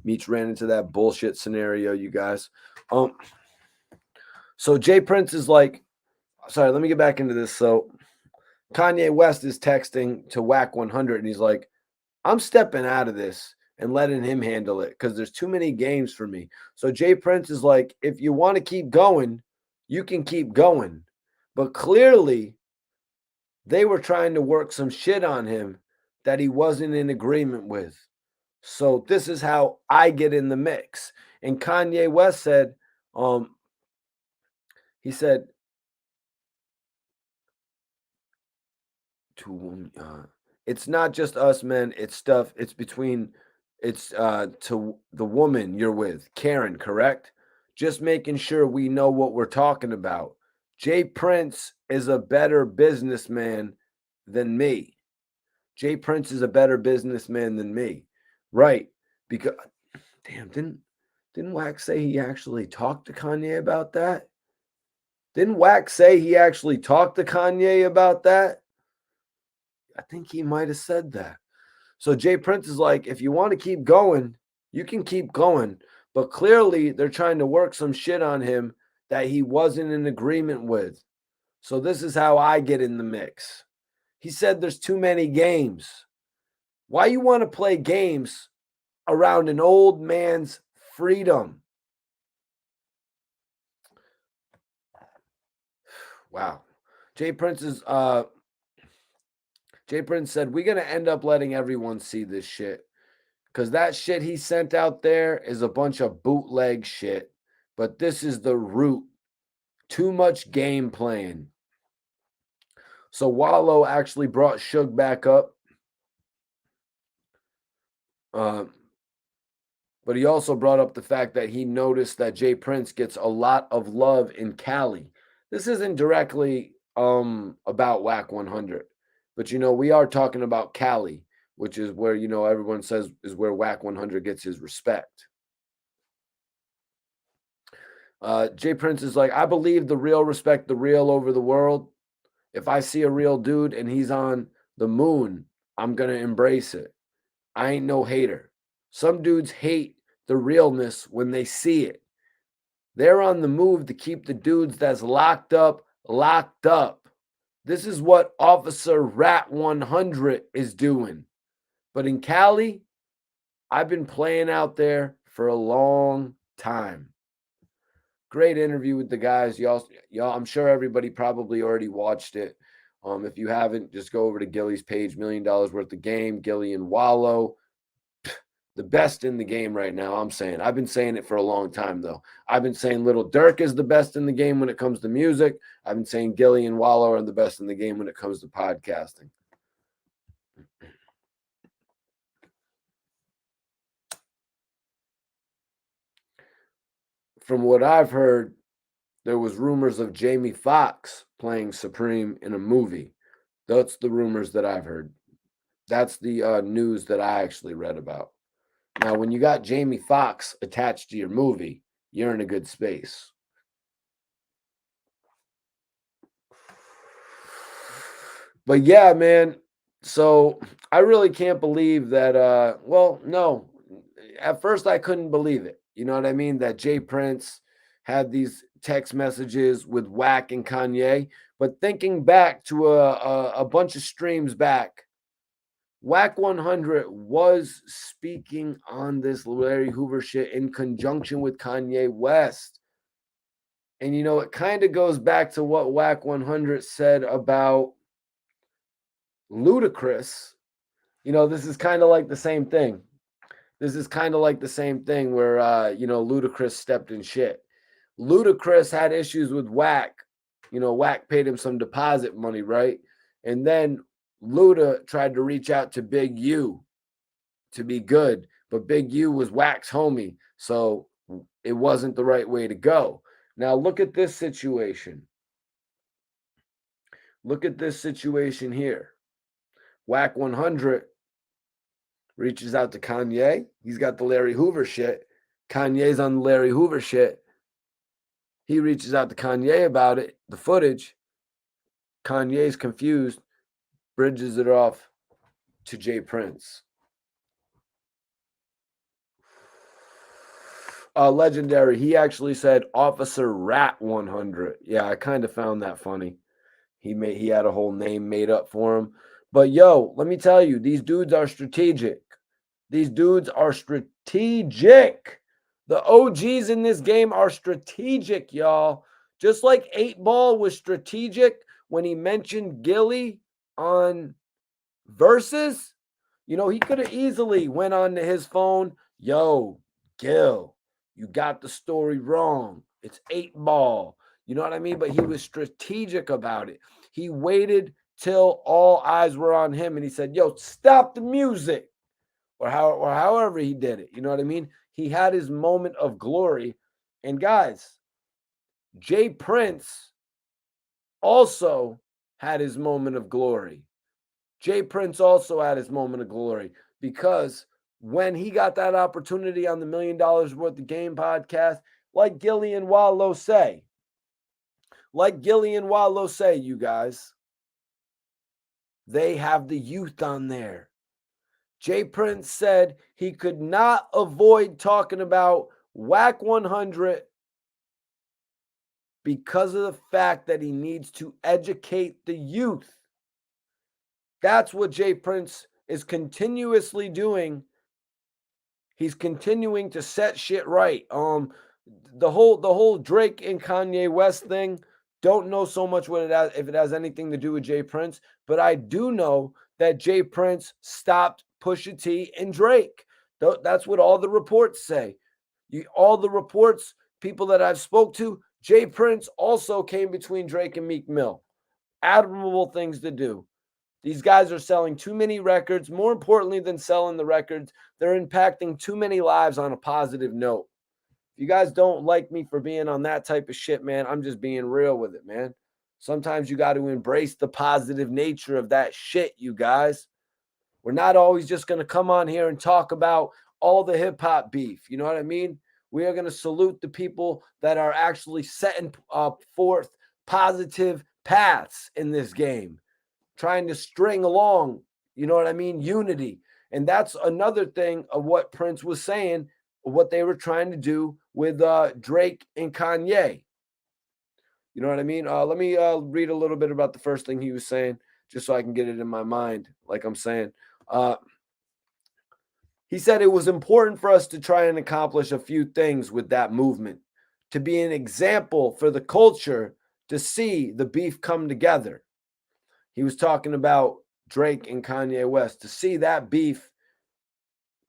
You guys. So Jay Prince is like, sorry, let me get back into this. So Kanye West is texting to Wack 100, and he's like, I'm stepping out of this and letting him handle it because there's too many games for me. So Jay Prince is like, if you want to keep going, you can keep going. But clearly, they were trying to work some shit on him that he wasn't in agreement with. So this is how I get in the mix. And Kanye West said, he said, it's not just us, man. It's stuff. It's to the woman you're with, Karen, correct? Just making sure we know what we're talking about. Jay Prince is a better businessman than me. Jay Prince is a better businessman than me. Right. Because Damn, didn't Wack say he actually talked to Kanye about that? Didn't Wack say he actually talked to Kanye about that? I think he might have said that. So Jay Prince is like, if you want to keep going, you can keep going. But clearly, they're trying to work some shit on him that he wasn't in agreement with. So this is how I get in the mix. He said there's too many games. Why you want to play games around an old man's freedom? Wow. Jay Prince said, we're going to end up letting everyone see this shit. Because that shit he sent out there is a bunch of bootleg shit. But this is the root. Too much game playing. So Wallow actually brought Suge back up. But he also brought up the fact that he noticed that Jay Prince gets a lot of love in Cali. This isn't directly about Wack 100. But, we are talking about Cali, which is where, everyone says is where Wack 100 gets his respect. Jay Prince is like, I believe the real respect the real over the world. If I see a real dude and he's on the moon, I'm going to embrace it. I ain't no hater. Some dudes hate the realness when they see it. They're on the move to keep the dudes that's locked up, locked up. This is what Officer Rat 100 is doing. But in Cali, I've been playing out there for a long time. Great interview with the guys. Y'all, I'm sure everybody probably already watched it. If you haven't, just go over to Gilly's page, $1 million worth of game, Gilly and Wallow. The best in the game right now, I'm saying. I've been saying it for a long time, though. I've been saying Little Durk is the best in the game when it comes to music. I've been saying Gilly and Wallow are the best in the game when it comes to podcasting. From what I've heard, there was rumors of Jamie Foxx playing Supreme in a movie. That's the rumors that I've heard. That's the news that I actually read about. Now, when you got Jamie Foxx attached to your movie, you're in a good space. But yeah, man. So I really can't believe that. No. At first, I couldn't believe it. You know what I mean? That Jay Prince had these text messages with Wack and Kanye. But thinking back to a bunch of streams back, Wack 100 was speaking on this Larry Hoover shit in conjunction with Kanye West. And, it kind of goes back to what Wack 100 said about Ludacris. This is kind of like the same thing. This is kind of like the same thing where, Ludacris stepped in shit. Ludacris had issues with Wack. Wack paid him some deposit money, right? And then Luda tried to reach out to Big U to be good, but Big U was Wack's homie, so it wasn't the right way to go. Now look at this situation. Look at this situation here. Wack 100 reaches out to Kanye. He's got the Larry Hoover shit. Kanye's on the Larry Hoover shit. He reaches out to Kanye about it, the footage. Kanye's confused, bridges it off to Jay Prince. Legendary. He actually said Officer Rat 100. Yeah, I kind of found that funny. He had a whole name made up for him. But yo, let me tell you, these dudes are strategic. These dudes are strategic. The OGs in this game are strategic, y'all. Just like 8 Ball was strategic when he mentioned Gilly on Versus. He could have easily went on to his phone. Yo, Gil, you got the story wrong. It's 8 Ball. You know what I mean? But he was strategic about it. He waited till all eyes were on him and he said, yo, stop the music. Or however he did it. You know what I mean? He had his moment of glory. And guys, Jay Prince also had his moment of glory. Jay Prince also had his moment of glory because when he got that opportunity on the $1 Million Worth of Game podcast, like Gilly and Wallow say, you guys, they have the youth on there. Jay Prince said he could not avoid talking about Wack 100 because of the fact that he needs to educate the youth. That's what Jay Prince is continuously doing. He's continuing to set shit right. The whole Drake and Kanye West thing, don't know so much what it has, if it has anything to do with Jay Prince, but I do know that Jay Prince stopped Pusha T and Drake. That's what all the reports say. All the reports, people that I've spoke to, Jay Prince also came between Drake and Meek Mill. Admirable things to do. These guys are selling too many records. More importantly than selling the records, they're impacting too many lives on a positive note. If you guys don't like me for being on that type of shit, man, I'm just being real with it, man. Sometimes you got to embrace the positive nature of that shit, you guys. We're not always just going to come on here and talk about all the hip hop beef. You know what I mean? We are going to salute the people that are actually setting forth positive paths in this game, trying to string along, you know what I mean? Unity. And that's another thing of what Prince was saying, what they were trying to do with Drake and Kanye. You know what I mean? Let me read a little bit about the first thing he was saying, just so I can get it in my mind, like I'm saying. He said it was important for us to try and accomplish a few things with that movement, to be an example for the culture to see the beef come together. He was talking about Drake and Kanye West, to see that beef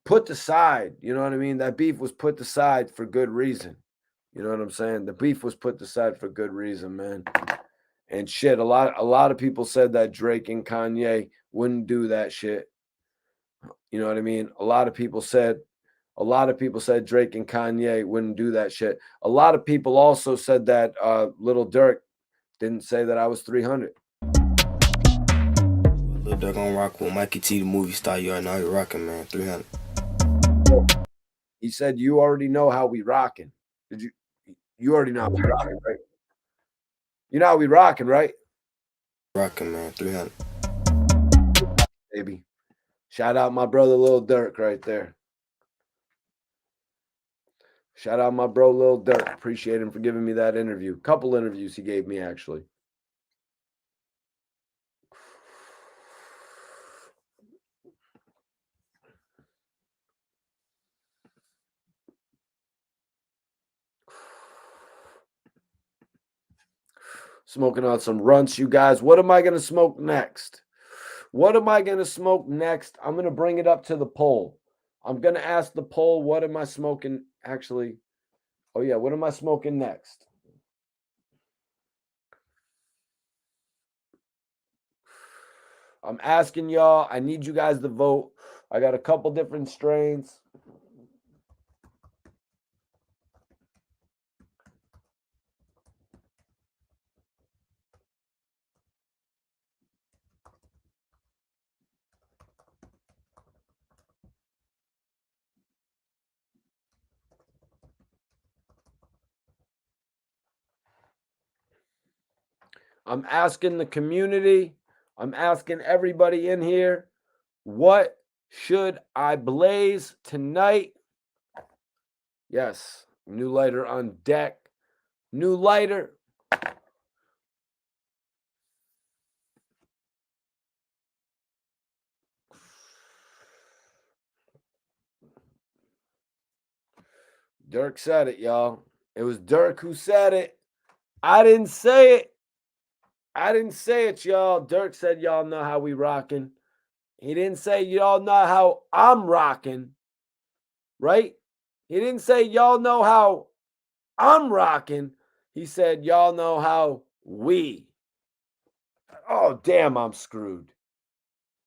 put aside. You know what I mean? That beef was put aside for good reason. You know what I'm saying? The beef was put aside for good reason, man. And shit, a lot of people said that Drake and Kanye wouldn't do that shit. You know what I mean? A lot of people said Drake and Kanye wouldn't do that shit. A lot of people also said that Little Dirk didn't say that I was 300. Lil Durk on rock with Mikey T, the movie star. You are now you're rocking, man. 300. He said, "You already know how we rocking." Did you? You already know how we rocking, right? You know how we rocking, right? Rocking, man. 300. Baby. Shout out my brother Lil Durk right there. Shout out my bro Lil Durk. Appreciate him for giving me that interview. Couple interviews he gave me, actually. Smoking on some runts, you guys. What am I going to smoke next? I'm going to bring it up to the poll. I'm going to ask the poll, what am I smoking? Actually, oh yeah, what am I smoking next? I'm asking y'all. I need you guys to vote. I got a couple different strains. I'm asking the community. I'm asking everybody in here, what should I blaze tonight? Yes, new lighter on deck. New lighter. Dirk said it, y'all. It was Dirk who said it. I didn't say it. Y'all. Dirk said y'all know how we rocking. He didn't say y'all know how I'm rocking. Right? He didn't say y'all know how I'm rocking. He said y'all know how we. Oh, damn, I'm screwed.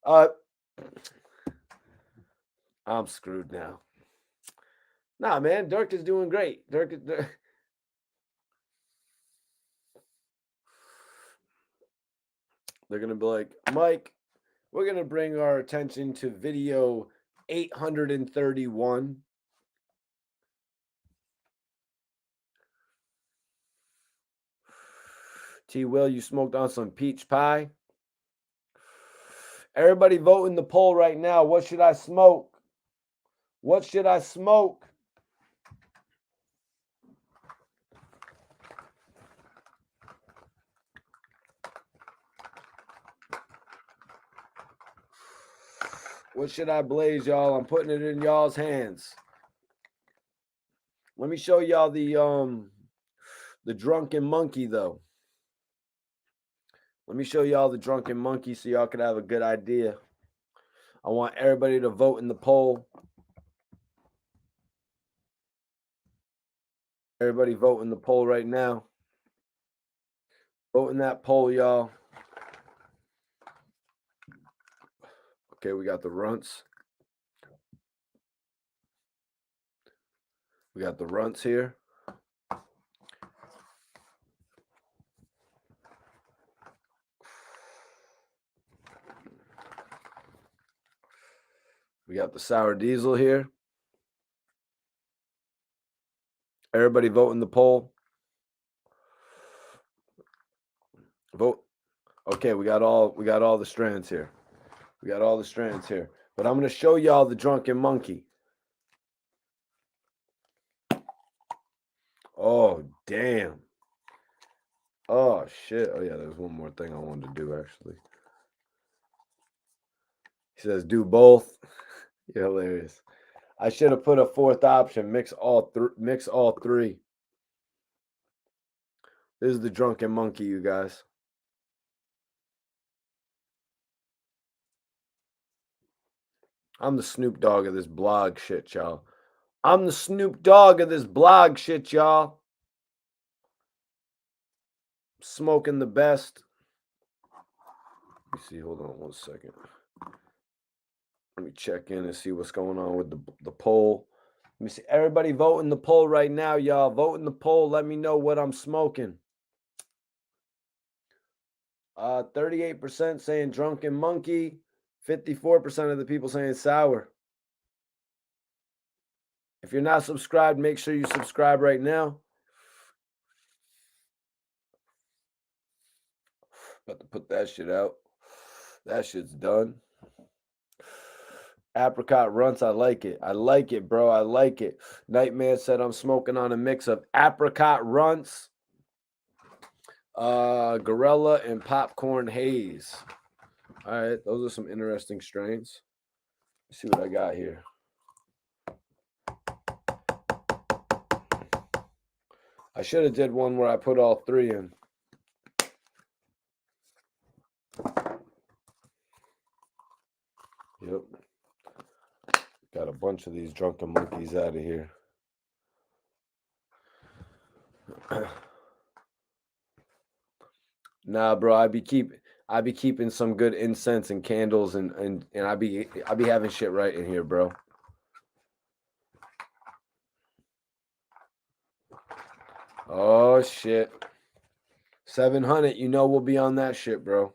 I'm screwed now. Nah, man, Dirk is doing great. Dirk. They're going to be like, Mike, we're going to bring our attention to video 831. T. Will, you smoked on some peach pie? Everybody vote in the poll right now. What should I smoke? What should I smoke? What should I blaze, y'all? I'm putting it in y'all's hands. Let me show y'all the drunken monkey, though. Let me show y'all the drunken monkey so y'all can have a good idea. I want everybody to vote in the poll. Everybody vote in the poll right now. Vote in that poll, y'all. Okay, we got the runts. We got the runts here. We got the sour diesel here. Everybody vote in the poll. Vote. Okay, we got all the strands here. We got all the strands here. But I'm going to show y'all the drunken monkey. Oh, damn. Oh, shit. Oh, yeah, there's one more thing I wanted to do, actually. He says, do both. You're hilarious. I should have put a fourth option. Mix all three. This is the drunken monkey, you guys. I'm the Snoop Dogg of this blog shit, y'all. I'm the Snoop Dogg of this blog shit, y'all. Smoking the best. Let me see. Hold on 1 second. Let me check in and see what's going on with the poll. Let me see. Everybody vote in the poll right now, y'all. Vote in the poll. Let me know what I'm smoking. 38% saying drunken monkey. 54% of the people saying sour. If you're not subscribed, make sure you subscribe right now. About to put that shit out. That shit's done. Apricot runts, I like it. I like it, bro. I like it. Nightman said I'm smoking on a mix of apricot runts, Gorilla, and popcorn haze. All right, those are some interesting strains. Let's see what I got here. I should have did one where I put all three in. Yep. Got a bunch of these drunken monkeys out of here. Nah, bro, I be keeping some good incense and candles and I be having shit right in here, bro. Oh shit. 700, you know we'll be on that shit, bro.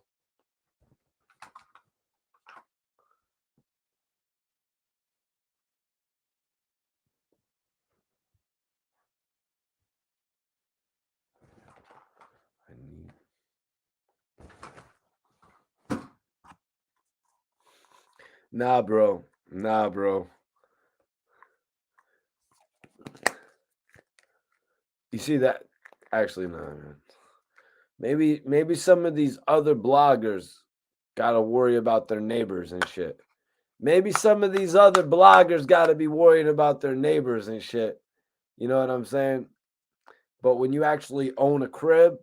Nah, bro. Nah, bro. You see that? Actually, no, man. Maybe some of these other bloggers gotta worry about their neighbors and shit. Maybe some of these other bloggers gotta be worried about their neighbors and shit. You know what I'm saying? But when you actually own a crib,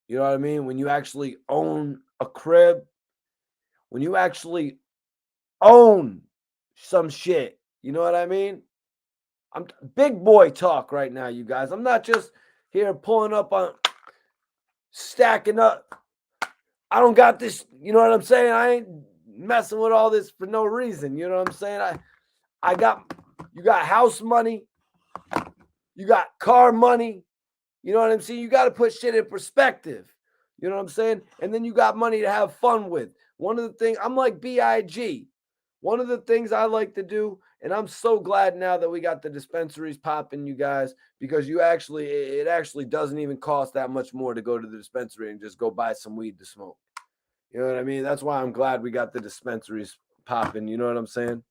you know what I mean? When you actually own a crib, when you actually own some shit, you know what I mean? I'm big boy talk right now, you guys. I'm not just here pulling up on stacking up. I don't got this, you know what I'm saying? I ain't messing with all this for no reason. You know what I'm saying? You got house money, you got car money. You know what I'm saying? You got to put shit in perspective. You know what I'm saying? And then you got money to have fun with. One of the things, I'm like B.I.G. One of the things I like to do, and I'm so glad now that we got the dispensaries popping, you guys, because it actually doesn't even cost that much more to go to the dispensary and just go buy some weed to smoke. You know what I mean? That's why I'm glad we got the dispensaries popping. You know what I'm saying?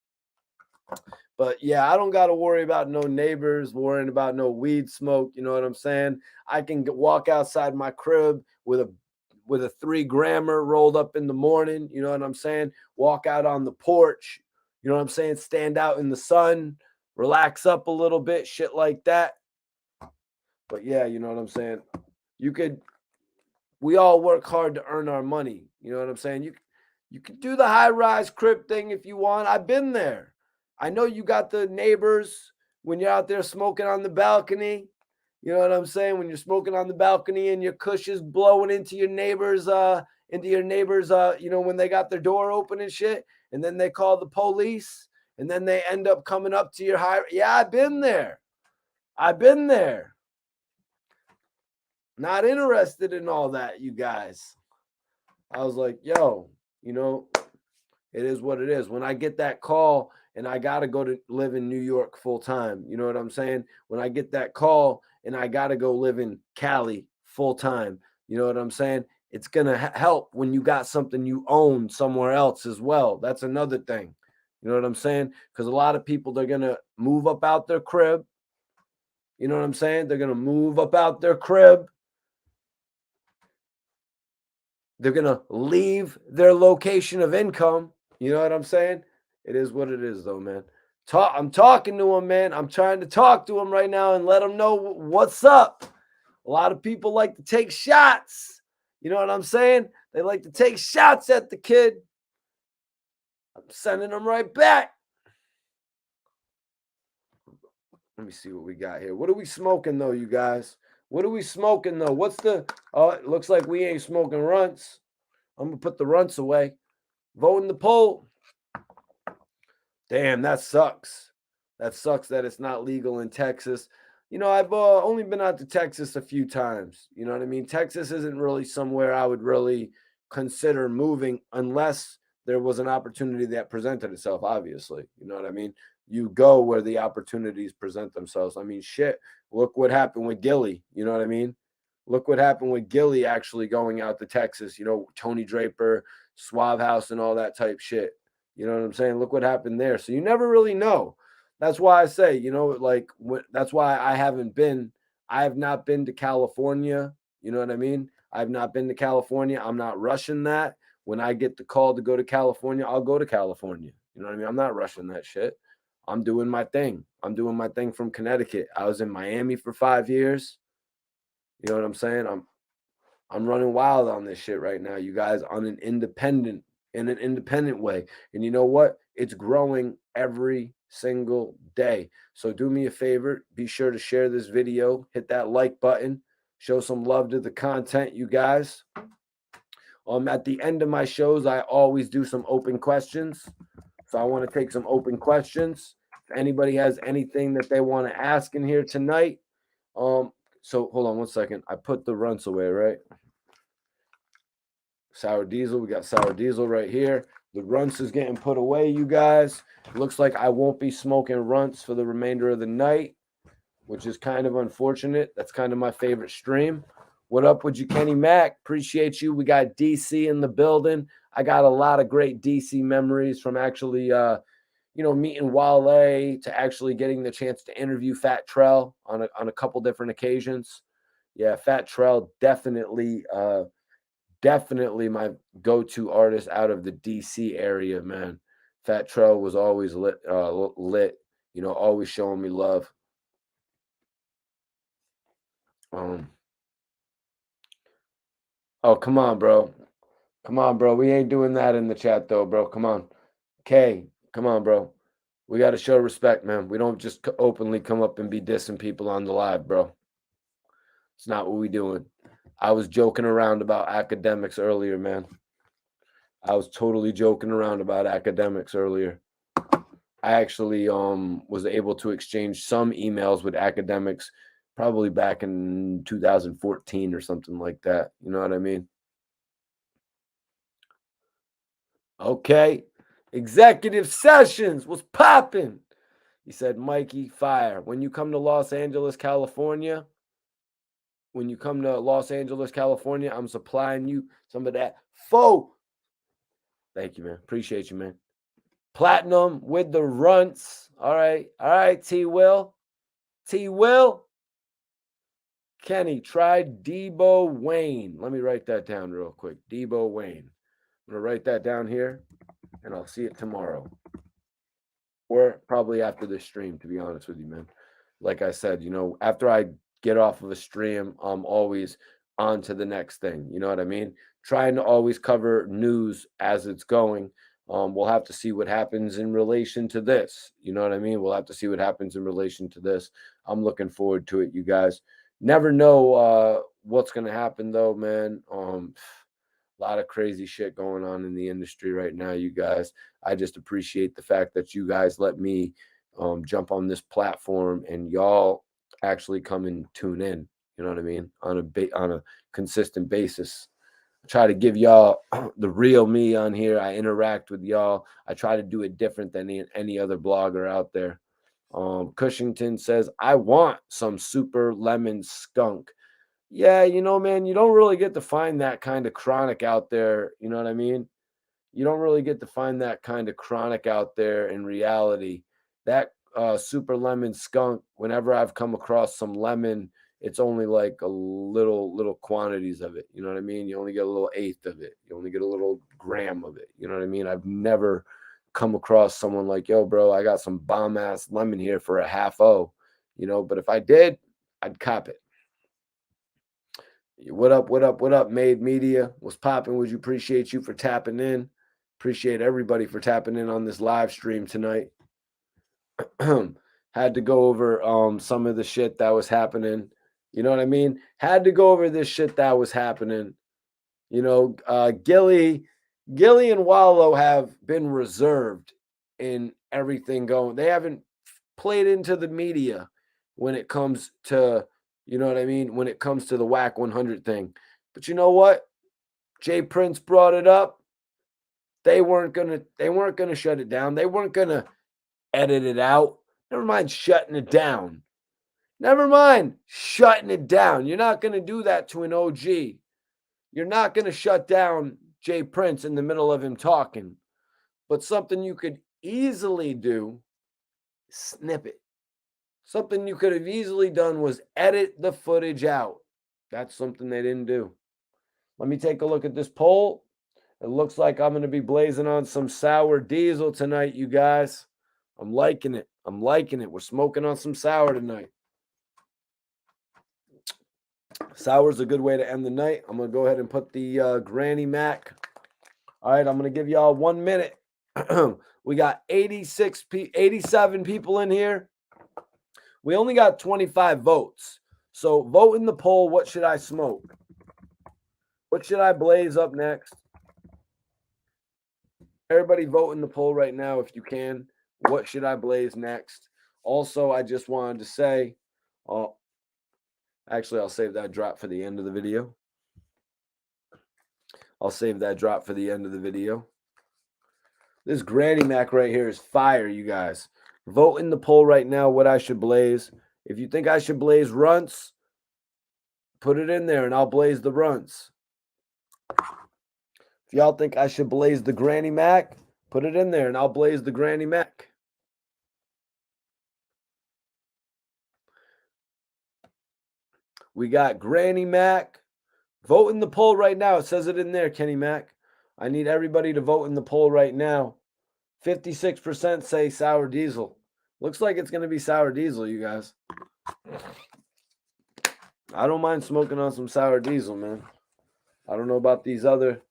But yeah, I don't got to worry about no neighbors worrying about no weed smoke. You know what I'm saying? I can walk outside my crib with a 3 grammer rolled up in the morning. You know what I'm saying? Walk out on the porch. You know what I'm saying? Stand out in the sun, relax up a little bit, shit like that. But yeah, you know what I'm saying? You could we all work hard to earn our money. You know what I'm saying? You can do the high rise crib thing if you want. I've been there. I know you got the neighbors when you're out there smoking on the balcony. You know what I'm saying? When you're smoking on the balcony and your cush is blowing into your neighbors, when they got their door open and shit, and then they call the police, and then they end up coming up to your high. Yeah, I've been there. I've been there. Not interested in all that, you guys. I was like, yo, it is what it is. When I get that call and I got to go to live in New York full time, you know what I'm saying? When I get that call and I got to go live in Cali full time, you know what I'm saying? It's going to help when you got something you own somewhere else as well. That's another thing. You know what I'm saying? Because a lot of people, they're going to move up out their crib. You know what I'm saying? They're going to move up out their crib. They're going to leave their location of income. You know what I'm saying? It is what it is, though, man. I'm talking to him, man. I'm trying to talk to him right now and let him know what's up. A lot of people like to take shots. You know what I'm saying? They like to take shots at the kid. I'm sending them right back. Let me see what we got here. What are we smoking, though, you guys? What are we smoking, though? Oh, it looks like we ain't smoking runts. I'm going to put the runts away. Vote in the poll. Damn, that sucks. That sucks that it's not legal in Texas. I've only been out to Texas a few times. You know what I mean? Texas isn't really somewhere I would really consider moving unless there was an opportunity that presented itself, obviously. You know what I mean? You go where the opportunities present themselves. I mean, shit, look what happened with Gilly. You know what I mean? Look what happened with Gilly actually going out to Texas, Tony Draper, Suave House, and all that type shit. You know what I'm saying? Look what happened there. So you never really know. That's why I say, that's why I have not been to California. You know what I mean? I've not been to California. I'm not rushing that. When I get the call to go to California, I'll go to California. You know what I mean? I'm not rushing that shit. I'm doing my thing. I'm doing my thing from Connecticut. I was in Miami for 5 years. You know what I'm saying? I'm running wild on this shit right now, you guys, in an independent way. And you know what? It's growing every single day. So do me a favor, be sure to share this video, hit that like button, show some love to the content, you guys. At the end of my shows, I always do some open questions. So I want to take some open questions. If anybody has anything that they want to ask in here tonight, so hold on one second. I put the runts away, right? Sour diesel. We got sour diesel right here. The runts is getting put away, you guys. Looks like I won't be smoking runts for the remainder of the night, which is kind of unfortunate. That's kind of my favorite stream. What up with you, Kenny Mac? Appreciate you. We got DC in the building. I got a lot of great DC memories from actually, meeting Wale to actually getting the chance to interview Fat Trell on a couple different occasions. Yeah, Fat Trell definitely my go-to artist out of the DC area, man. Fat Trell was always lit, always showing me love. Oh, come on, bro. Come on, bro. We ain't doing that in the chat, though, bro. Come on. K, come on, bro. We got to show respect, man. We don't just openly come up and be dissing people on the live, bro. It's not what we doing. I was joking around about academics earlier, man. I was totally joking around about academics earlier. I actually was able to exchange some emails with academics probably back in 2014 or something like that. You know what I mean? Okay. Executive Sessions was popping. He said, Mikey, fire. When you come to Los Angeles, California, I'm supplying you some of that faux. Thank you, man. Appreciate you, man. Platinum with the runts. All right, T Will. Kenny, try Debo Wayne. Let me write that down real quick. Debo Wayne. I'm going to write that down here, and I'll see it tomorrow. Or probably after the stream, to be honest with you, man. Like I said, after I get off of a stream, I'm always on to the next thing. You know what I mean? Trying to always cover news as it's going. We'll have to see what happens in relation to this. You know what I mean? We'll have to see what happens in relation to this. I'm looking forward to it, you guys. Never know what's going to happen, though, man. A lot of crazy shit going on in the industry right now, you guys. I just appreciate the fact that you guys let me jump on this platform and y'all actually come and tune in. You know what I mean? On a consistent basis. I try to give y'all the real me on here. I interact with y'all. I try to do it different than any other blogger out there. Cushington says, I want some super lemon skunk. Yeah, man, you don't really get to find that kind of chronic out there. You know what I mean? You don't really get to find that kind of chronic out there in reality. That super lemon skunk, whenever I've come across some lemon, it's only like a little quantities of it. You know what I mean? You only get a little eighth of it. You only get a little gram of it. You know what I mean? I've never come across someone like, yo, bro, I got some bomb ass lemon here for a half O. But if I did, I'd cop it. What up, Made Media? What's popping? Would you appreciate you for tapping in? Appreciate everybody for tapping in on this live stream tonight. Had to go over some of the shit that was happening. You know what I mean? Had to go over this shit that was happening. Gilly and Wallow have been reserved in everything going. They haven't played into the media when it comes to, you know what I mean? When it comes to the Wack 100 thing. But you know what? Jay Prince brought it up. They weren't gonna shut it down. They weren't gonna edit it out. Never mind shutting it down. Never mind shutting it down. You're not gonna do that to an OG. You're not gonna shut down Jay Prince in the middle of him talking. But something you could easily do, snip it. Something you could have easily done was edit the footage out. That's something they didn't do. Let me take a look at this poll. It looks like I'm going to be blazing on some sour diesel tonight, you guys. I'm liking it. We're smoking on some sour tonight. Sour's a good way to end the night. I'm going to go ahead and put the Granny Mac. All right, I'm going to give y'all 1 minute. We got 87 people in here. We only got 25 votes. So vote in the poll. What should I smoke? What should I blaze up next? Everybody vote in the poll right now if you can. What should I blaze next? Also, I just wanted to say, actually, I'll save that drop for the end of the video. This Granny Mac right here is fire, you guys. Vote in the poll right now what I should blaze. If you think I should blaze runts, put it in there and I'll blaze the runts. If y'all think I should blaze the Granny Mac, put it in there and I'll blaze the Granny Mac. We got Granny Mac. Vote in the poll right now. It says it in there, Kenny Mac. I need everybody to vote in the poll right now. 56% say sour diesel. Looks like it's going to be sour diesel, you guys. I don't mind smoking on some sour diesel, man. I don't know about these other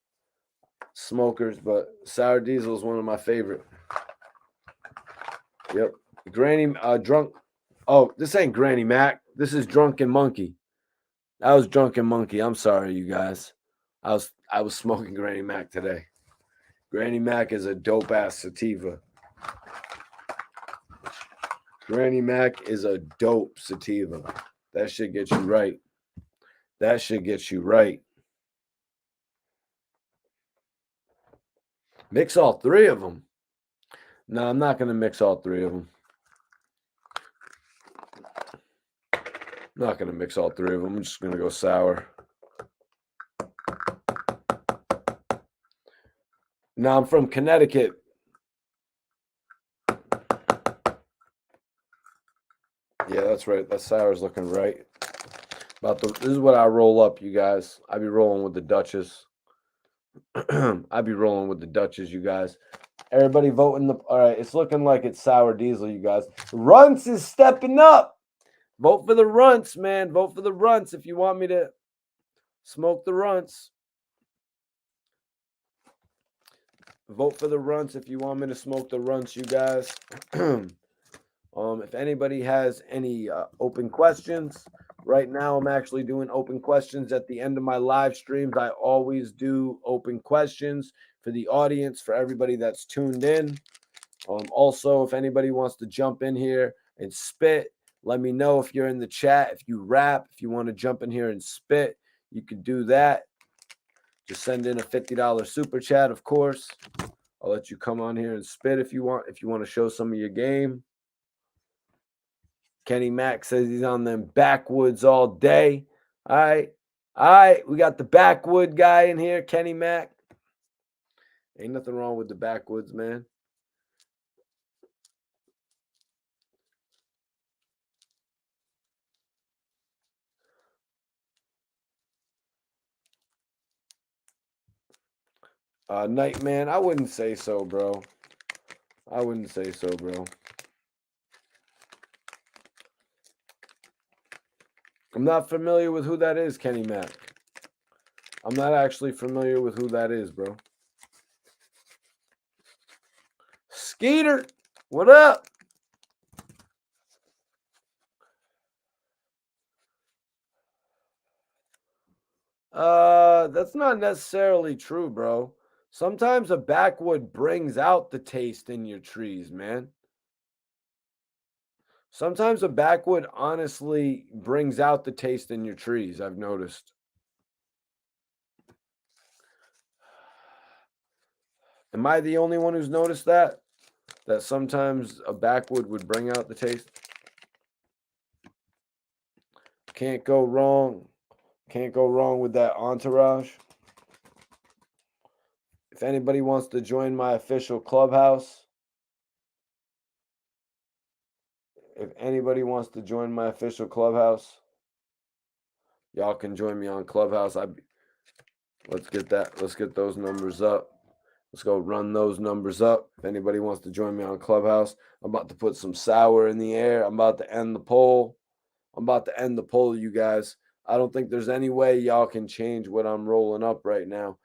smokers, but sour diesel is one of my favorite. Yep. Granny drunk. Oh, this ain't Granny Mac. This is Drunken Monkey. That was Drunken Monkey. I'm sorry, you guys. I was smoking Granny Mac today. Granny Mac is a dope ass sativa. Granny Mac is a dope sativa. That should get you right. Mix all three of them. No, I'm not going to mix all three of them. I'm not going to mix all three of them. I'm just going to go sour. No, I'm from Connecticut. Yeah, that's right. That sour's looking right. This is what I roll up, you guys. I be rolling with the Duchess. I be rolling with the Duchess, you guys. Everybody voting all right, it's looking like it's Sour Diesel, you guys. Runts is stepping up. Vote for the Runts, man. Vote for the Runts if you want me to smoke the Runts. Vote for the Runts if you want me to smoke the Runts, you guys. If anybody has any open questions, right now I'm actually doing open questions at the end of my live streams. I always do open questions for the audience, for everybody that's tuned in. Also, if anybody wants to jump in here and spit, let me know if you're in the chat. If you rap, if you want to jump in here and spit, you could do that. Just send in a $50 super chat, of course. I'll let you come on here and spit if you want to show some of your game. Kenny Mack says he's on them backwoods all day. All right. We got the backwood guy in here, Kenny Mack. Ain't nothing wrong with the backwoods, man. Nightman, I wouldn't say so, bro. I wouldn't say so, bro. I'm not familiar with who that is, Kenny Mack. I'm not actually familiar with who that is, bro. Skeeter, what up? That's not necessarily true, bro. Sometimes a backwood brings out the taste in your trees, man. Sometimes a backwood honestly brings out the taste in your trees, I've noticed. Am I the only one who's noticed that? That sometimes a backwood would bring out the taste? Can't go wrong. Can't go wrong with that entourage. If anybody wants to join my official clubhouse, y'all can join me on Clubhouse. Let's get those numbers up. Let's go run those numbers up. If anybody wants to join me on Clubhouse, I'm about to put some sour in the air. I'm about to end the poll. You guys. I don't think there's any way y'all can change what I'm rolling up right now.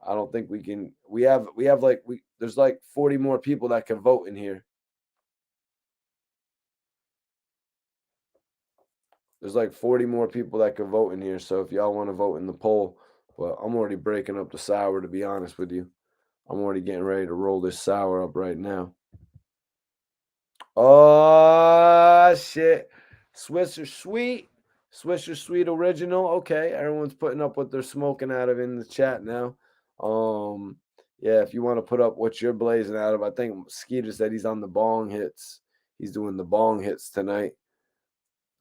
I don't think we can. There's like 40 more people that can vote in here. There's like 40 more people that can vote in here. So if y'all want to vote in the poll, well, I'm already breaking up the sour, to be honest with you. I'm already getting ready to roll this sour up right now. Oh, shit. Swisher Sweet Original. Okay, everyone's putting up what they're smoking out of in the chat now. Yeah, if you want to put up what you're blazing out of, I think Skeeter said he's on the bong hits. He's doing the bong hits tonight.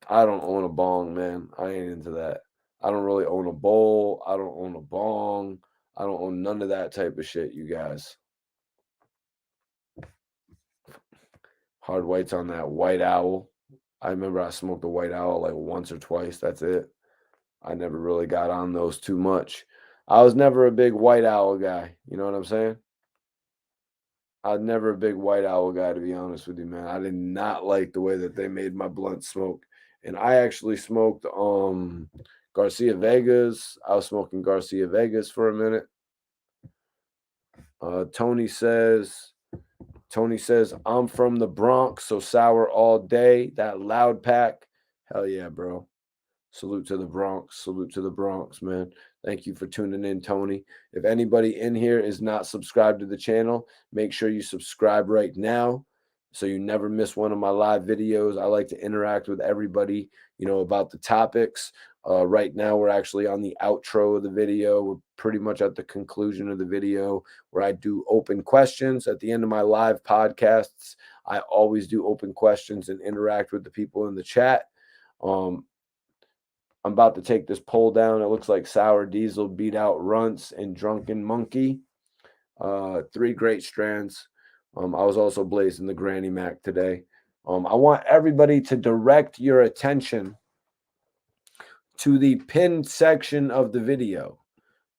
I don't own a bong, man. I ain't into that. I don't really own a bowl. I don't own a bong. I don't own none of that type of shit, you guys. Hard whites on that White Owl. I remember I smoked the White Owl like once or twice. That's it. I never really got on those too much. I was never a big White Owl guy. You know what I'm saying? I was never a big White Owl guy, to be honest with you, man. I did not like the way that they made my blunt smoke. And I actually smoked Garcia Vegas. I was smoking Garcia Vegas for a minute. Tony says, I'm from the Bronx, so sour all day. That loud pack. Hell yeah, bro. Salute to the Bronx, man. Thank you for tuning in, Tony. If anybody in here is not subscribed to the channel, make sure you subscribe right now. so you never miss one of my live videos. I like to interact with everybody, about the topics. Right now, we're actually on the outro of the video. We're pretty much at the conclusion of the video where I do open questions at the end of my live podcasts. I always do open questions and interact with the people in the chat. I'm about to take this poll down. It looks like Sour Diesel beat out Runts and Drunken Monkey. 3 great strands. I was also blazing the Granny Mac today. I want everybody to direct your attention to the pinned section of the video.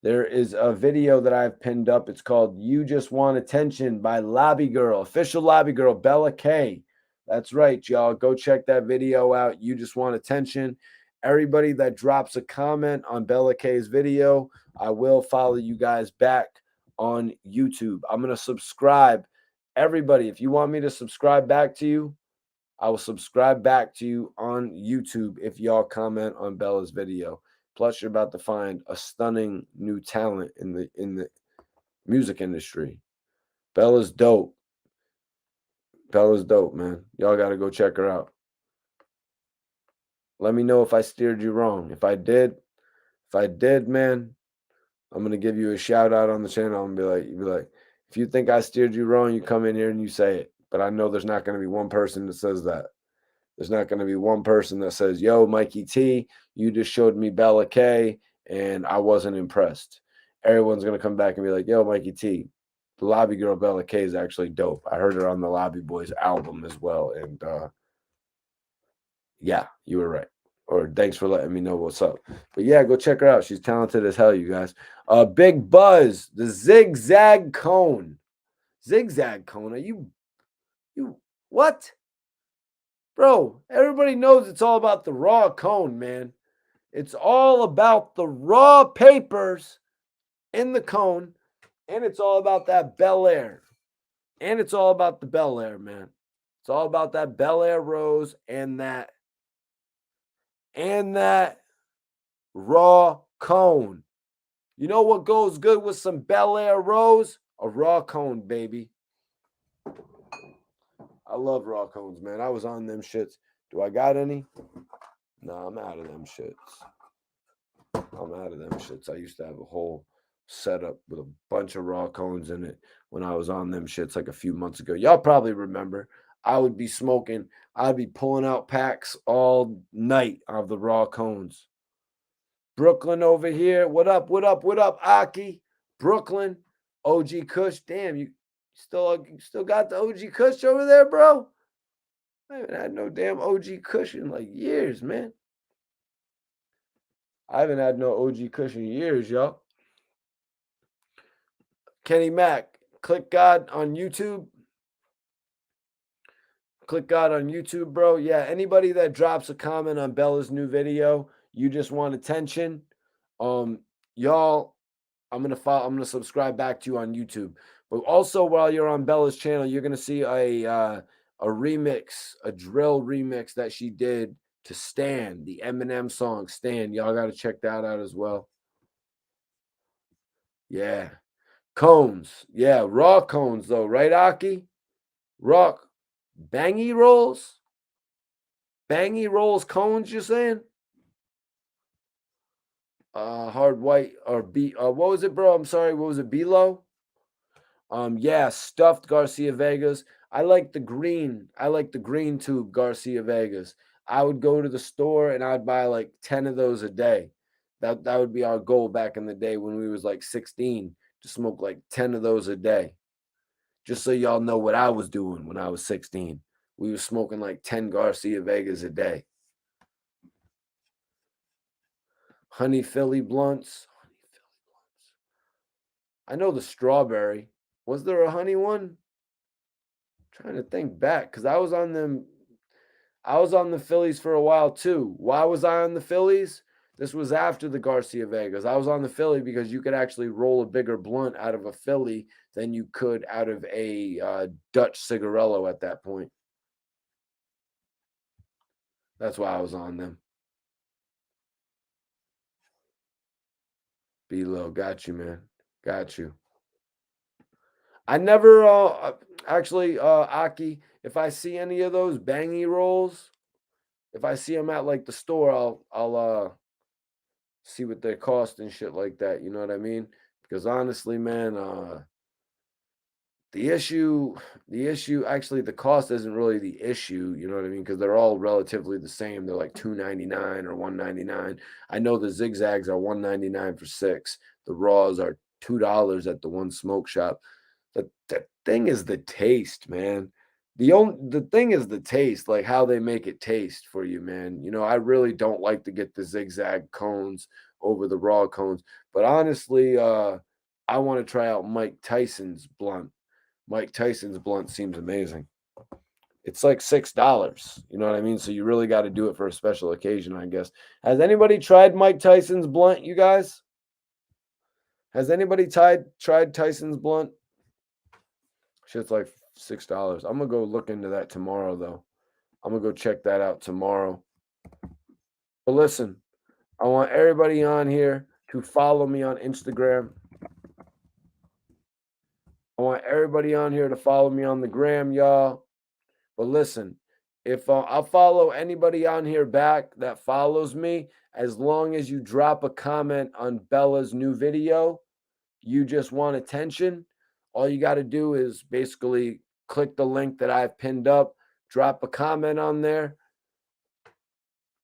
There is a video that I've pinned up. It's called You Just Want Attention by Lobby Girl, official Lobby Girl, Bella K. That's right, y'all. Go check that video out. You Just Want Attention. Everybody that drops a comment on Bella K's video, I will follow you guys back on YouTube. I'm going to subscribe. Everybody, if you want me to subscribe back to you, I will subscribe back to you on YouTube if y'all comment on Bella's video. Plus, you're about to find a stunning new talent in the music industry. Bella's dope. Bella's dope, man. Y'all got to go check her out. Let me know if I steered you wrong. If I did, man, I'm gonna give you a shout out on the channel and be like, if you think I steered you wrong, you come in here and you say it. But I know there's not gonna be one person that says that. There's not gonna be one person that says, yo, Mikey T, you just showed me Bella K and I wasn't impressed. Everyone's gonna come back and be like, yo, Mikey T, the Lobby Girl Bella K is actually dope. I heard her on the Lobby Boys album as well. And yeah, you were right. Or thanks for letting me know what's up. But yeah, go check her out. She's talented as hell, you guys. Big Buzz, the zigzag cone. Zigzag cone. Are you what? Bro, everybody knows it's all about the raw cone, man. It's all about the raw papers in the cone, and it's all about that Bel Air. And it's all about the Bel Air, man. It's all about that Bel Air rose and that raw cone. You know what goes good with some Bel Air rose? A raw cone, baby. I love raw cones, man. I was on them shits. Do I got any? No, I'm out of them shits. I used to have a whole setup with a bunch of raw cones in it when I was on them shits like a few months ago. Y'all probably remember. I would be smoking. I'd be pulling out packs all night of the raw cones. Brooklyn over here. What up, Aki? Brooklyn. OG Kush. Damn, you still got the OG Kush over there, bro? I haven't had no damn OG Kush in like years, man. I haven't had no OG Kush in years, y'all. Kenny Mac. Click God on YouTube. Click God on YouTube, bro. Yeah, anybody that drops a comment on Bella's new video, you just want attention. Y'all, I'm gonna subscribe back to you on YouTube. But also, while you're on Bella's channel, you're gonna see a remix, a drill remix that she did to Stan, the Eminem song Stan. Y'all gotta check that out as well. Yeah, cones. Yeah, raw cones though, right, Aki? Raw bangy rolls. Bangy rolls, cones, you're saying? Hard white or B. What was it, bro? I'm sorry. What was it? Below? Yeah, stuffed Garcia Vegas. I like the green. I like the green tube Garcia Vegas. I would go to the store and I'd buy like 10 of those a day. That would be our goal back in the day when we was like 16 to smoke like 10 of those a day. Just so y'all know what I was doing when I was 16. We were smoking like 10 Garcia Vegas a day. Honey Philly blunts. I know the strawberry. Was there a honey one? Trying to think back because I was on them. I was on the Phillies for a while too. Why was I on the Phillies? This was after the Garcia Vegas. I was on the Philly because you could actually roll a bigger blunt out of a Philly than you could out of a Dutch cigarello at that point. That's why I was on them. B-Lo, got you, man. Got you. I never, Actually, Aki, if I see any of those bangy rolls, if I see them at like the store, I'll see what they cost and shit like that. You know what I mean? Because honestly, man, the issue, actually, the cost isn't really the issue. You know what I mean? Because they're all relatively the same. They're like $2.99 or $1.99. I know the zigzags are $1.99 for 6. The raws are $2 at the one smoke shop. The thing is the taste, man. The thing is the taste, like how they make it taste for you, man. You know, I really don't like to get the zigzag cones over the raw cones, but honestly, I want to try out Mike Tyson's blunt. Mike Tyson's blunt seems amazing. It's like $6. You know what I mean? So you really got to do it for a special occasion, I guess. Has anybody tried Mike Tyson's blunt, you guys? Has anybody tried Tyson's blunt? Shit's like $6. I'm gonna go look into that tomorrow, though. I'm gonna go check that out tomorrow. But listen, I want everybody on here to follow me on Instagram. I want everybody on here to follow me on the gram, y'all. But listen, if I'll follow anybody on here back that follows me, as long as you drop a comment on Bella's new video, you just want attention. All you got to do is basically click the link that I've pinned up, drop a comment on there,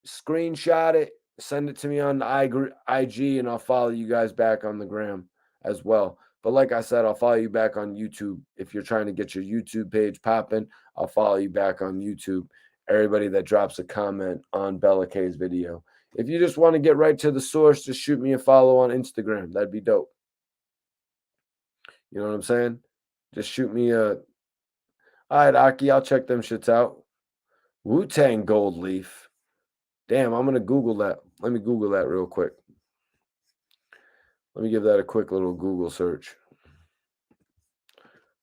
screenshot it, send it to me on the IG, and I'll follow you guys back on the gram as well. But like I said, I'll follow you back on YouTube. If you're trying to get your YouTube page popping, I'll follow you back on YouTube. Everybody that drops a comment on Bella K's video. If you just want to get right to the source, just shoot me a follow on Instagram. That'd be dope. You know what I'm saying? Just shoot me a. All right, Aki, I'll check them shits out. Wu-Tang Gold Leaf. Damn, I'm going to Google that. Let me Google that real quick. Let me give that a quick little Google search.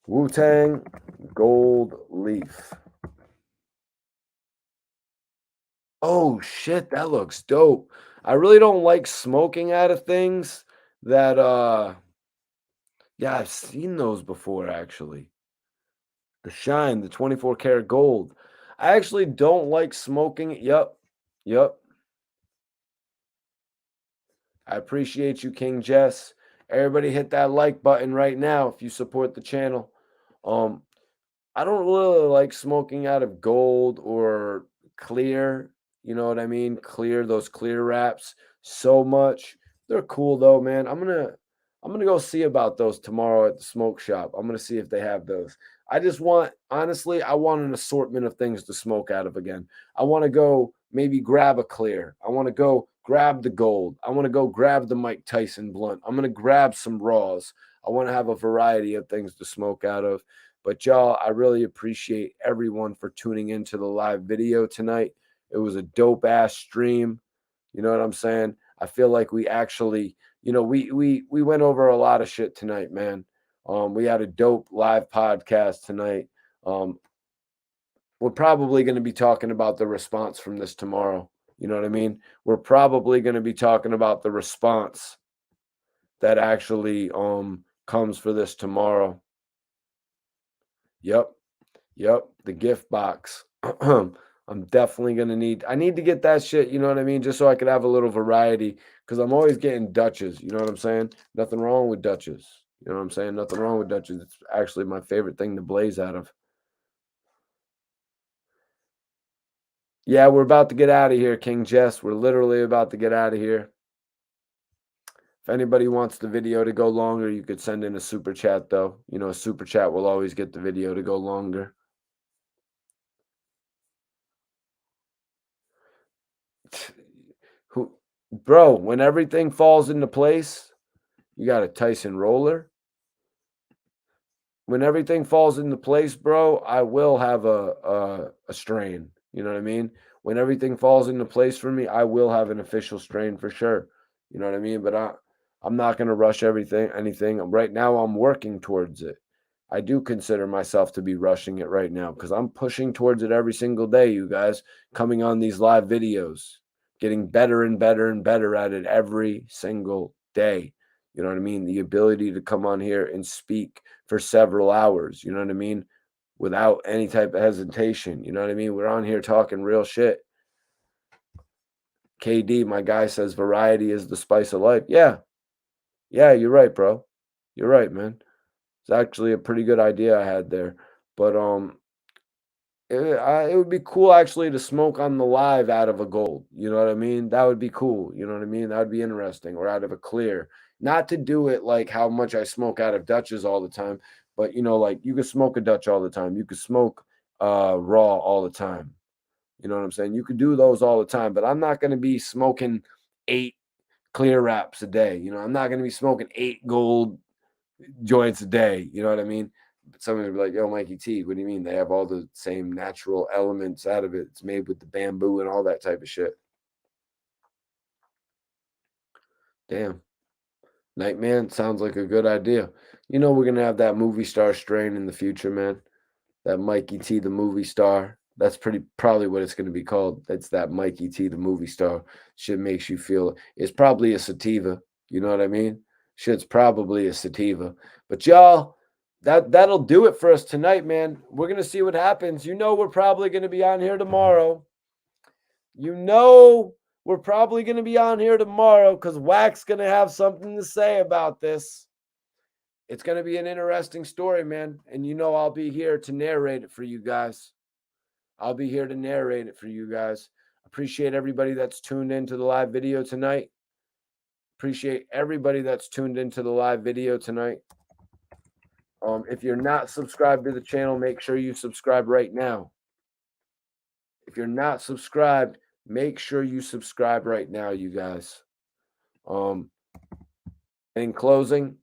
Wu-Tang Gold Leaf. Oh, shit, that looks dope. I really don't like smoking out of things that, yeah, I've seen those before, actually. The Shine, the 24 karat gold. I actually don't like smoking. Yep. I appreciate you, King Jess. Everybody hit that like button right now if you support the channel. Um, I don't really like smoking out of gold or clear. You know what I mean? Clear, those clear wraps so much. They're cool though, man. I'm gonna go see about those tomorrow at the smoke shop. I'm gonna see if they have those. I just want, honestly, I want an assortment of things to smoke out of again. I want to go maybe grab a clear. I want to go grab the gold. I want to go grab the Mike Tyson blunt. I'm gonna grab some raws. I want to have a variety of things to smoke out of. But y'all, I really appreciate everyone for tuning into the live video tonight. It was a dope ass stream. You know what I'm saying? I feel like we actually, we went over a lot of shit tonight, man. We had a dope live podcast tonight. We're probably going to be talking about the response from this tomorrow. You know what I mean? We're probably going to be talking about the response that actually comes for this tomorrow. Yep. The gift box. I'm definitely going to I need to get that shit, you know what I mean? Just so I could have a little variety because I'm always getting Dutches, you know what I'm saying? Nothing wrong with Dutches. You know what I'm saying? Nothing wrong with Dutches. It's actually my favorite thing to blaze out of. Yeah, we're about to get out of here, King Jess. We're literally about to get out of here. If anybody wants the video to go longer, you could send in a super chat, though. You know, a super chat will always get the video to go longer. Bro, when everything falls into place, you got a Tyson roller. When everything falls into place, bro, I will have a strain. You know what I mean? When everything falls into place for me, I will have an official strain for sure. You know what I mean? But I'm not going to rush anything. Right now, I'm working towards it. I do consider myself to be rushing it right now because I'm pushing towards it every single day, you guys, coming on these live videos, getting better and better and better at it every single day. You know what I mean? The ability to come on here and speak for several hours. You know what I mean? without any type of hesitation. You know what I mean? We're on here talking real shit. KD, my guy, says variety is the spice of life. Yeah. Yeah, you're right, bro. You're right, man. It's actually a pretty good idea I had there. But it would be cool actually to smoke on the live out of a gold. You know what I mean? That would be cool. You know what I mean? That would be interesting. Or out of a clear. Not to do it like how much I smoke out of Dutches all the time, but like you could smoke a Dutch all the time. You could smoke raw all the time. You know what I'm saying? You could do those all the time, but I'm not going to be smoking 8 clear wraps a day. I'm not going to be smoking 8 gold joints a day. You know what I mean? But someone would be like, yo, Mikey T, what do you mean? They have all the same natural elements out of it. It's made with the bamboo and all that type of shit. Damn. Nightman sounds like a good idea. We're going to have that movie star strain in the future, man. That Mikey T, the movie star. That's probably what it's going to be called. It's that Mikey T, the movie star. Shit makes you feel, it's probably a sativa. You know what I mean? Shit's probably a sativa. But y'all, that'll do it for us tonight, man. We're going to see what happens. We're probably going to be on here tomorrow. We're probably going to be on here tomorrow because Wack's going to have something to say about this. It's going to be an interesting story, man. And I'll be here to narrate it for you guys. Appreciate everybody that's tuned into the live video tonight. If you're not subscribed to the channel, make sure you subscribe right now. If you're not subscribed, make sure you subscribe right now, you guys. In closing,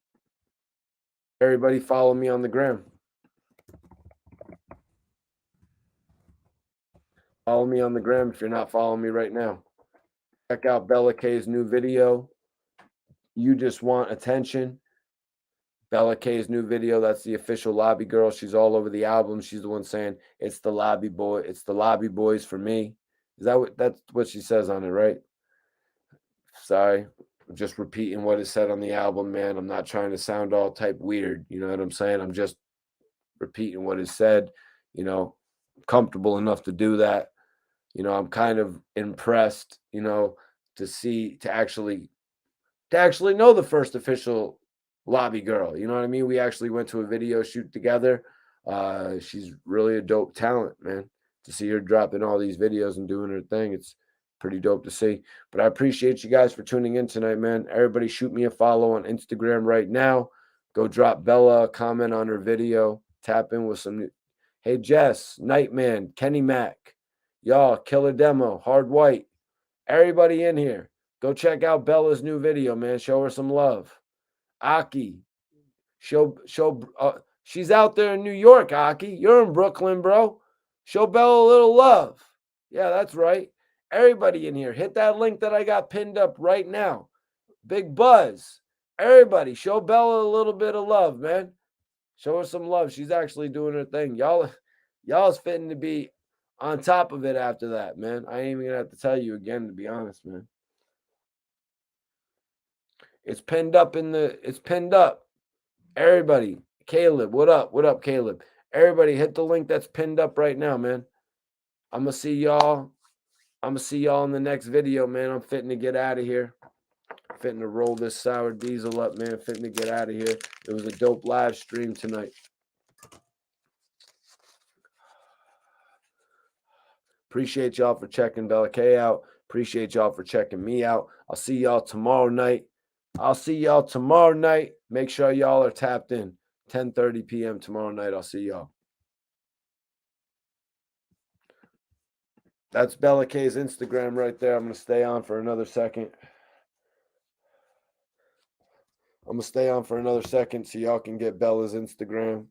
everybody follow me on the gram. Follow me on the gram if you're not following me right now. Check out Bella K's new video. You Just Want Attention. Bella K's new video. That's the official lobby girl. She's all over the album. She's the one saying, it's the lobby boy. It's the lobby boys for me. That's what she says on it, right? Sorry. I'm just repeating what is said on the album, man. I'm not trying to sound all type weird. You know what I'm saying? I'm just repeating what is said. Comfortable enough to do that. I'm kind of impressed, to actually know the first official lobby girl. You know what I mean? We actually went to a video shoot together. She's really a dope talent, man. To see her dropping all these videos and doing her thing, it's pretty dope to see. But I appreciate you guys for tuning in tonight, man. Everybody shoot me a follow on Instagram right now. Go drop Bella a comment on her video. Tap in with some new. Hey, Jess, Nightman, Kenny Mac, y'all, Killer Demo, Hard White, everybody in here. Go check out Bella's new video, man. Show her some love. Aki, she's out there in New York, Aki. You're in Brooklyn, bro. Show Bella a little love. Yeah, that's right. Everybody in here, hit that link that I got pinned up right now. Big Buzz. Everybody, show Bella a little bit of love, man. Show her some love. She's actually doing her thing. Y'all's fitting to be on top of it after that, man. I ain't even gonna have to tell you again, to be honest, man. It's pinned up. Everybody, Caleb, what up? What up, Caleb? Everybody, hit the link that's pinned up right now, man. I'm gonna see y'all in the next video, man. I'm fitting to get out of here. Fitting to roll this sour diesel up, man. Fitting to get out of here. It was a dope live stream tonight. Appreciate y'all for checking Bella K out. Appreciate y'all for checking me out. I'll see y'all tomorrow night. Make sure y'all are tapped in. 10:30 p.m. tomorrow night. I'll see y'all. That's Bella K's Instagram right there. I'm going to stay on for another second. So y'all can get Bella's Instagram.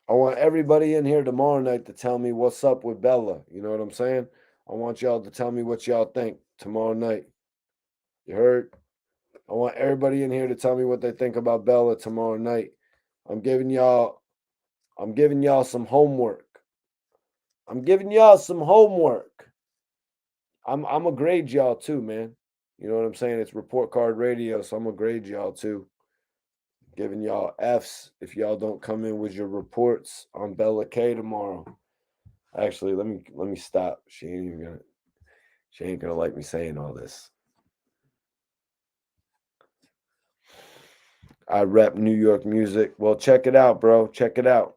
I want everybody in here tomorrow night to tell me what's up with Bella. You know what I'm saying? I want y'all to tell me what y'all think tomorrow night. You heard? I want everybody in here to tell me what they think about Bella tomorrow night. I'm giving y'all some homework. I'm gonna grade y'all too, man. You know what I'm saying? It's report card radio, so I'm gonna grade y'all too. Giving y'all F's if y'all don't come in with your reports on Bella K tomorrow. Actually, let me stop. She ain't gonna like me saying all this. I rep New York music. Well, check it out, bro. Check it out.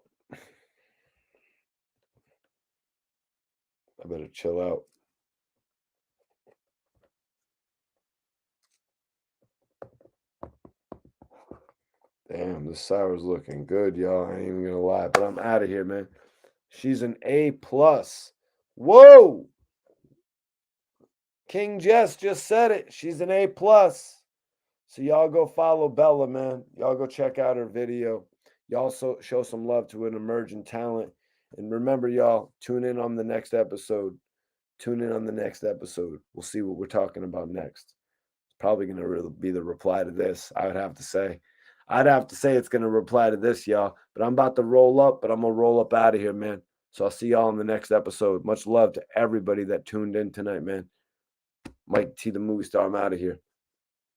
I better chill out. Damn, this sour's looking good, y'all. I ain't even gonna lie, but I'm out of here, man. She's an A+. Whoa! King Jess just said it. She's an A+. So y'all go follow Bella, man. Y'all go check out her video. Y'all show some love to an emerging talent. And remember, y'all, tune in on the next episode. We'll see what we're talking about next. It's probably going to be the reply to this, I would have to say. It's going to reply to this, y'all. But I'm about to roll up, but I'm going to roll up out of here, man. So I'll see y'all in the next episode. Much love to everybody that tuned in tonight, man. Mikey T, the movie star. I'm out of here.